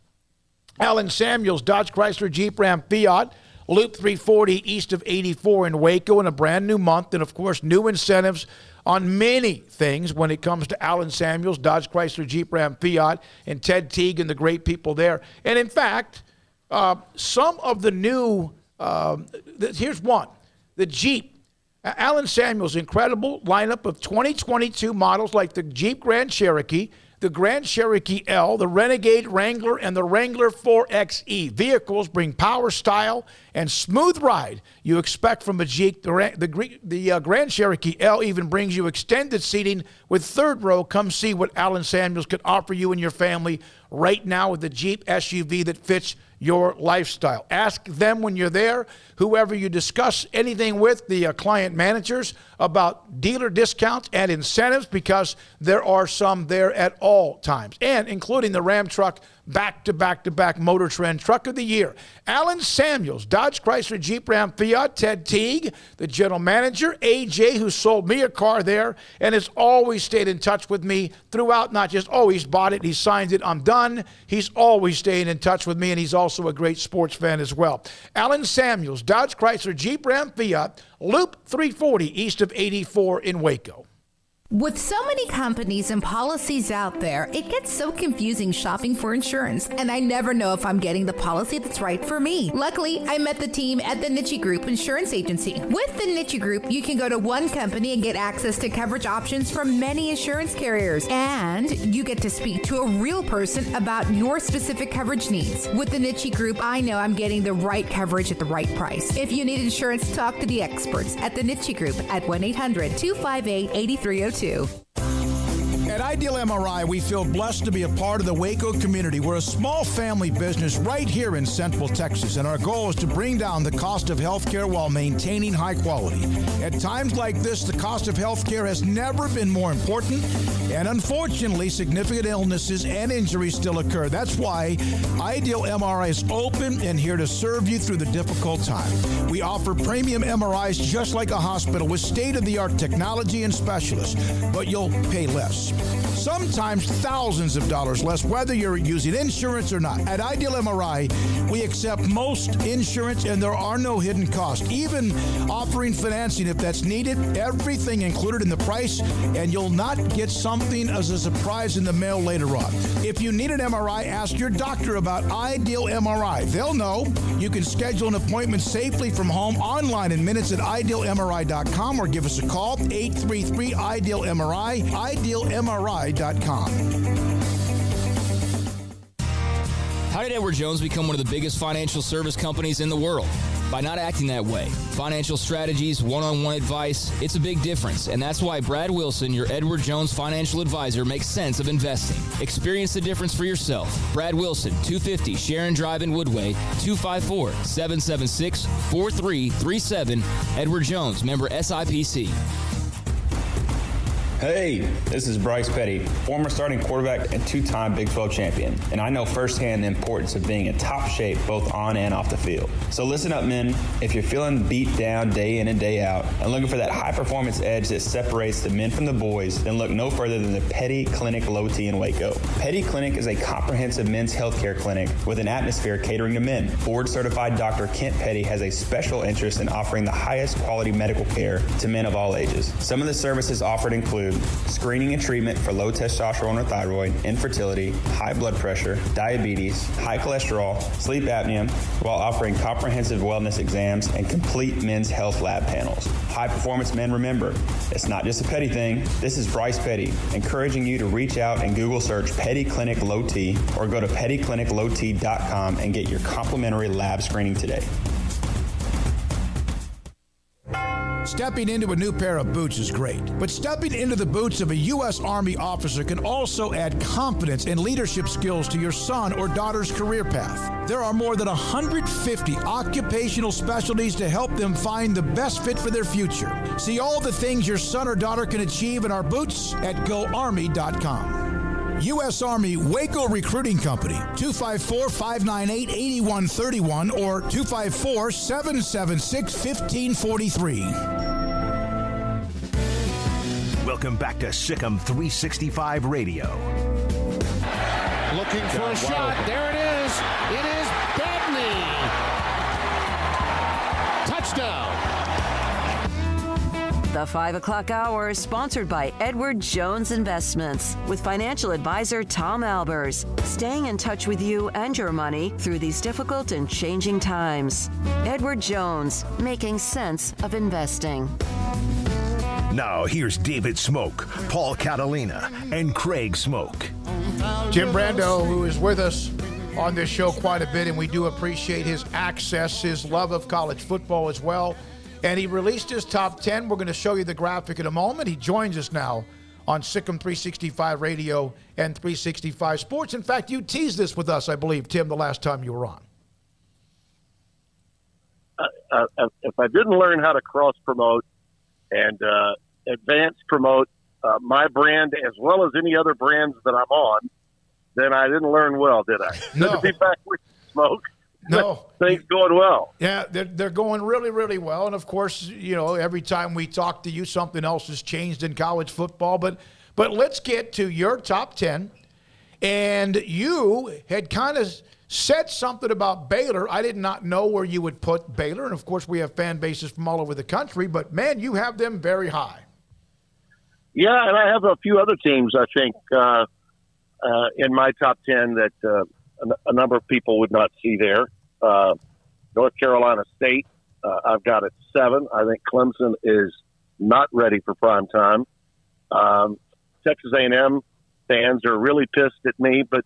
Alan Samuels, Dodge Chrysler Jeep Ram Fiat, Loop 340 east of 84 in Waco in a brand new month, and, of course, new incentives on many things when it comes to Alan Samuels, Dodge Chrysler Jeep Ram Fiat, and Ted Teague and the great people there. And, in fact, some of the new here's one. The Jeep. Alan Samuels' incredible lineup of 2022 models like the Jeep Grand Cherokee, the Grand Cherokee L, the Renegade Wrangler, and the Wrangler 4xe. Vehicles bring power, style, and smooth ride you expect from a Jeep. The Grand Cherokee L even brings you extended seating with third row. Come see what Allen Samuels could offer you and your family right now with the Jeep SUV that fits your lifestyle. Ask them when you're there, whoever you discuss anything with, the client managers, about dealer discounts and incentives, because there are some there at all times, and including the Ram truck back-to-back-to-back Motor Trend Truck of the Year. Allen Samuels, Dodge, Chrysler, Jeep, Ram, Fiat. Ted Teague, the general manager. AJ, who sold me a car there and has always stayed in touch with me throughout, not just, he's bought it, he signed it, I'm done. He's always staying in touch with me, and he's also a great sports fan as well. Allen Samuels, Dodge, Chrysler, Jeep, Ram, Fiat, Loop 340 east of 84 in Waco. With so many companies and policies out there, it gets so confusing shopping for insurance, and I never know if I'm getting the policy that's right for me. Luckily, I met the team at the Niche Group Insurance Agency. With the Niche Group, you can go to one company and get access to coverage options from many insurance carriers, and you get to speak to a real person about your specific coverage needs. With the Niche Group, I know I'm getting the right coverage at the right price. If you need insurance, talk to the experts at the Niche Group at 1-800-258-8302. At Ideal MRI, we feel blessed to be a part of the Waco community. We're a small family business right here in Central Texas, and our goal is to bring down the cost of healthcare while maintaining high quality. At times like this, the cost of healthcare has never been more important, and unfortunately, significant illnesses and injuries still occur. That's why Ideal MRI is open and here to serve you through the difficult time. We offer premium MRIs just like a hospital with state-of-the-art technology and specialists, but you'll pay less. Sometimes thousands of dollars less, whether you're using insurance or not. At Ideal MRI, we accept most insurance, and there are no hidden costs, even offering financing if that's needed. Everything included in the price, and you'll not get something as a surprise in the mail later on. If you need an MRI, ask your doctor about Ideal MRI. They'll know. You can schedule an appointment safely from home online in minutes at idealmri.com, or give us a call, 833-IDEAL-MRI, idealmri.com. How did Edward Jones become one of the biggest financial service companies in the world? By not acting that way. Financial strategies, one-on-one advice, it's a big difference. And that's why Brad Wilson, your Edward Jones financial advisor, makes sense of investing. Experience the difference for yourself. Brad Wilson, 250 Sharon Drive in Woodway, 254-776-4337. Edward Jones, member SIPC. Hey, this is Bryce Petty, former starting quarterback and two-time Big 12 champion, and I know firsthand the importance of being in top shape both on and off the field. So listen up, men. If you're feeling beat down day in and day out and looking for that high-performance edge that separates the men from the boys, then look no further than the Petty Clinic Low T in Waco. Petty Clinic is a comprehensive men's healthcare clinic with an atmosphere catering to men. Board-certified Dr. Kent Petty has a special interest in offering the highest quality medical care to men of all ages. Some of the services offered include screening and treatment for low testosterone or thyroid, infertility, high blood pressure, diabetes, high cholesterol, sleep apnea, while offering comprehensive wellness exams and complete men's health lab panels. High performance men, remember, it's not just a Petty thing. This is Bryce Petty, encouraging you to reach out and Google search Petty Clinic Low T or go to pettycliniclowt.com and get your complimentary lab screening today. Stepping into a new pair of boots is great, but stepping into the boots of a U.S. Army officer can also add confidence and leadership skills to your son or daughter's career path. There are more than 150 occupational specialties to help them find the best fit for their future. See all the things your son or daughter can achieve in our boots at GoArmy.com. U.S. Army Waco Recruiting Company, 254-598-8131 or 254-776-1543. Welcome back to Sikkim 365 Radio. Looking for a shot. There it is. It is Bedney. Touchdown. The 5 o'clock hour is sponsored by Edward Jones Investments with financial advisor Tom Albers, staying in touch with you and your money through these difficult and changing times. Edward Jones, making sense of investing. Now here's David Smoak, Paul Catalina, and Craig Smoak. Jim Brando, who is with us on this show quite a bit, and we do appreciate his access, his love of college football as well. And he released his top 10. We're going to show you the graphic in a moment. He joins us now on Sikkim 365 Radio and 365 Sports. In fact, you teased this with us, I believe, Tim, the last time you were on. If I didn't learn how to cross-promote and advance promote my brand as well as any other brands that I'm on, then I didn't learn well, did I? No. Good to be back with Smoke. No. Things going well. Yeah, they're going really, really well. And, of course, you know, every time we talk to you, something else has changed in college football. But let's get to your top 10. And you had kind of said something about Baylor. I did not know where you would put Baylor. And, of course, we have fan bases from all over the country. But, man, you have them very high. Yeah, and I have a few other teams, I think, in my top 10 that a number of people would not see there. North Carolina State, I've got at 7. I think Clemson is not ready for prime time. Texas A&M fans are really pissed at me, but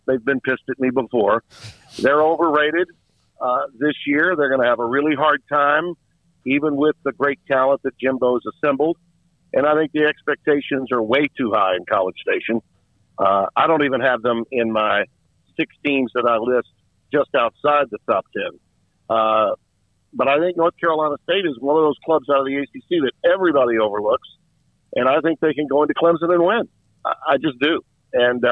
they've been pissed at me before. They're overrated this year. They're going to have a really hard time, even with the great talent that Jimbo's assembled. And I think the expectations are way too high in College Station. I don't even have them in my 6 teams that I list just outside the top 10. But I think North Carolina State is one of those clubs out of the ACC that everybody overlooks. And I think they can go into Clemson and win. I just do. And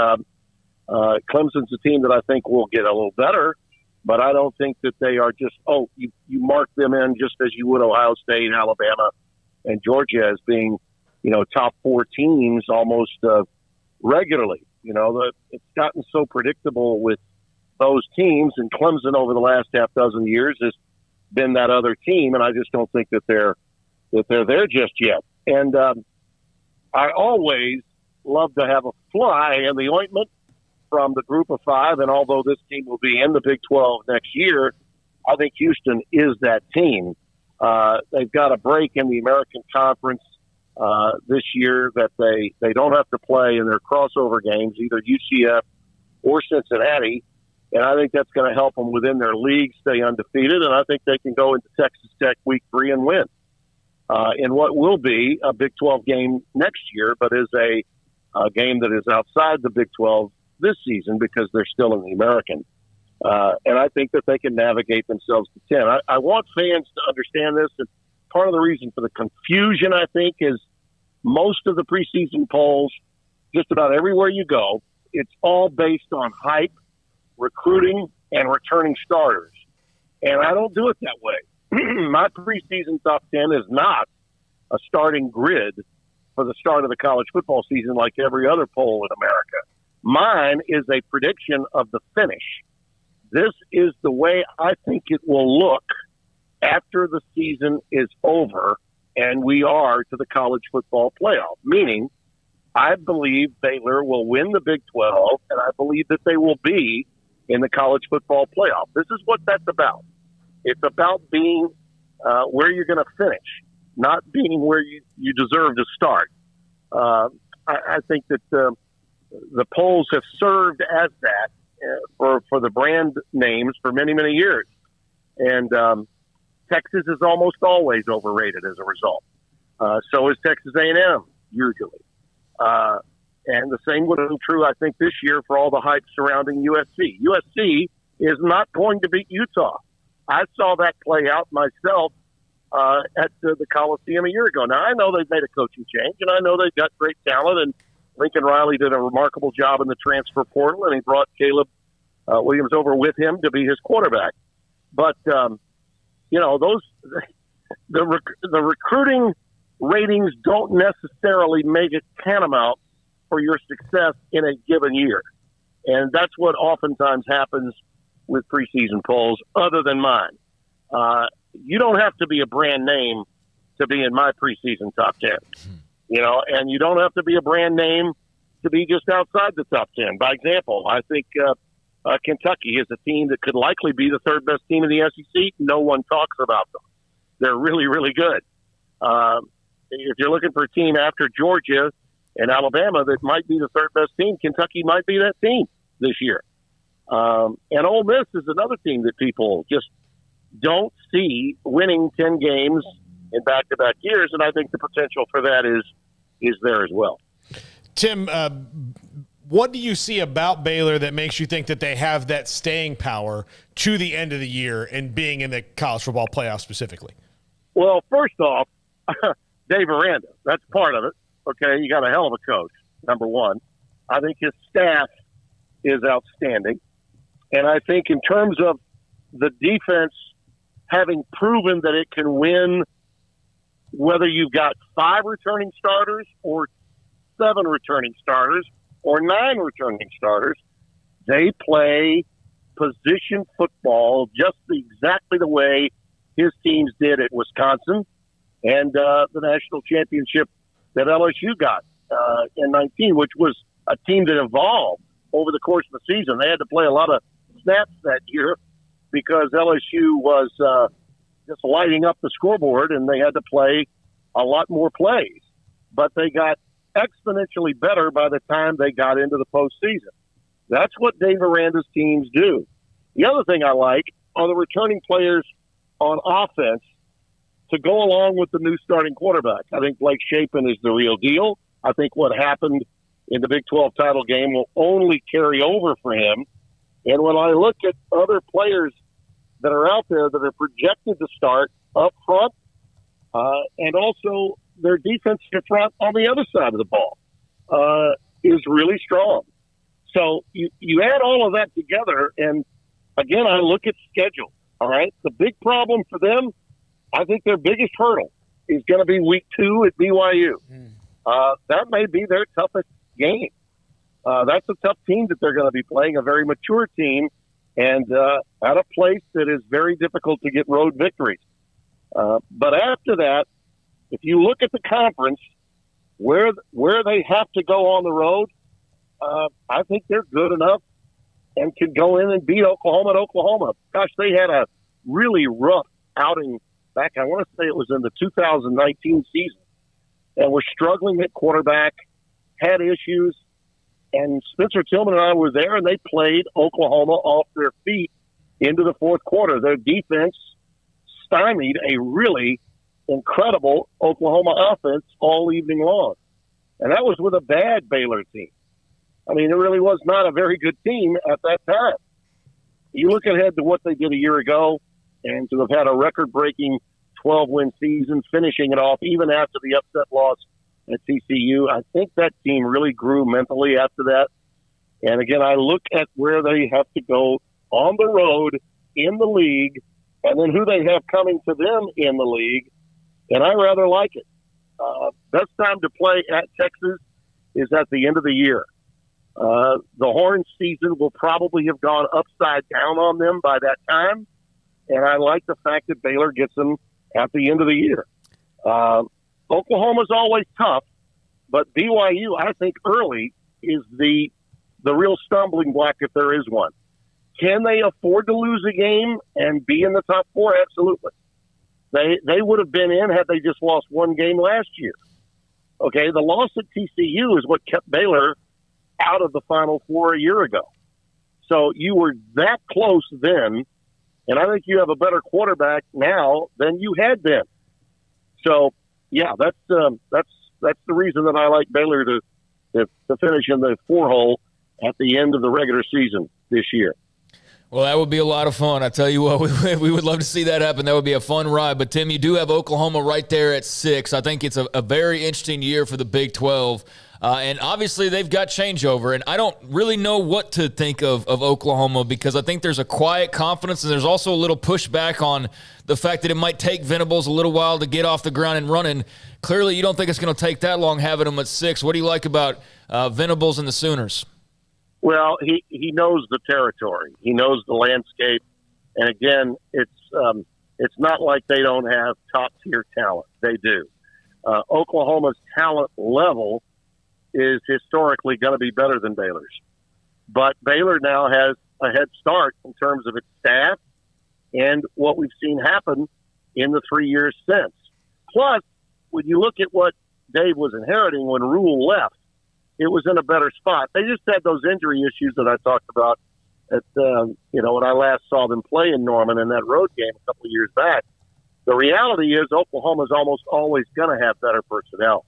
Clemson's a team that I think will get a little better, but I don't think that they are just, you mark them in just as you would Ohio State, Alabama, and Georgia as being, top 4 teams almost regularly. It's gotten so predictable with those teams, and Clemson over the last half dozen years has been that other team, and I just don't think that they're there just yet. And I always love to have a fly in the ointment from the group of 5, and although this team will be in the Big 12 next year, I think Houston is that team. They've got a break in the American Conference this year that they don't have to play in their crossover games, either UCF or Cincinnati, and I think that's going to help them within their league stay undefeated, and I think they can go into Texas Tech Week 3 and win in what will be a Big 12 game next year, but is a game that is outside the Big 12 this season because they're still in the American. And I think that they can navigate themselves to 10. I want fans to understand this, and part of the reason for the confusion, I think, is most of the preseason polls, just about everywhere you go, it's all based on hype, recruiting, and returning starters. And I don't do it that way. My preseason top 10 is not a starting grid for the start of the college football season like every other poll in America. Mine is a prediction of the finish. This is the way I think it will look after the season is over and we are to the college football playoff, meaning I believe Baylor will win the Big 12, and I believe that they will be in the college football playoff. This is what that's about. It's about being where you're going to finish, not being where you deserve to start. I think that the polls have served as that for the brand names for many, many years. And Texas is almost always overrated as a result. So is Texas A&M, usually. And the same would have been true, I think, this year for all the hype surrounding USC. USC is not going to beat Utah. I saw that play out myself at the Coliseum a year ago. Now, I know they've made a coaching change, and I know they've got great talent, and Lincoln Riley did a remarkable job in the transfer portal, and he brought Caleb Williams over with him to be his quarterback. But, the recruiting ratings don't necessarily make it tantamount for your success in a given year. And that's what oftentimes happens with preseason polls, other than mine. You don't have to be a brand name to be in my preseason top 10, and you don't have to be a brand name to be just outside the top 10. By example, I think Kentucky is a team that could likely be the 3rd best team in the SEC. No one talks about them. They're really, really good. if you're looking for a team after Georgia and Alabama that might be the third best team, Kentucky might be that team this year. And Ole Miss is another team that people just don't see winning 10 games in back-to-back years, and I think the potential for that is there as well. Tim, what do you see about Baylor that makes you think that they have that staying power to the end of the year and being in the college football playoff specifically? Well, first off, Dave Aranda, that's part of it. Okay, you got a hell of a coach, number one. I think his staff is outstanding. And I think in terms of the defense having proven that it can win, whether you've got 5 returning starters or 7 returning starters or 9 returning starters, they play position football just exactly the way his teams did at Wisconsin and the national championship that LSU got in 19, which was a team that evolved over the course of the season. They had to play a lot of snaps that year because LSU was just lighting up the scoreboard, and they had to play a lot more plays. But they got exponentially better by the time they got into the postseason. That's what Dave Aranda's teams do. The other thing I like are the returning players on offense to go along with the new starting quarterback. I think Blake Shapen is the real deal. I think what happened in the Big 12 title game will only carry over for him. And when I look at other players that are out there that are projected to start up front, and also their defensive front on the other side of the ball is really strong. So you add all of that together, and again, I look at schedule, all right? The big problem for them, I think their biggest hurdle is going to be week 2 at BYU. That may be their toughest game. That's a tough team that they're going to be playing, a very mature team, and at a place that is very difficult to get road victories. But after that, if you look at the conference, where they have to go on the road, I think they're good enough and can go in and beat Oklahoma at Oklahoma. Gosh, they had a really rough outing back, I want to say it was in the 2019 season, and were struggling at quarterback, had issues, and Spencer Tillman and I were there, and they played Oklahoma off their feet into the fourth quarter. Their defense stymied a really incredible Oklahoma offense all evening long. And that was with a bad Baylor team. I mean, it really was not a very good team at that time. You look ahead to what they did a year ago, and to have had a record-breaking 12-win season, finishing it off even after the upset loss at TCU, I think that team really grew mentally after that. And again, I look at where they have to go on the road in the league, and then who they have coming to them in the league, and I rather like it. Best time to play at Texas is at the end of the year. The Horns season will probably have gone upside down on them by that time, and I like the fact that Baylor gets them at the end of the year. Oklahoma's always tough, but BYU, I think, early is the real stumbling block if there is one. Can they afford to lose a game and be in the top 4? Absolutely. They would have been in had they just lost one game last year. Okay, the loss at TCU is what kept Baylor out of the Final Four a year ago. So you were that close then, and I think you have a better quarterback now than you had then. So, yeah, that's the reason that I like Baylor to finish in the 4-hole at the end of the regular season this year. Well, that would be a lot of fun. I tell you what, we would love to see that happen. That would be a fun ride. But, Tim, you do have Oklahoma right there at 6. I think it's a very interesting year for the Big 12. And obviously they've got changeover, and I don't really know what to think of Oklahoma because I think there's a quiet confidence, and there's also a little pushback on the fact that it might take Venables a little while to get off the ground and running. Clearly you don't think it's going to take that long having them at 6. What do you like about Venables and the Sooners? Well, he knows the territory. He knows the landscape. And, again, it's not like they don't have top-tier talent. They do. Oklahoma's talent level is historically going to be better than Baylor's. But Baylor now has a head start in terms of its staff and what we've seen happen in the 3 years since. Plus, when you look at what Dave was inheriting when Rule left, it was in a better spot. They just had those injury issues that I talked about at, when I last saw them play in Norman in that road game a couple of years back. The reality is Oklahoma's almost always going to have better personnel.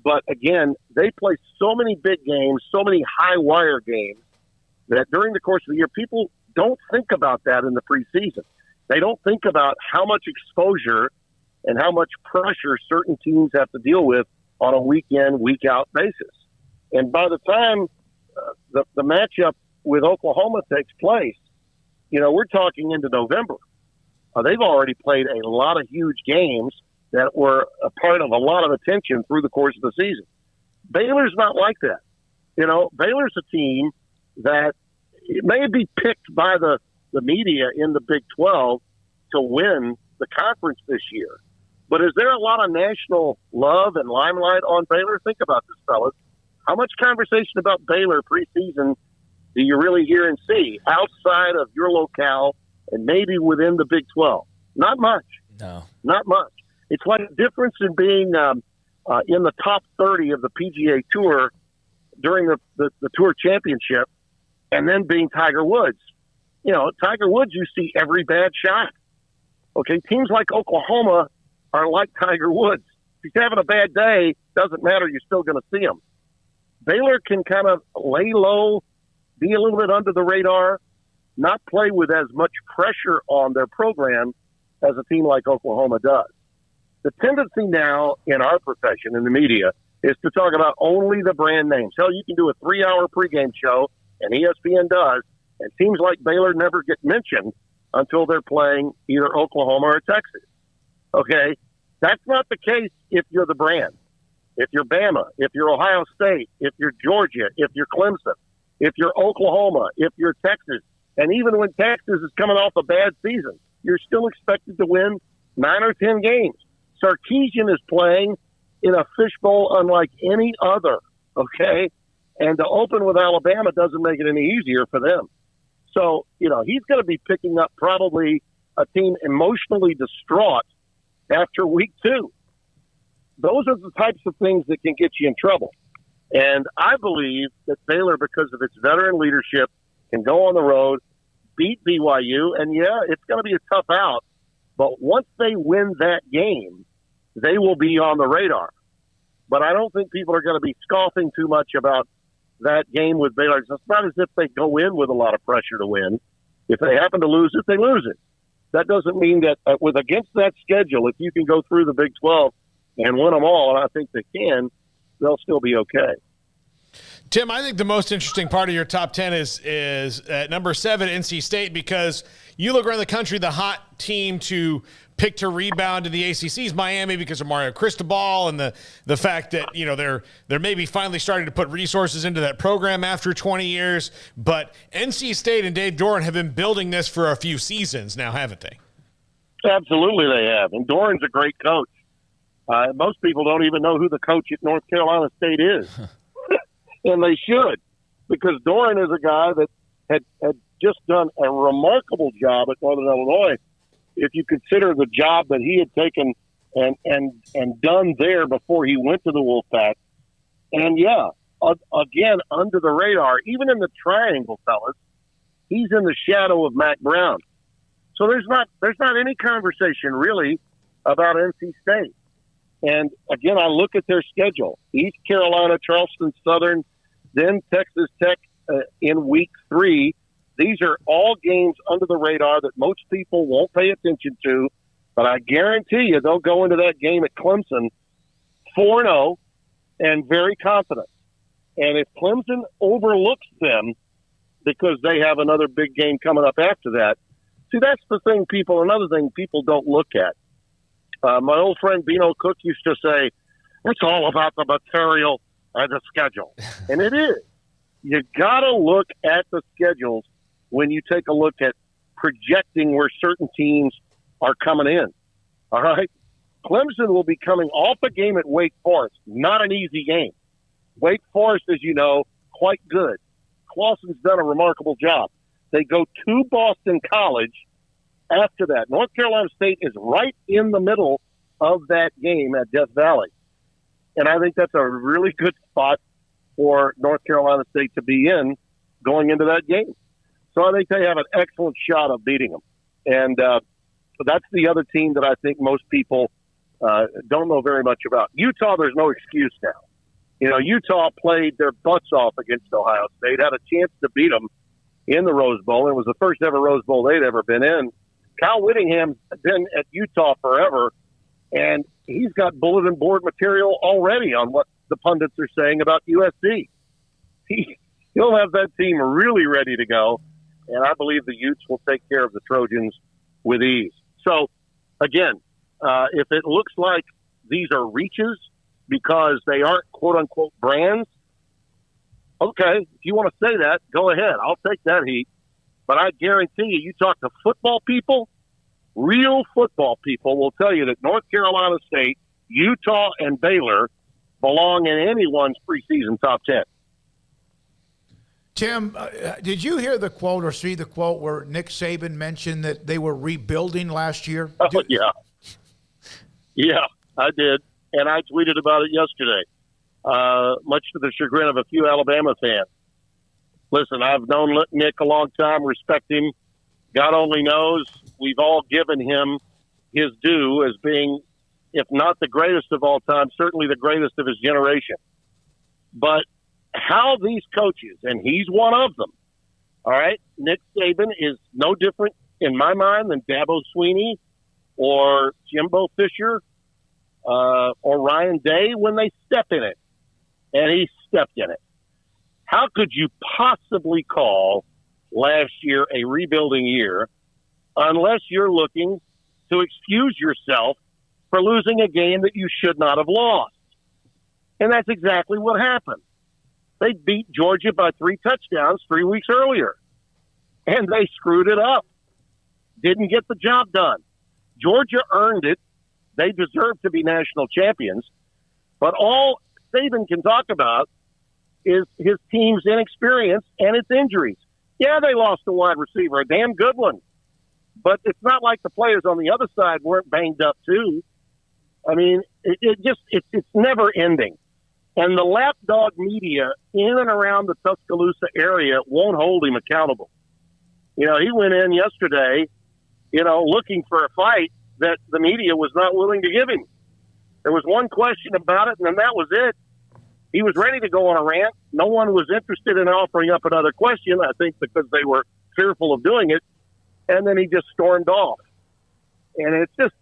But, again, they play so many big games, so many high-wire games, that during the course of the year, people don't think about that in the preseason. They don't think about how much exposure and how much pressure certain teams have to deal with on a week-in, week-out basis. And by the time the matchup with Oklahoma takes place, we're talking into November. They've already played a lot of huge games that were a part of a lot of attention through the course of the season. Baylor's not like that. Baylor's a team that it may be picked by the media in the Big 12 to win the conference this year. But is there a lot of national love and limelight on Baylor? Think about this, fellas. How much conversation about Baylor preseason do you really hear and see outside of your locale and maybe within the Big 12? Not much. No. Not much. It's like the difference in being in the top 30 of the PGA Tour during the Tour Championship and then being Tiger Woods. Tiger Woods, you see every bad shot. Okay, teams like Oklahoma are like Tiger Woods. If he's having a bad day, doesn't matter, you're still going to see him. Baylor can kind of lay low, be a little bit under the radar, not play with as much pressure on their program as a team like Oklahoma does. The tendency now in our profession, in the media, is to talk about only the brand names. Hell, you can do a 3-hour pregame show, and ESPN does, and teams like Baylor never get mentioned until they're playing either Oklahoma or Texas. Okay? That's not the case if you're the brand. If you're Bama, if you're Ohio State, if you're Georgia, if you're Clemson, if you're Oklahoma, if you're Texas, and even when Texas is coming off a bad season, you're still expected to win 9 or 10 games. Sarkisian is playing in a fishbowl unlike any other, okay? And to open with Alabama doesn't make it any easier for them. So, he's going to be picking up probably a team emotionally distraught after week 2. Those are the types of things that can get you in trouble. And I believe that Baylor, because of its veteran leadership, can go on the road, beat BYU, and yeah, it's going to be a tough out. But once they win that game, they will be on the radar. But I don't think people are going to be scoffing too much about that game with Baylor. It's not as if they go in with a lot of pressure to win. If they happen to lose it, they lose it. That doesn't mean that against that schedule, if you can go through the Big 12 and win them all, and I think they can, they'll still be okay. Tim, I think the most interesting part of your top 10 is at number 7, NC State, because you look around the country, the hot team to pick to rebound to the ACC is Miami because of Mario Cristobal and the fact that, they're maybe finally starting to put resources into that program after 20 years. But NC State and Dave Doran have been building this for a few seasons now, haven't they? Absolutely they have. And Doran's a great coach. Most people don't even know who the coach at North Carolina State is. And they should, because Doran is a guy that had just done a remarkable job at Northern Illinois. If you consider the job that he had taken and done there before he went to the Wolfpack. And yeah, again, under the radar, even in the triangle, fellas, he's in the shadow of Mac Brown. So there's not any conversation really about NC State. And again, I look at their schedule: East Carolina, Charleston Southern, then Texas Tech in week 3. These are all games under the radar that most people won't pay attention to, but I guarantee you they'll go into that game at Clemson 4-0 and very confident. And if Clemson overlooks them because they have another big game coming up after that, see, that's the thing another thing people don't look at. My old friend Bino Cook used to say, it's all about the material and the schedule. And it is. You got to look at the schedules when you take a look at projecting where certain teams are coming in. All right? Clemson will be coming off a game at Wake Forest. Not an easy game. Wake Forest, as you know, quite good. Clawson's done a remarkable job. They go to Boston College after that. North Carolina State is right in the middle of that game at Death Valley. And I think that's a really good spot for North Carolina State to be in going into that game. So I think they have an excellent shot of beating them. And that's the other team that I think most people don't know very much about. Utah, there's no excuse now. You know, Utah played their butts off against Ohio State, had a chance to beat them in the Rose Bowl. It was the first ever Rose Bowl they'd ever been in. Kyle Whittingham's been at Utah forever, and he's got bulletin board material already on what the pundits are saying about USC. He'll have that team really ready to go, and I believe the Utes will take care of the Trojans with ease. So, again, if it looks like these are reaches because they aren't quote-unquote brands, okay, if you want to say that, go ahead. I'll take that heat. But I guarantee you talk to football people, real football people will tell you that North Carolina State, Utah, and Baylor belong in anyone's preseason top 10. Tim, did you hear the quote or see the quote where Nick Saban mentioned that they were rebuilding last year? Oh, yeah. Yeah, I did. And I tweeted about it yesterday, much to the chagrin of a few Alabama fans. Listen, I've known Nick a long time, respect him. God only knows we've all given him his due as being, if not the greatest of all time, certainly the greatest of his generation. But how these coaches, and he's one of them, all right, Nick Saban is no different in my mind than Dabo Swinney or Jimbo Fisher or Ryan Day when they step in it. And he stepped in it. How could you possibly call last year a rebuilding year unless you're looking to excuse yourself for losing a game that you should not have lost? And that's exactly what happened. They beat Georgia by 3 touchdowns 3 weeks earlier, and they screwed it up. Didn't get the job done. Georgia earned it. They deserve to be national champions. But all Saban can talk about is his team's inexperience and its injuries. Yeah, they lost a wide receiver, a damn good one. But it's not like the players on the other side weren't banged up too. I mean, it's never ending. And the lapdog media in and around the Tuscaloosa area won't hold him accountable. You know, he went in yesterday, looking for a fight that the media was not willing to give him. There was one question about it, and then that was it. He was ready to go on a rant. No one was interested in offering up another question, I think because they were fearful of doing it. And then he just stormed off. And it's just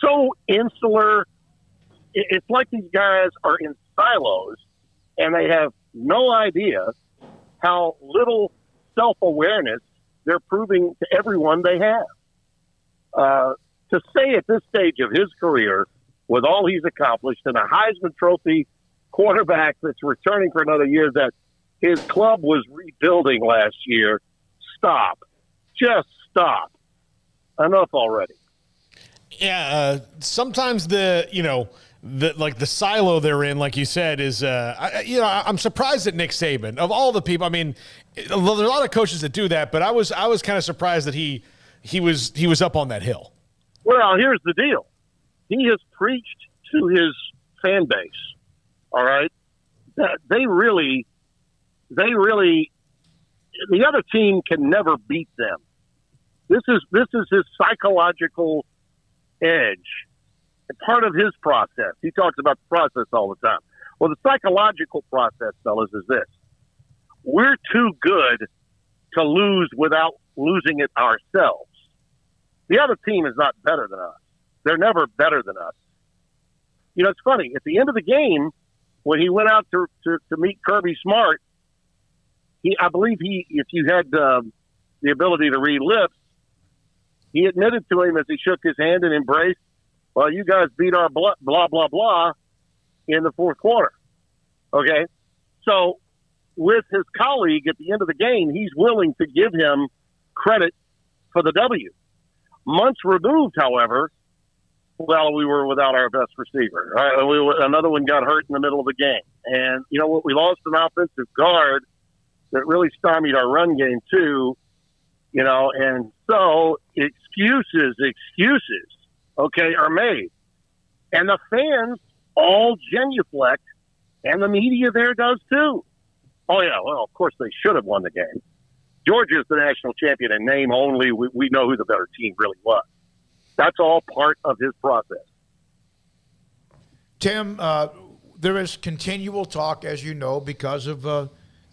so insular. It's like these guys are in silos, and they have no idea how little self-awareness they're proving to everyone they have. To say at this stage of his career, with all he's accomplished, and a Heisman Trophy quarterback that's returning for another year, that his club was rebuilding last year, stop. Just stop. Enough already. Yeah, sometimes the silo they're in, like you said, is I'm surprised at Nick Saban. Of all the people, I mean, there's a lot of coaches that do that, but I was kind of surprised that he was up on that hill. Well, here's the deal. He has preached to his fan base, all right, that they really, the other team can never beat them. This is his psychological edge. And part of his process. He talks about the process all the time. Well, the psychological process, fellas, is this. We're too good to lose without losing it ourselves. The other team is not better than us. They're never better than us. You know, it's funny. At the end of the game, when he went out to meet Kirby Smart, I believe if you had the ability to read lips, he admitted to him as he shook his hand and embraced, well, you guys beat our blah, blah, blah in the fourth quarter. Okay? So with his colleague at the end of the game, he's willing to give him credit for the W. Months removed, however, well, we were without our best receiver. Another one got hurt in the middle of the game. And you know what? We lost an offensive guard that really stymied our run game too, and so excuses, okay, are made. And the fans all genuflect, and the media there does too. Oh, yeah, well, of course they should have won the game. Georgia's the national champion in name only. We know who the better team really was. That's all part of his process. Tim, there is continual talk, as you know, because of the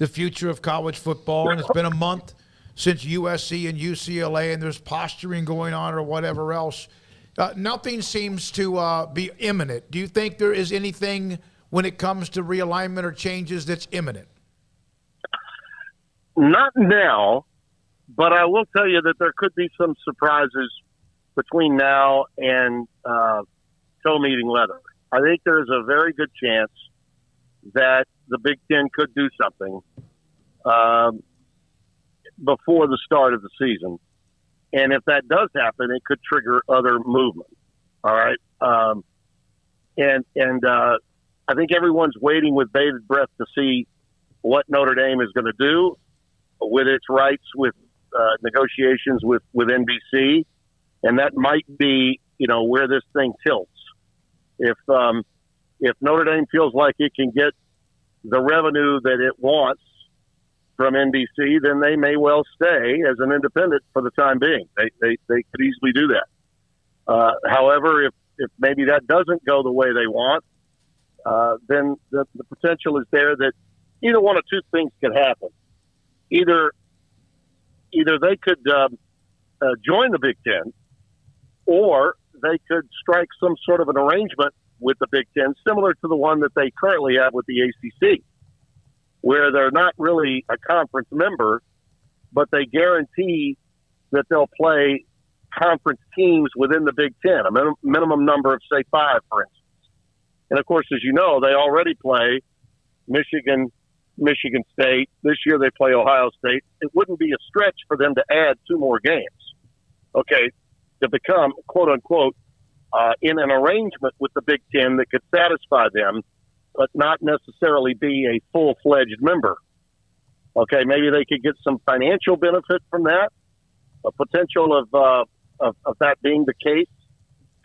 future of college football, and it's been a month since USC and UCLA, and there's posturing going on or whatever else. Nothing seems to be imminent. Do you think there is anything when it comes to realignment or changes that's imminent? Not now, but I will tell you that there could be some surprises between now and toe meeting leather. I think there's a very good chance that the Big Ten could do something before the start of the season. And if that does happen, it could trigger other movement. All right. I think everyone's waiting with bated breath to see what Notre Dame is going to do with its rights with negotiations with NBC. And that might be, where this thing tilts. If Notre Dame feels like it can get the revenue that it wants from NBC, then they may well stay as an independent for the time being. They could easily do that. However, if maybe that doesn't go the way they want, then the potential is there that either one of two things could happen. Either they could join the Big Ten, or they could strike some sort of an arrangement with the Big Ten, similar to the one that they currently have with the ACC, where they're not really a conference member, but they guarantee that they'll play conference teams within the Big Ten, a minimum number of, say, 5, for instance. And, of course, as you know, they already play Michigan State. This year they play Ohio State. It wouldn't be a stretch for them to add 2 more games, okay, to become, quote-unquote, in an arrangement with the Big Ten that could satisfy them, but not necessarily be a full-fledged member. Okay, maybe they could get some financial benefit from that. A potential of that being the case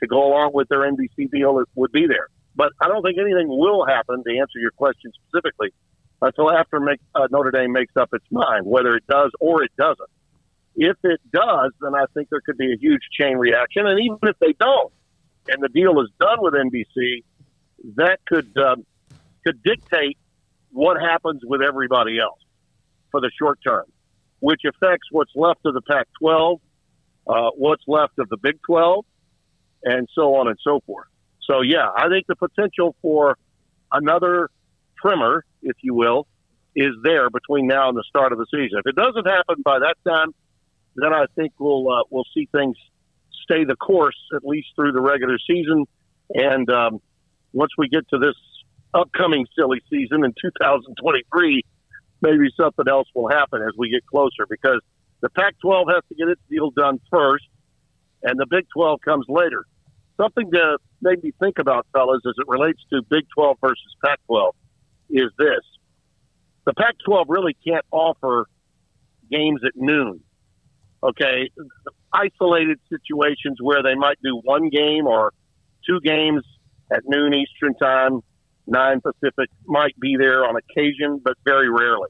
to go along with their NBC deal would be there. But I don't think anything will happen, to answer your question specifically, until after Notre Dame makes up its mind, whether it does or it doesn't. If it does, then I think there could be a huge chain reaction. And even if they don't, and the deal is done with NBC, that could dictate what happens with everybody else for the short term, which affects what's left of the Pac-12, what's left of the Big 12, and so on and so forth. So, yeah, I think the potential for another trimmer, if you will, is there between now and the start of the season. If it doesn't happen by that time, then I think we'll see things stay the course at least through the regular season. And once we get to this upcoming silly season in 2023, maybe something else will happen as we get closer, because the Pac-12 has to get its deal done first, and the Big 12 comes later. Something to maybe think about, fellas, as it relates to Big 12 versus Pac-12 is this. The Pac-12 really can't offer games at noon. Okay, isolated situations where they might do 1 game or 2 games at noon Eastern time, 9 Pacific, might be there on occasion, but very rarely.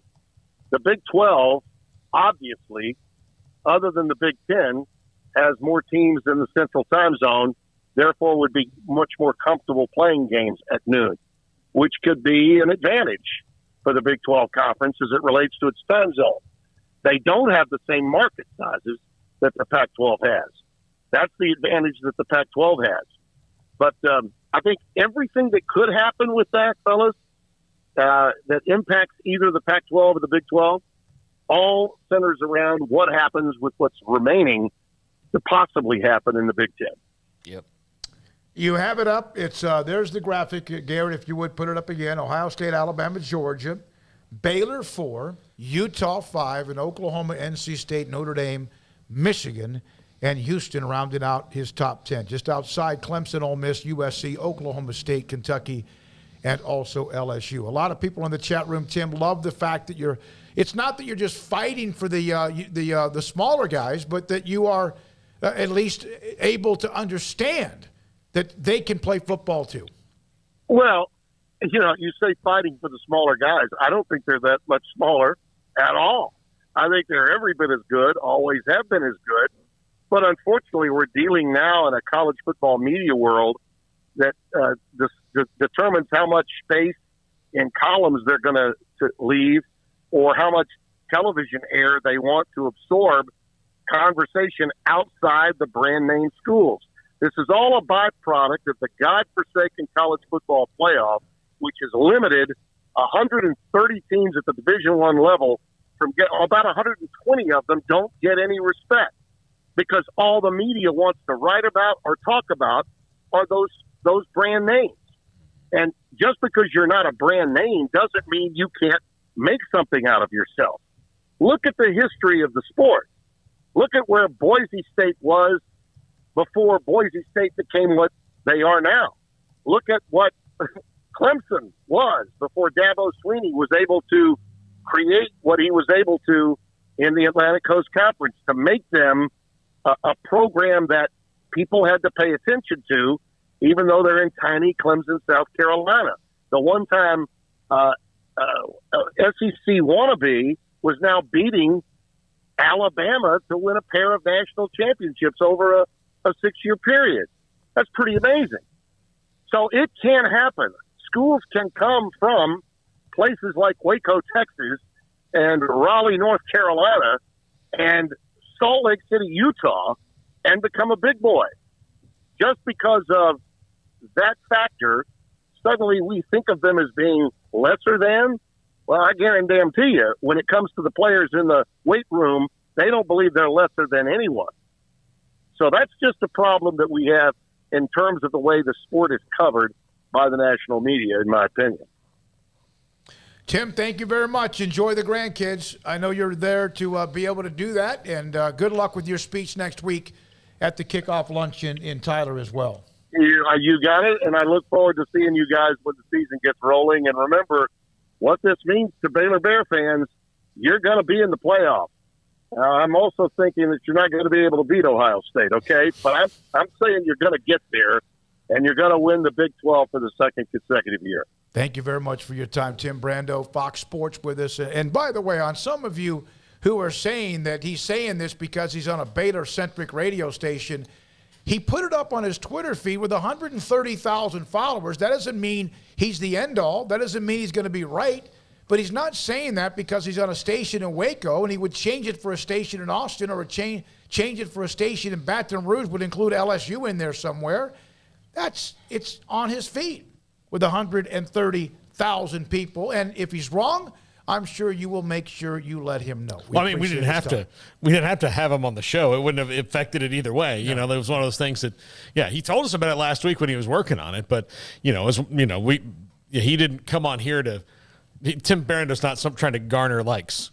The Big 12, obviously, other than the Big 10, has more teams in the Central Time Zone, therefore would be much more comfortable playing games at noon, which could be an advantage for the Big 12 Conference as it relates to its time zone. They don't have the same market sizes that the Pac-12 has. That's the advantage that the Pac-12 has. But I think everything that could happen with that, fellas, that impacts either the Pac-12 or the Big 12, all centers around what happens with what's remaining to possibly happen in the Big 10. Yep. You have it up. It's there's the graphic, Garrett, if you would put it up again. Ohio State, Alabama, Georgia, Baylor 4, Utah 5, and Oklahoma, NC State, Notre Dame, Michigan, and Houston rounded out his top 10. Just outside Clemson, Ole Miss, USC, Oklahoma State, Kentucky, and also LSU. A lot of people in the chat room, Tim, love the fact that it's not that you're just fighting for the smaller guys, but that you are at least able to understand that they can play football too? Well, you say fighting for the smaller guys. I don't think they're that much smaller at all. I think they're every bit as good, always have been as good. But unfortunately, we're dealing now in a college football media world that determines how much space in columns they're going to leave or how much television air they want to absorb conversation outside the brand name schools. This is all a byproduct of the godforsaken college football playoff, which has limited 130 teams at the Division I level from about 120 of them don't get any respect because all the media wants to write about or talk about are those brand names. And just because you're not a brand name doesn't mean you can't make something out of yourself. Look at the history of the sport. Look at where Boise State was before Boise State became what they are now. Look at what Clemson was before Dabo Swinney was able to create what he was able to in the Atlantic Coast Conference to make them a program that people had to pay attention to, even though they're in tiny Clemson, South Carolina. The one-time SEC wannabe was now beating Alabama to win a pair of national championships over a 6-year period. That's pretty amazing. So it can happen. Schools can come from places like Waco, Texas, and Raleigh, North Carolina, and Salt Lake City, Utah, and become a big boy. Just because of that factor, suddenly we think of them as being lesser than. Well, I guarantee you, when it comes to the players in the weight room, they don't believe they're lesser than anyone. So that's just a problem that we have in terms of the way the sport is covered by the national media, in my opinion. Tim, thank you very much. Enjoy the grandkids. I know you're there to be able to do that, and good luck with your speech next week at the kickoff luncheon in Tyler as well. You got it, and I look forward to seeing you guys when the season gets rolling. And remember, what this means to Baylor Bear fans, you're going to be in the playoff. I'm also thinking that you're not going to be able to beat Ohio State, okay? But I'm saying you're going to get there, and you're going to win the Big 12 for the second consecutive year. Thank you very much for your time, Tim Brando, Fox Sports with us. And by the way, on some of you who are saying that he's saying this because he's on a Baylor-centric radio station, he put it up on his Twitter feed with 130,000 followers. That doesn't mean he's the end-all. That doesn't mean he's going to be right. But he's not saying that because he's on a station in Waco, and he would change it for a station in Austin or change it for a station in Baton Rouge, would include LSU in there somewhere. It's on his feed with 130,000 people. And if he's wrong, I'm sure you will make sure you let him know. We didn't have to have him on the show. It wouldn't have affected it either way. No. There was one of those things that, he told us about it last week when he was working on it. But he didn't come on here to. Tim Barando's not trying to garner likes.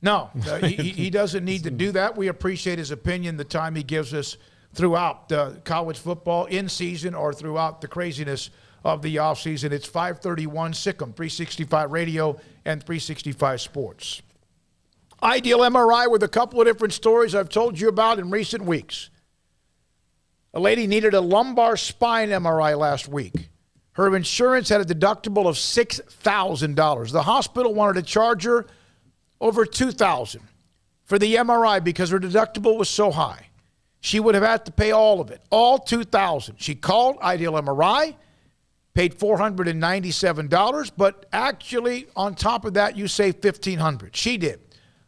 No, he doesn't need to do that. We appreciate his opinion, the time he gives us throughout college football in season or throughout the craziness of the offseason. It's 531 Sikkim, 365 Radio and 365 Sports. Ideal MRI with a couple of different stories I've told you about in recent weeks. A lady needed a lumbar spine MRI last week. Her insurance had a deductible of $6,000. The hospital wanted to charge her over $2,000 for the MRI because her deductible was so high. She would have had to pay all of it, all $2,000. She called Ideal MRI, paid $497, but actually on top of that, you save $1,500. She did.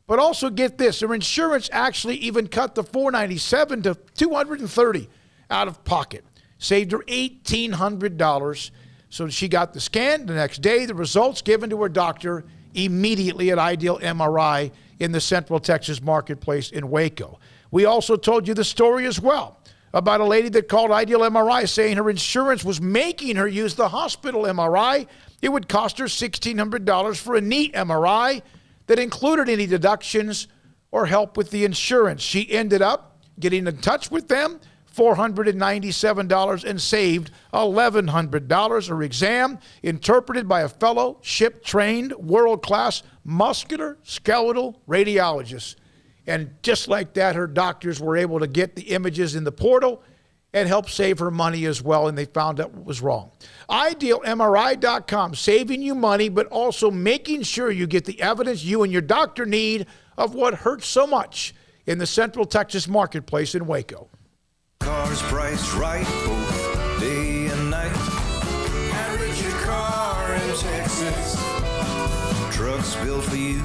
But also get this, her insurance actually even cut the $497 to $230 out of pocket. Saved her $1,800. So she got the scan the next day, the results given to her doctor immediately at Ideal MRI in the Central Texas Marketplace in Waco. We also told you the story as well about a lady that called Ideal MRI saying her insurance was making her use the hospital MRI. It would cost her $1,600 for a neat MRI that included any deductions or help with the insurance. She ended up getting in touch with them, $497, and saved $1,100. Her exam interpreted by a fellowship-trained, world-class musculoskeletal radiologist. And just like that, her doctors were able to get the images in the portal and help save her money as well, and they found out what was wrong. IdealMRI.com, saving you money, but also making sure you get the evidence you and your doctor need of what hurts so much in the Central Texas marketplace in Waco. Cars priced right both day and night. Average your car in Texas. Trucks built for you,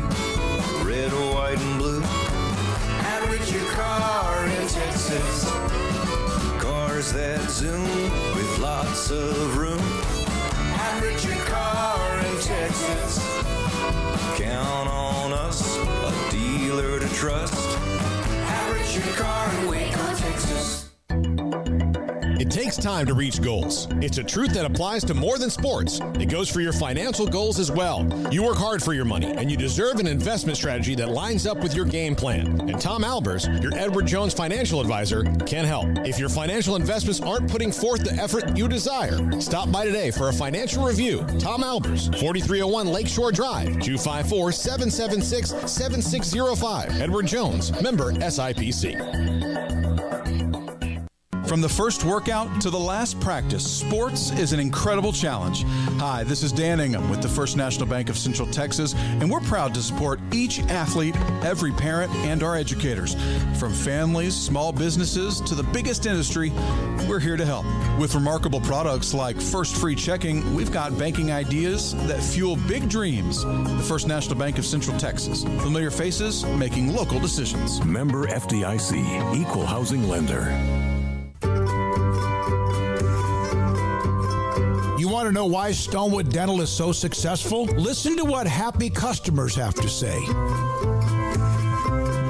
red, white, and blue. Average your car in Texas. Cars that zoom with lots of room. Average your car in Texas. Count on us, a dealer to trust. Average your car in Waco, Texas. It takes time to reach goals. It's a truth that applies to more than sports. It goes for your financial goals as well. You work hard for your money, and you deserve an investment strategy that lines up with your game plan. And Tom Albers, your Edward Jones financial advisor, can help. If your financial investments aren't putting forth the effort you desire, stop by today for a financial review. Tom Albers, 4301 Lakeshore Drive, 254-776-7605. Edward Jones, member SIPC. From the first workout to the last practice, sports is an incredible challenge. Hi, this is Dan Ingham with the First National Bank of Central Texas, and we're proud to support each athlete, every parent, and our educators. From families, small businesses, to the biggest industry, we're here to help. With remarkable products like First Free Checking, we've got banking ideas that fuel big dreams. The First National Bank of Central Texas. Familiar faces making local decisions. Member FDIC, Equal Housing Lender. You want to know why Stonewood Dental is so successful? Listen to what happy customers have to say.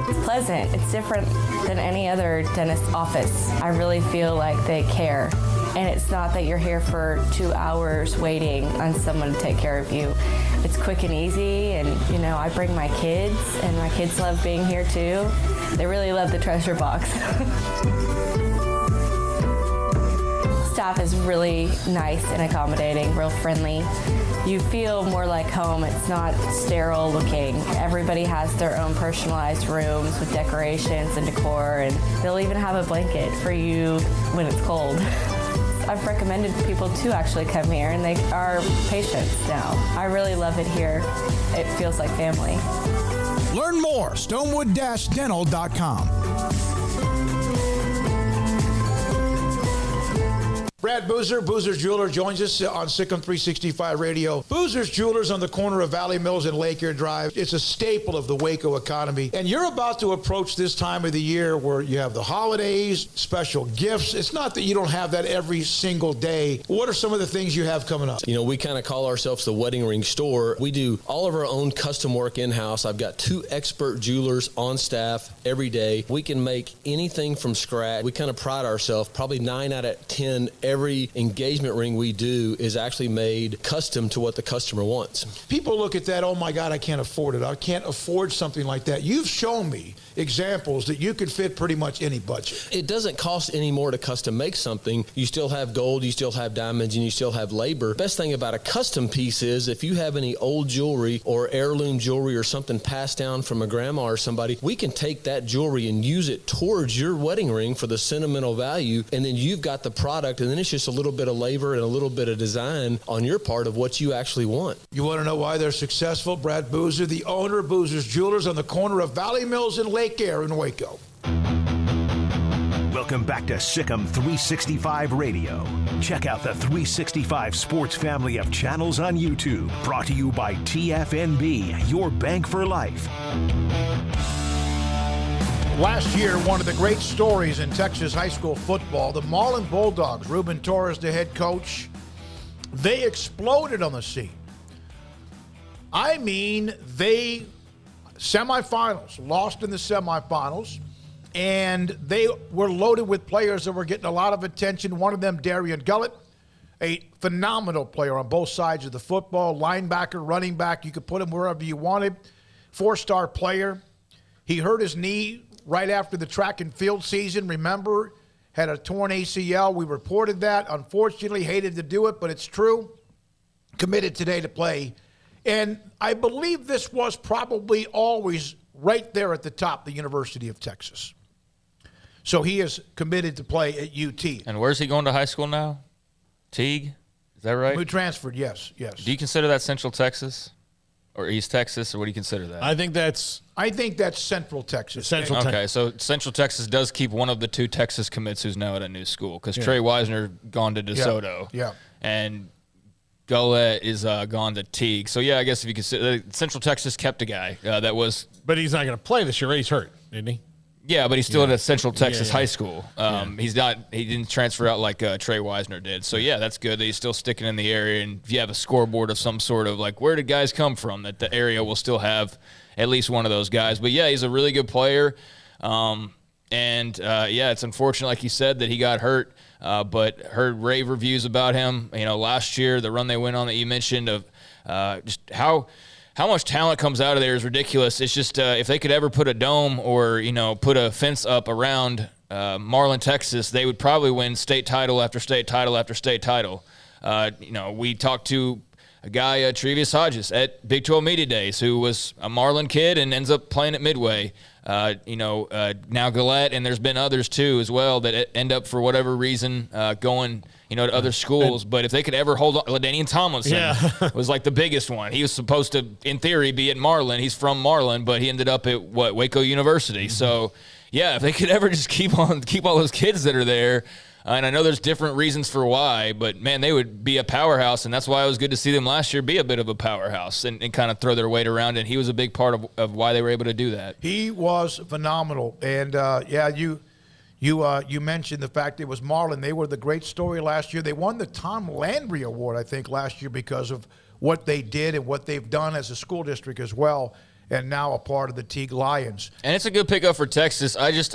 It's pleasant. It's different than any other dentist office. I really feel like they care. And it's not that you're here for 2 hours waiting on someone to take care of you. It's quick and easy, and I bring my kids, and my kids love being here too. They really love the treasure box. Staff is really nice and accommodating, real friendly. You feel more like home. It's not sterile looking. Everybody has their own personalized rooms with decorations and decor, and they'll even have a blanket for you when it's cold. I've recommended people to actually come here, and they are patients now. I really love it here. It feels like family. Learn more, stonewood-dental.com. Brad Boozer, Boozer's Jeweler, joins us on Sikkim 365 Radio. Boozer's Jewelers on the corner of Valley Mills and Lake Air Drive. It's a staple of the Waco economy. And you're about to approach this time of the year where you have the holidays, special gifts. It's not that you don't have that every single day. What are some of the things you have coming up? We kind of call ourselves the wedding ring store. We do all of our own custom work in-house. I've got 2 expert jewelers on staff every day. We can make anything from scratch. We kind of pride ourselves. Probably 9 out of 10 every engagement ring we do is actually made custom to what the customer wants. People look at that, oh my God, I can't afford it. I can't afford something like that. You've shown me examples that you could fit pretty much any budget. It doesn't cost any more to custom make something. You still have gold, you still have diamonds, and you still have labor. Best thing about a custom piece is if you have any old jewelry or heirloom jewelry or something passed down from a grandma or somebody, we can take that jewelry and use it towards your wedding ring for the sentimental value, and then you've got the product, and then it's just a little bit of labor and a little bit of design on your part of what you actually want. You want to know why they're successful? Brad Boozer, the owner of Boozer's Jewelers on the corner of Valley Mills and Lake Air in Waco. Welcome back to Sikkim 365 Radio. Check out the 365 Sports family of channels on YouTube. Brought to you by TFNB, your bank for life. Last year, one of the great stories in Texas high school football, the Marlin Bulldogs, Ruben Torres, the head coach, they exploded on the scene. I mean, they semifinals, lost in the semifinals, and they were loaded with players that were getting a lot of attention. One of them, Darian Gullett, a phenomenal player on both sides of the football, linebacker, running back. You could put him wherever you wanted. 4-star player. He hurt his knee right after the track and field season. Remember, had a torn ACL. We reported that. Unfortunately, hated to do it, but it's true. Committed today to play. And I believe this was probably always right there at the top, the University of Texas. So he is committed to play at UT. And where's he going to high school now? Teague? Is that right? We transferred, yes. Do you consider that Central Texas or East Texas, or what do you consider that? I think that's Central Texas. Okay, so Central Texas does keep one of the 2 Texas commits who's now at a new school, because Trey Wisner gone to DeSoto. Yeah. And Gullette is gone to Teague. So, yeah, I guess if you consider Central Texas kept a guy that was. But he's not going to play this year. He's hurt, isn't he? Yeah, but he's still at Central Texas High School. He's not. He didn't transfer out like Trey Wisner did. So yeah, that's good that he's still sticking in the area. And if you have a scoreboard of some sort of like where did guys come from, that the area will still have at least one of those guys. But yeah, he's a really good player. It's unfortunate, like you said, that he got hurt. But heard rave reviews about him. You know, last year the run they went on that you mentioned of just how much talent comes out of there is ridiculous. It's just if they could ever put a dome or, put a fence up around Marlin, Texas, they would probably win state title after state title after state title. We talked to a guy, Trevius Hodges, at Big 12 Media Days, who was a Marlin kid and ends up playing at Midway. Now Gullette, and there's been others too as well that end up for whatever reason going to other schools. But if they could ever hold on, LaDainian Tomlinson was like the biggest one. He was supposed to, in theory, be at Marlin. He's from Marlin, but he ended up at Waco University. So yeah, if they could ever just keep all those kids that are there. And I know there's different reasons for why, but man, they would be a powerhouse, and that's why it was good to see them last year be a bit of a powerhouse and kind of throw their weight around. And he was a big part of why they were able to do that. He was phenomenal, and you mentioned the fact it was Marlin. They were the great story last year. They won the Tom Landry Award, I think, last year because of what they did and what they've done as a school district as well, and now a part of the Teague Lions. And it's a good pickup for Texas. I just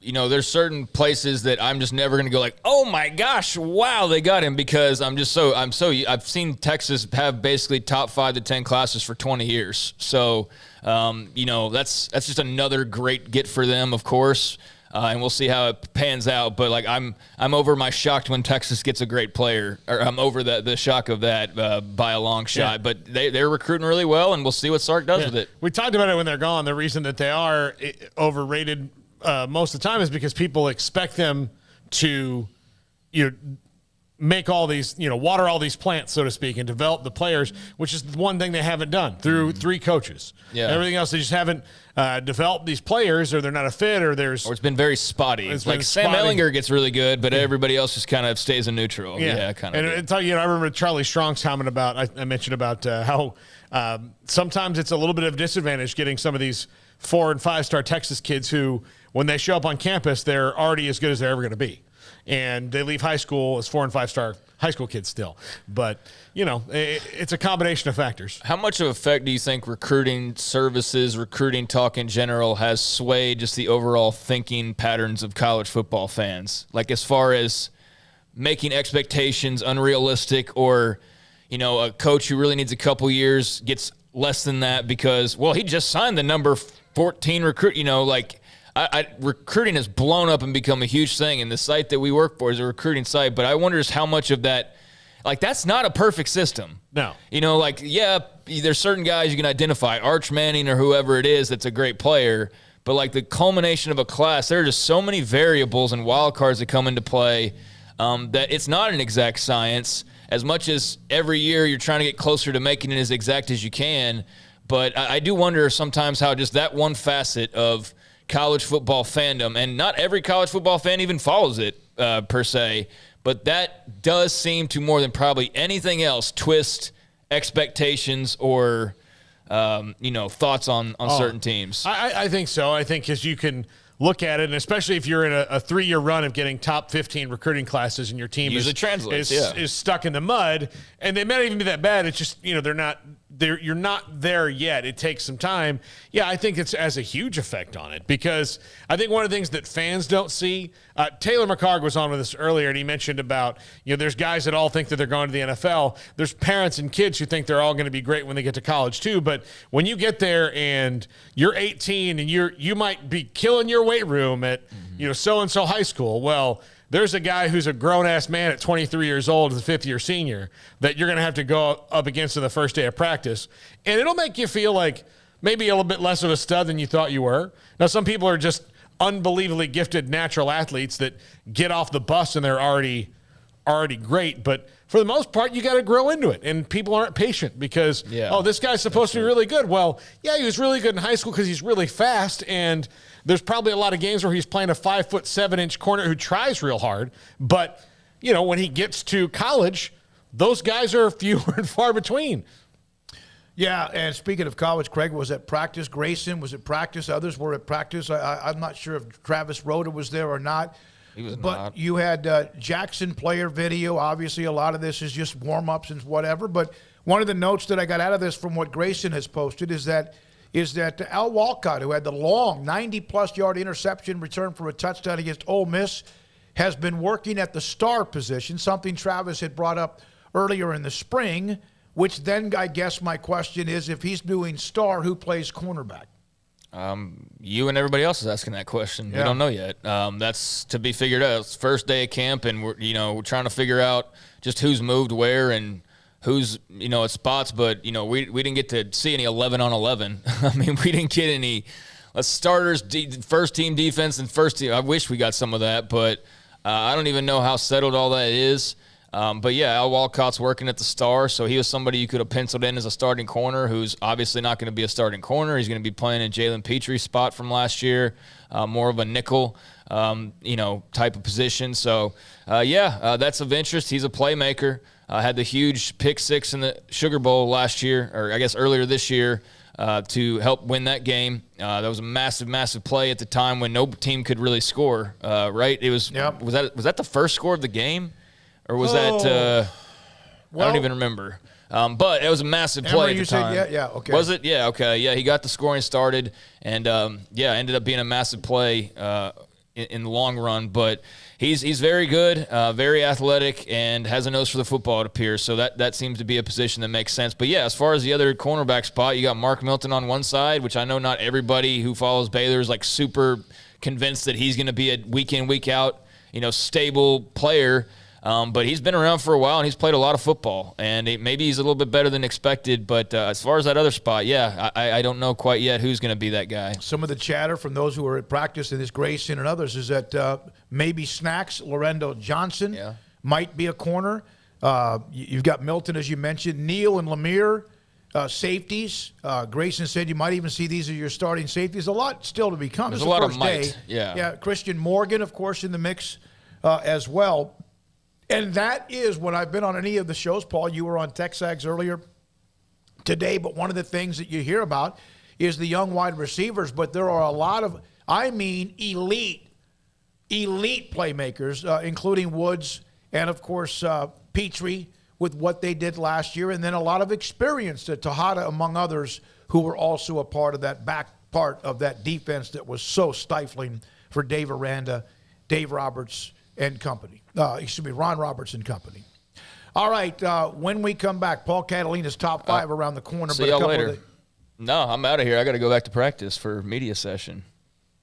there's certain places that I'm just never going to go like, oh my gosh, wow, they got him, because I've seen Texas have basically top 5 to 10 classes for 20 years. So, that's just another great get for them, of course. And we'll see how it pans out. But like I'm over my shocked when Texas gets a great player, or I'm over the shock of that by a long shot. Yeah. But they're recruiting really well, and we'll see what Sark does with it. We talked about it when they're gone. The reason that they are overrated most of the time is because people expect them to, make all these, water all these plants, so to speak, and develop the players, which is the one thing they haven't done through 3 coaches. Yeah. Everything else, they just haven't developed these players, or they're not a fit, or it's been very spotty. It's like Sam Ellinger gets really good, but everybody else just kind of stays in neutral. Kind of. And I remember Charlie Strong's comment about, I mentioned about how sometimes it's a little bit of a disadvantage getting some of these 4- and 5-star Texas kids who, when they show up on campus, they're already as good as they're ever going to be. And they leave high school as 4- and 5-star high school kids still. But, it's a combination of factors. How much of an effect do you think recruiting services, recruiting talk in general has swayed just the overall thinking patterns of college football fans? Like as far as making expectations unrealistic, or, a coach who really needs a couple years gets less than that because, he just signed the number 14 recruit, recruiting has blown up and become a huge thing, and the site that we work for is a recruiting site, but I wonder how much of that, that's not a perfect system. No. There's certain guys you can identify, Arch Manning or whoever it is that's a great player, but the culmination of a class, there are just so many variables and wild cards that come into play that it's not an exact science, as much as every year you're trying to get closer to making it as exact as you can. But I do wonder sometimes how just that one facet of college football fandom, and not every college football fan even follows it per se, but that does seem to, more than probably anything else, twist expectations or thoughts on certain teams. I think so. I think because you can look at it, and especially if you're in a 3-year run of getting top 15 recruiting classes and your team is stuck in the mud, and they may not even be that bad. It's just, you're not there yet. It takes some time. Yeah, I think it has a huge effect on it, because I think one of the things that fans don't see, Taylor McCarg was on with us earlier, and he mentioned about, there's guys that all think that they're going to the NFL. There's parents and kids who think they're all going to be great when they get to college too. But when you get there and you're 18 and you might be killing your weight room at, so-and-so high school, well, there's a guy who's a grown-ass man at 23 years old, as a fifth-year senior, that you're going to have to go up against in the first day of practice. And it'll make you feel like maybe a little bit less of a stud than you thought you were. Now, some people are just unbelievably gifted natural athletes that get off the bus and they're already great. But for the most part, you got to grow into it. And people aren't patient because, this guy's supposed to be really good. Well, yeah, he was really good in high school because he's really fast. And there's probably a lot of games where he's playing a 5'7" corner who tries real hard. But, when he gets to college, those guys are fewer and far between. Yeah, and speaking of college, Craig was at practice. Grayson was at practice. Others were at practice. I'm not sure if Travis Rhoda was there or not. He was but not. You had Jackson player video. Obviously, a lot of this is just warm-ups and whatever. But one of the notes that I got out of this from what Grayson has posted is that Al Walcott, who had the long 90-plus yard interception return for a touchdown against Ole Miss, has been working at the star position, something Travis had brought up earlier in the spring. Which then, I guess my question is, if he's doing star, who plays cornerback? You and everybody else is asking that question. Yeah. We don't know yet. That's to be figured out. It's first day of camp, and we're trying to figure out just who's moved where and who's at spots. But we didn't get to see any 11 on 11. I mean, we didn't get any starters, first team defense, and first team. I wish we got some of that, but I don't even know how settled all that is. But yeah, Al Walcott's working at the star, so he was somebody you could have penciled in as a starting corner who's obviously not going to be a starting corner. He's going to be playing in Jalen Petrie's spot from last year, more of a nickel, type of position. So, that's of interest. He's a playmaker. Had the huge pick six in the Sugar Bowl last year, or I guess earlier this year, to help win that game. That was a massive, massive play at the time when no team could really score, right? It was, was that the first score of the game? Or was that I don't even remember. But it was a massive play at the time. Okay. Was it? Yeah, okay. Yeah, he got the scoring started, and, ended up being a massive play in the long run. But he's very good, very athletic, and has a nose for the football, it appears. So that seems to be a position that makes sense. But, yeah, as far as the other cornerback spot, you got Mark Milton on one side, which I know not everybody who follows Baylor is, super convinced that he's going to be a week in, week out, stable player. But he's been around for a while, and he's played a lot of football. And maybe he's a little bit better than expected. But as far as that other spot, I don't know quite yet who's going to be that guy. Some of the chatter from those who are at practice, and this Grayson and others, is that maybe Snacks, Lorendo Johnson, might be a corner. You've got Milton, as you mentioned. Neal and Lemire, safeties. Grayson said you might even see these as your starting safeties. A lot still to become. There's a lot of might. Yeah, Christian Morgan, of course, in the mix as well. And that is when I've been on any of the shows. Paul, you were on Texags earlier today, but one of the things that you hear about is the young wide receivers, but there are a lot of, elite playmakers, including Woods and, of course, Petrie with what they did last year, and then a lot of experience to Tejada, among others, who were also a part of that back part of that defense that was so stifling for Dave Aranda, Dave Roberts, and company. Ron Roberts and company. All right, when we come back, Paul Catalina's top five around the corner. See y'all later. No, I'm out of here. I got to go back to practice for media session.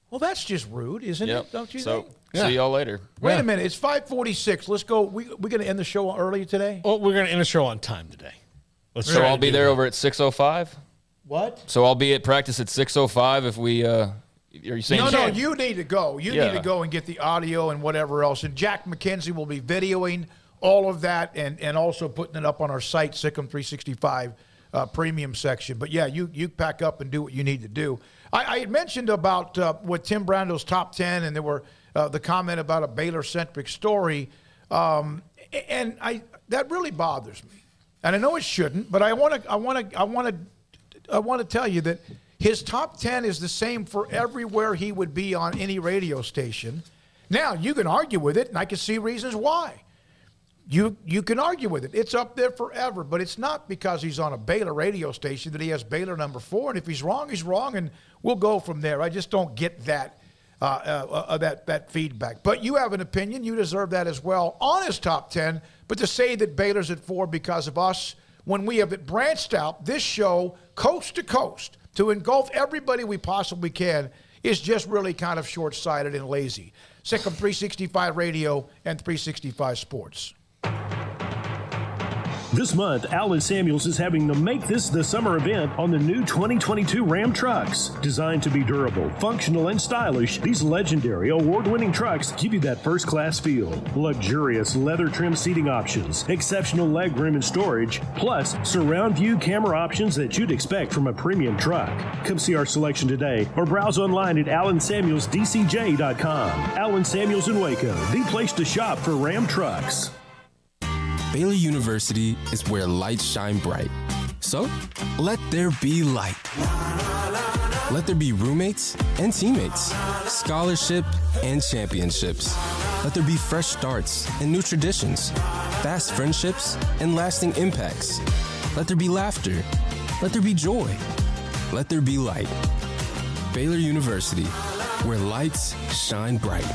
Well, that's just rude, isn't it? Don't you think? See y'all later. Wait a minute. It's 5:46. Let's go. We're going to end the show early today? Well, we're going to end the show on time today. So I'll be there over at 6:05? What? So I'll be at practice at 6:05 if we are you saying No, you need to go. You need to go and get the audio and whatever else. And Jack McKenzie will be videoing all of that and also putting it up on our site, Sikkim 365 premium section. But, yeah, you pack up and do what you need to do. I had mentioned about what Tim Brando's top 10, and there were the comment about a Baylor-centric story. And that really bothers me. And I know it shouldn't, but I want to tell you that his top 10 is the same for everywhere he would be on any radio station. Now, you can argue with it, and I can see reasons why. You can argue with it. It's up there forever, but it's not because he's on a Baylor radio station that he has Baylor number 4. And if he's wrong, he's wrong, and we'll go from there. I just don't get that feedback. But you have an opinion. You deserve that as well on his top 10. But to say that Baylor's at 4 because of us, when we have it branched out, this show, coast to coast, to engulf everybody we possibly can, is just really kind of short-sighted and lazy. Sikkim 365 Radio and 365 Sports. This month, Allen Samuels is having the Make This the Summer event on the new 2022 Ram trucks. Designed to be durable, functional, and stylish, these legendary award-winning trucks give you that first-class feel. Luxurious leather-trimmed seating options, exceptional leg room and storage, plus surround view camera options that you'd expect from a premium truck. Come see our selection today or browse online at allensamuelsdcj.com. Allen Samuels in Waco, the place to shop for Ram trucks. Baylor University is where lights shine bright. So, let there be light. Let there be roommates and teammates, scholarship and championships. Let there be fresh starts and new traditions, fast friendships and lasting impacts. Let there be laughter. Let there be joy. Let there be light. Baylor University, where lights shine bright.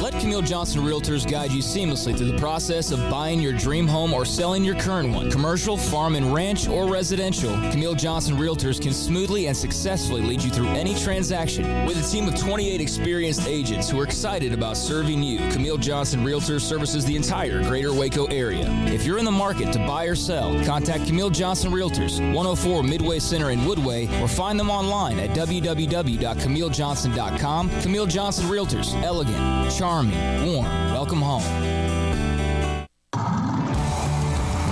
Let Camille Johnson Realtors guide you seamlessly through the process of buying your dream home or selling your current one. Commercial, farm and ranch, or residential, Camille Johnson Realtors can smoothly and successfully lead you through any transaction. With a team of 28 experienced agents who are excited about serving you, Camille Johnson Realtors services the entire greater Waco area. If you're in the market to buy or sell, contact Camille Johnson Realtors, 104 Midway Center in Woodway, or find them online at www.camillejohnson.com. Camille Johnson Realtors, elegant, charming, warm. Welcome home.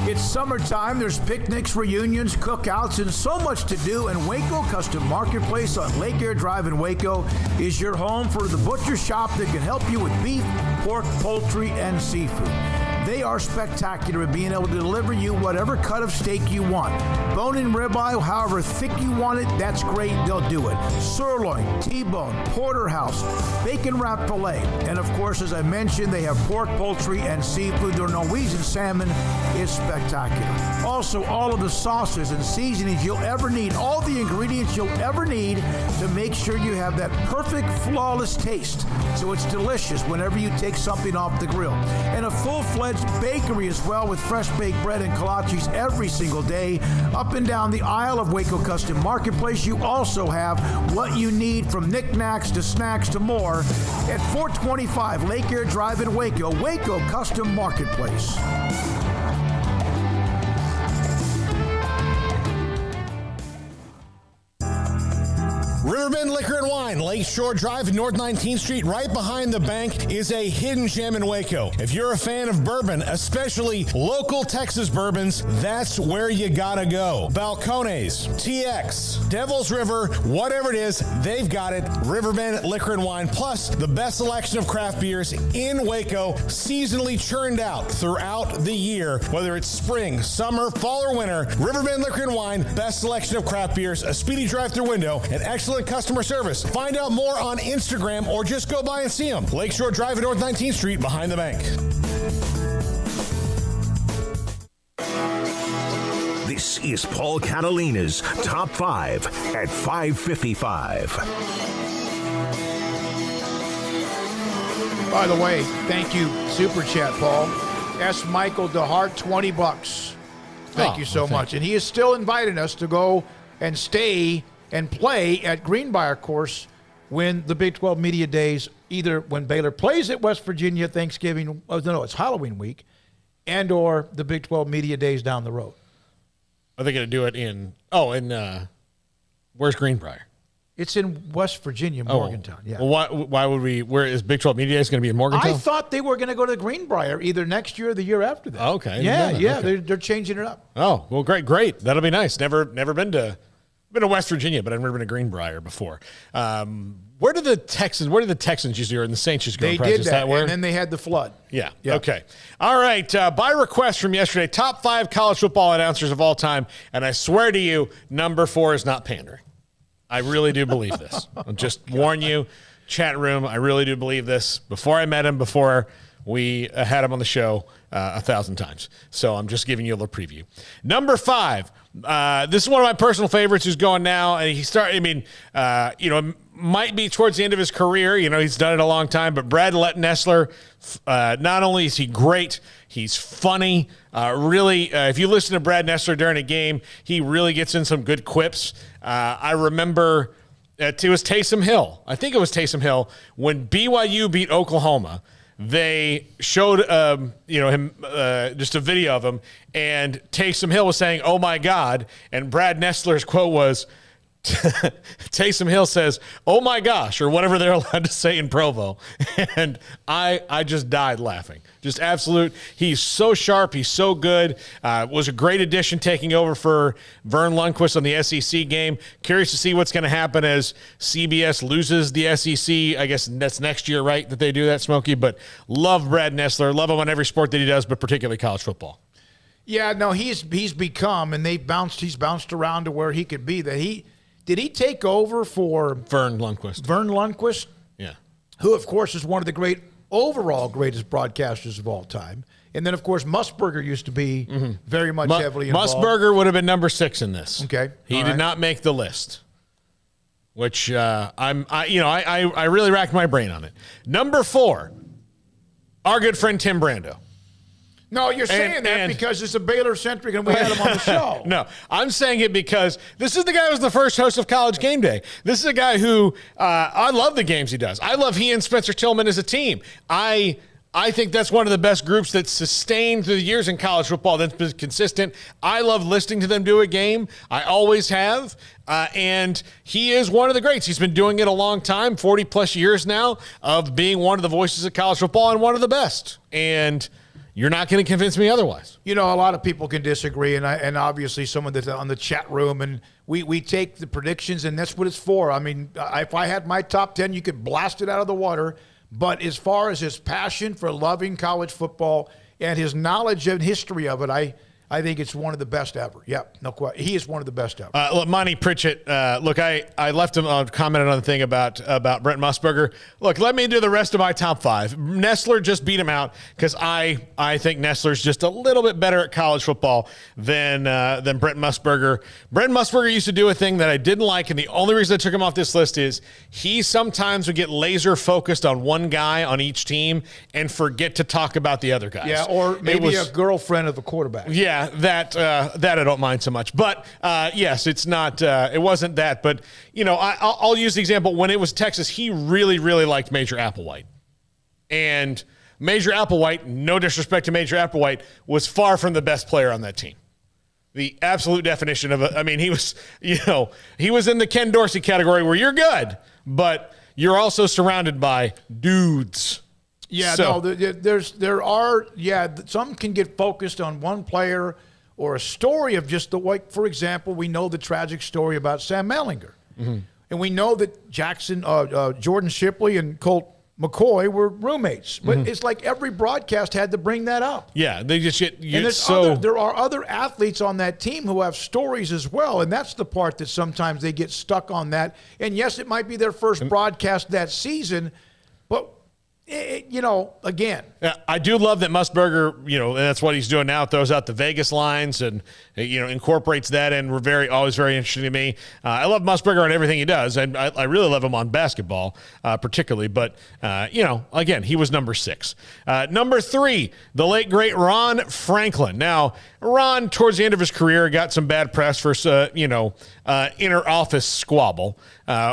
It's summertime. There's picnics, reunions, cookouts, and so much to do. And Waco Custom Marketplace on Lake Air Drive in Waco is your home for the butcher shop that can help you with beef, pork, poultry, and seafood. They are spectacular at being able to deliver you whatever cut of steak you want. Bone-in ribeye, however thick you want it, that's great. They'll do it. Sirloin, T-bone, porterhouse, bacon-wrapped filet. And, of course, as I mentioned, they have pork, poultry, and seafood. Their Norwegian salmon is spectacular. Also, all of the sauces and seasonings you'll ever need, all the ingredients you'll ever need to make sure you have that perfect, flawless taste. So it's delicious whenever you take something off the grill. And a full-fledged bakery as well, with fresh baked bread and kolaches every single day. Up and down the aisle of Waco Custom Marketplace, you also have what you need, from knickknacks to snacks to more, at 425 Lake Air Drive in Waco, Waco Custom Marketplace. Riverbend Liquor and Wine, Lakeshore Drive and North 19th Street, right behind the bank, is a hidden gem in Waco. If you're a fan of bourbon, especially local Texas bourbons, that's where you gotta go. Balcones, TX, Devil's River, whatever it is, they've got it. Riverbend Liquor and Wine, plus the best selection of craft beers in Waco, seasonally churned out throughout the year. Whether it's spring, summer, fall, or winter, Riverbend Liquor and Wine, best selection of craft beers, a speedy drive-through window, and excellent customer service. Find out more on Instagram or just go by and see them. Lakeshore Drive at North 19th Street, behind the bank. This is Paul Catalina's Top 5 at 5:55. By the way, thank you, Super Chat, Paul. S. Michael DeHart, $20. Thank you so much. And he is still inviting us to go and stay and play at Greenbrier Course when the Big 12 Media Days, either when Baylor plays at West Virginia Thanksgiving, it's Halloween week, and or the Big 12 Media Days down the road. Are they going to do it in, where's Greenbrier? It's in West Virginia, Morgantown. Yeah. Well, why would we, where is Big 12 Media Days going to be in Morgantown? I thought they were going to go to Greenbrier either next year or the year after that. Okay. Yeah. Okay. They're changing it up. Oh, well, great. That'll be nice. Never been to West Virginia, but I've never been to Greenbrier before. Where did the Texans usually, or the Saints just go They practice? did that, where? and then they had the flood. Yeah. Yep. Okay. All right. By request from yesterday, top 5 college football announcers of all time, and I swear to you, number 4 is not pandering. I really do believe this. I'll just warn you, chat room, I really do believe this. Before I met him, before we had him on the show 1,000 times. So I'm just giving you a little preview. Number 5, this is one of my personal favorites who's going now. And might be towards the end of his career. He's done it a long time. But Brad Nessler, not only is he great, he's funny. If you listen to Brad Nessler during a game, he really gets in some good quips. I remember it was Taysom Hill. I think it was Taysom Hill when BYU beat Oklahoma. they showed him just a video of him, and Taysom Hill was saying, "Oh my God," and Brad Nessler's quote was, Taysom Hill says, "Oh my gosh," or whatever they're allowed to say in Provo. And I just died laughing. Just absolute. He's so sharp. He's so good. Was a great addition taking over for Vern Lundquist on the SEC game. Curious to see what's going to happen as CBS loses the SEC. I guess that's next year, right, that they do that, Smokey? But love Brad Nessler. Love him on every sport that he does, but particularly college football. Yeah, no, he's become, and he's bounced around to where he could be. Did he take over for Vern Lundquist? Vern Lundquist? Yeah. Who, of course, is one of the greatest broadcasters of all time. And then, of course, Musburger used to be very much heavily involved. Musburger would have been number 6 in this. Okay. He did not make the list, which I really racked my brain on it. Number 4, our good friend Tim Brando. No, you're saying that because it's a Baylor-centric and we had him on the show. No, I'm saying it because this is the guy who was the first host of College Game Day. This is a guy who I love the games he does. I love he and Spencer Tillman as a team. I think that's one of the best groups that's sustained through the years in college football that's been consistent. I love listening to them do a game. I always have. And he is one of the greats. He's been doing it a long time, 40-plus years now, of being one of the voices of college football and one of the best. And you're not going to convince me otherwise. You know, a lot of people can disagree, and obviously someone that's on the chat room, and we take the predictions, and that's what it's for. I mean, if I had my top 10, you could blast it out of the water. But as far as his passion for loving college football and his knowledge and history of it, I think it's one of the best ever. Yeah, no question. He is one of the best ever. Look, Monty Pritchett, I left him commented on the thing about Brent Musburger. Look, let me do the rest of my top 5. Nessler just beat him out because I think Nessler's just a little bit better at college football than Brent Musburger. Brent Musburger used to do a thing that I didn't like, and the only reason I took him off this list is he sometimes would get laser focused on one guy on each team and forget to talk about the other guys. Yeah, or maybe a girlfriend of the quarterback. Yeah. That I don't mind so much, but yes, it's not. It wasn't that, but I'll use the example when it was Texas. He really, really liked Major Applewhite, and Major Applewhite, no disrespect to Major Applewhite, was far from the best player on that team. The absolute definition of it. I mean, he was in the Ken Dorsey category where you're good, but you're also surrounded by dudes. Yeah, so, some can get focused on one player or a story of just for example, we know the tragic story about Sam Mellinger. Mm-hmm. And we know that Jordan Shipley and Colt McCoy were roommates. But it's like every broadcast had to bring that up. Yeah, they just get there are other athletes on that team who have stories as well, and that's the part that sometimes they get stuck on that. And yes, it might be their first broadcast that season, but again. Yeah, I do love that Musburger, and that's what he's doing now, throws out the Vegas lines and, incorporates that in. Always very interesting to me. I love Musburger on everything he does, and I really love him on basketball, particularly. But, again, he was number 6. Number 3, the late, great Ron Franklin. Now, Ron, towards the end of his career, got some bad press for, inner office squabble,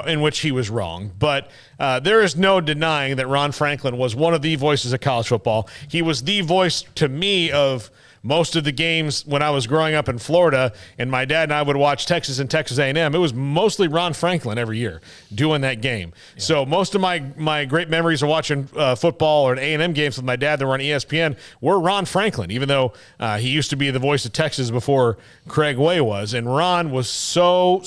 in which he was wrong. But there is no denying that Ron Franklin was one of the voices of college football. He was the voice to me of most of the games when I was growing up in Florida, and my dad and I would watch Texas and Texas A&M. It was mostly Ron Franklin every year doing that game. Yeah. So most of my great memories of watching football or A&M games with my dad that were on ESPN were Ron Franklin, even though he used to be the voice of Texas before Craig Way was. And Ron was so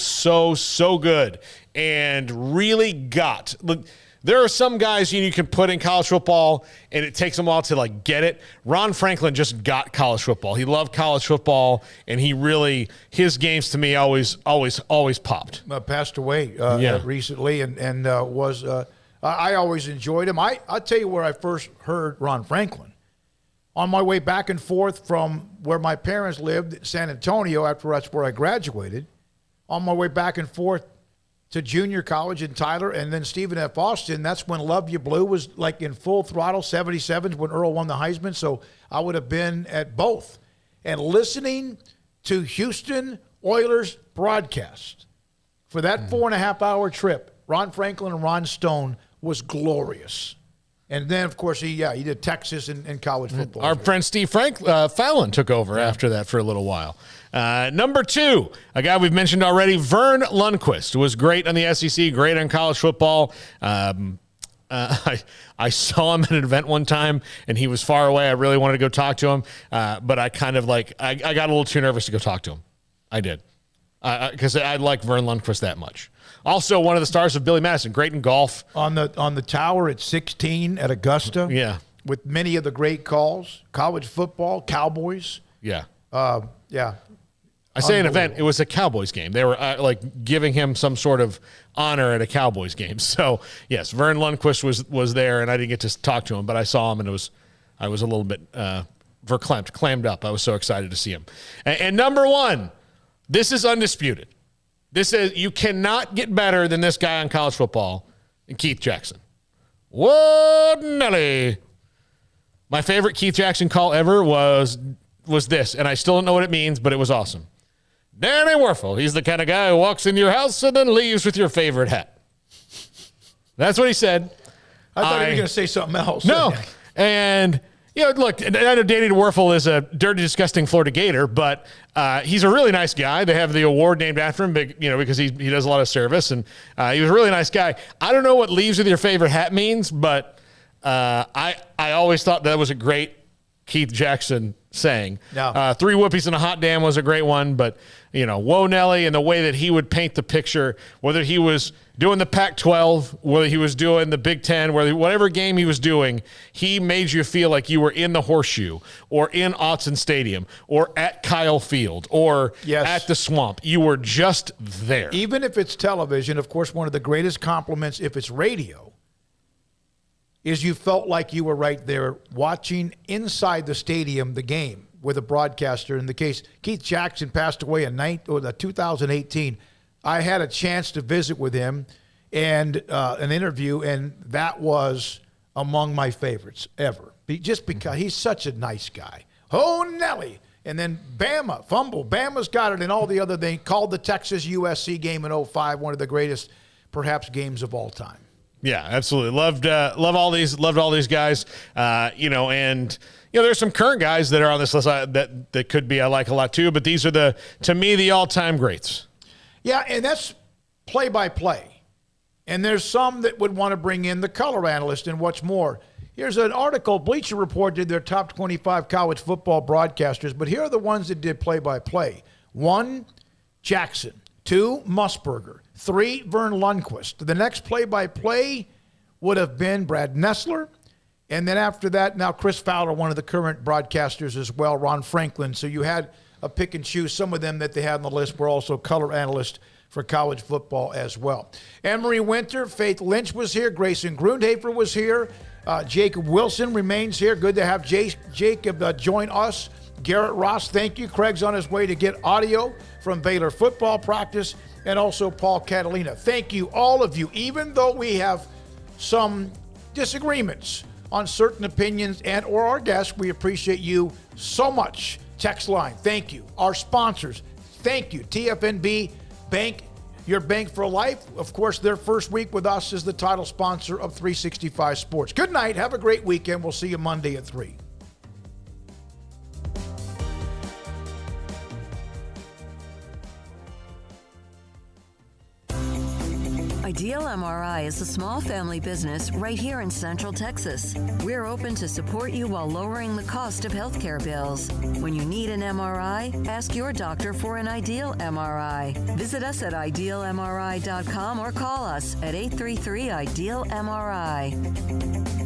good and really got – look. There are some guys you can put in college football, and it takes them a while to get it. Ron Franklin just got college football. He loved college football, and his games to me always popped. Passed away recently, and was I always enjoyed him. I'll tell you where I first heard Ron Franklin. On my way back and forth from where my parents lived, San Antonio, that's where I graduated. On my way back and forth to junior college in Tyler, and then Stephen F. Austin. That's when Love You Blue was in full throttle, 77s when Earl won the Heisman. So I would have been at both. And listening to Houston Oilers broadcast for that 4.5-hour trip, Ron Franklin and Ron Stone was glorious. And then, of course, he did Texas and college football. Our friend Steve Fallon took over after that for a little while. Number 2, a guy we've mentioned already, Vern Lundquist, was great on the SEC, great on college football. I saw him at an event one time, and he was far away. I really wanted to go talk to him, but I kind of I got a little too nervous to go talk to him. I did, because I like Vern Lundquist that much. Also, one of the stars of Billy Madison, great in golf. On the tower at 16 at Augusta. Yeah. With many of the great calls, college football, Cowboys. Yeah. Yeah. I say an event. It was a Cowboys game. They were giving him some sort of honor at a Cowboys game. So yes, Vern Lundquist was there, and I didn't get to talk to him, but I saw him, and I was a little bit clammed up. I was so excited to see him. And number 1, this is undisputed. This is, you cannot get better than this guy on college football, Keith Jackson. Whoa, Nelly. My favorite Keith Jackson call ever was this, and I still don't know what it means, but it was awesome. Danny Werfel, he's the kind of guy who walks into your house and then leaves with your favorite hat. That's what he said. I thought you were going to say something else. No. And, look, I know Danny Werfel is a dirty, disgusting Florida Gator, but he's a really nice guy. They have the award named after him, because he does a lot of service, and he was a really nice guy. I don't know what leaves with your favorite hat means, but I always thought that was a great Keith Jackson saying. No. 3 whoopies and a hot damn was a great one, but whoa Nelly, and the way that he would paint the picture, whether he was doing the Pac-12, whether he was doing the Big Ten, whatever game he was doing, he made you feel like you were in the Horseshoe or in Autzen Stadium or at Kyle Field or at the Swamp. You were just there. Even if it's television, of course, one of the greatest compliments, if it's radio, is you felt like you were right there watching inside the stadium the game with a broadcaster. In the case, Keith Jackson passed away in 2018. I had a chance to visit with him and an interview, and that was among my favorites ever. Just because he's such a nice guy. Oh, Nelly. And then Bama, fumble. Bama's got it, and all the other things. Called the Texas USC game in 2005 one of the greatest, perhaps, games of all time. Yeah, absolutely. Loved all these guys. And there's some current guys that are on this list that could be I like a lot too. But these are to me the all-time greats. Yeah, and that's play-by-play. And there's some that would want to bring in the color analyst and what's more. Here's an article. Bleacher Report did their top 25 college football broadcasters, but here are the ones that did play-by-play. 1, Jackson. 2, Musburger. 3, Vern Lundquist. The next play-by-play would have been Brad Nessler. And then after that, now Chris Fowler, one of the current broadcasters as well, Ron Franklin. So you had a pick and choose. Some of them that they had on the list were also color analysts for college football as well. Emery Winter, Faith Lynch was here. Grayson Grundhafer was here. Jacob Wilson remains here. Good to have Jacob join us. Garrett Ross, thank you. Craig's on his way to get audio from Baylor football practice, and also Paul Catalina. Thank you, all of you. Even though we have some disagreements on certain opinions and or our guests, we appreciate you so much. Text line, thank you. Our sponsors, thank you. TFNB Bank, your bank for life. Of course, their first week with us is the title sponsor of 365 Sports. Good night. Have a great weekend. We'll see you Monday at 3. Ideal MRI is a small family business right here in Central Texas. We're open to support you while lowering the cost of healthcare bills. When you need an MRI, ask your doctor for an Ideal MRI. Visit us at idealmri.com or call us at 833-IDEAL-MRI.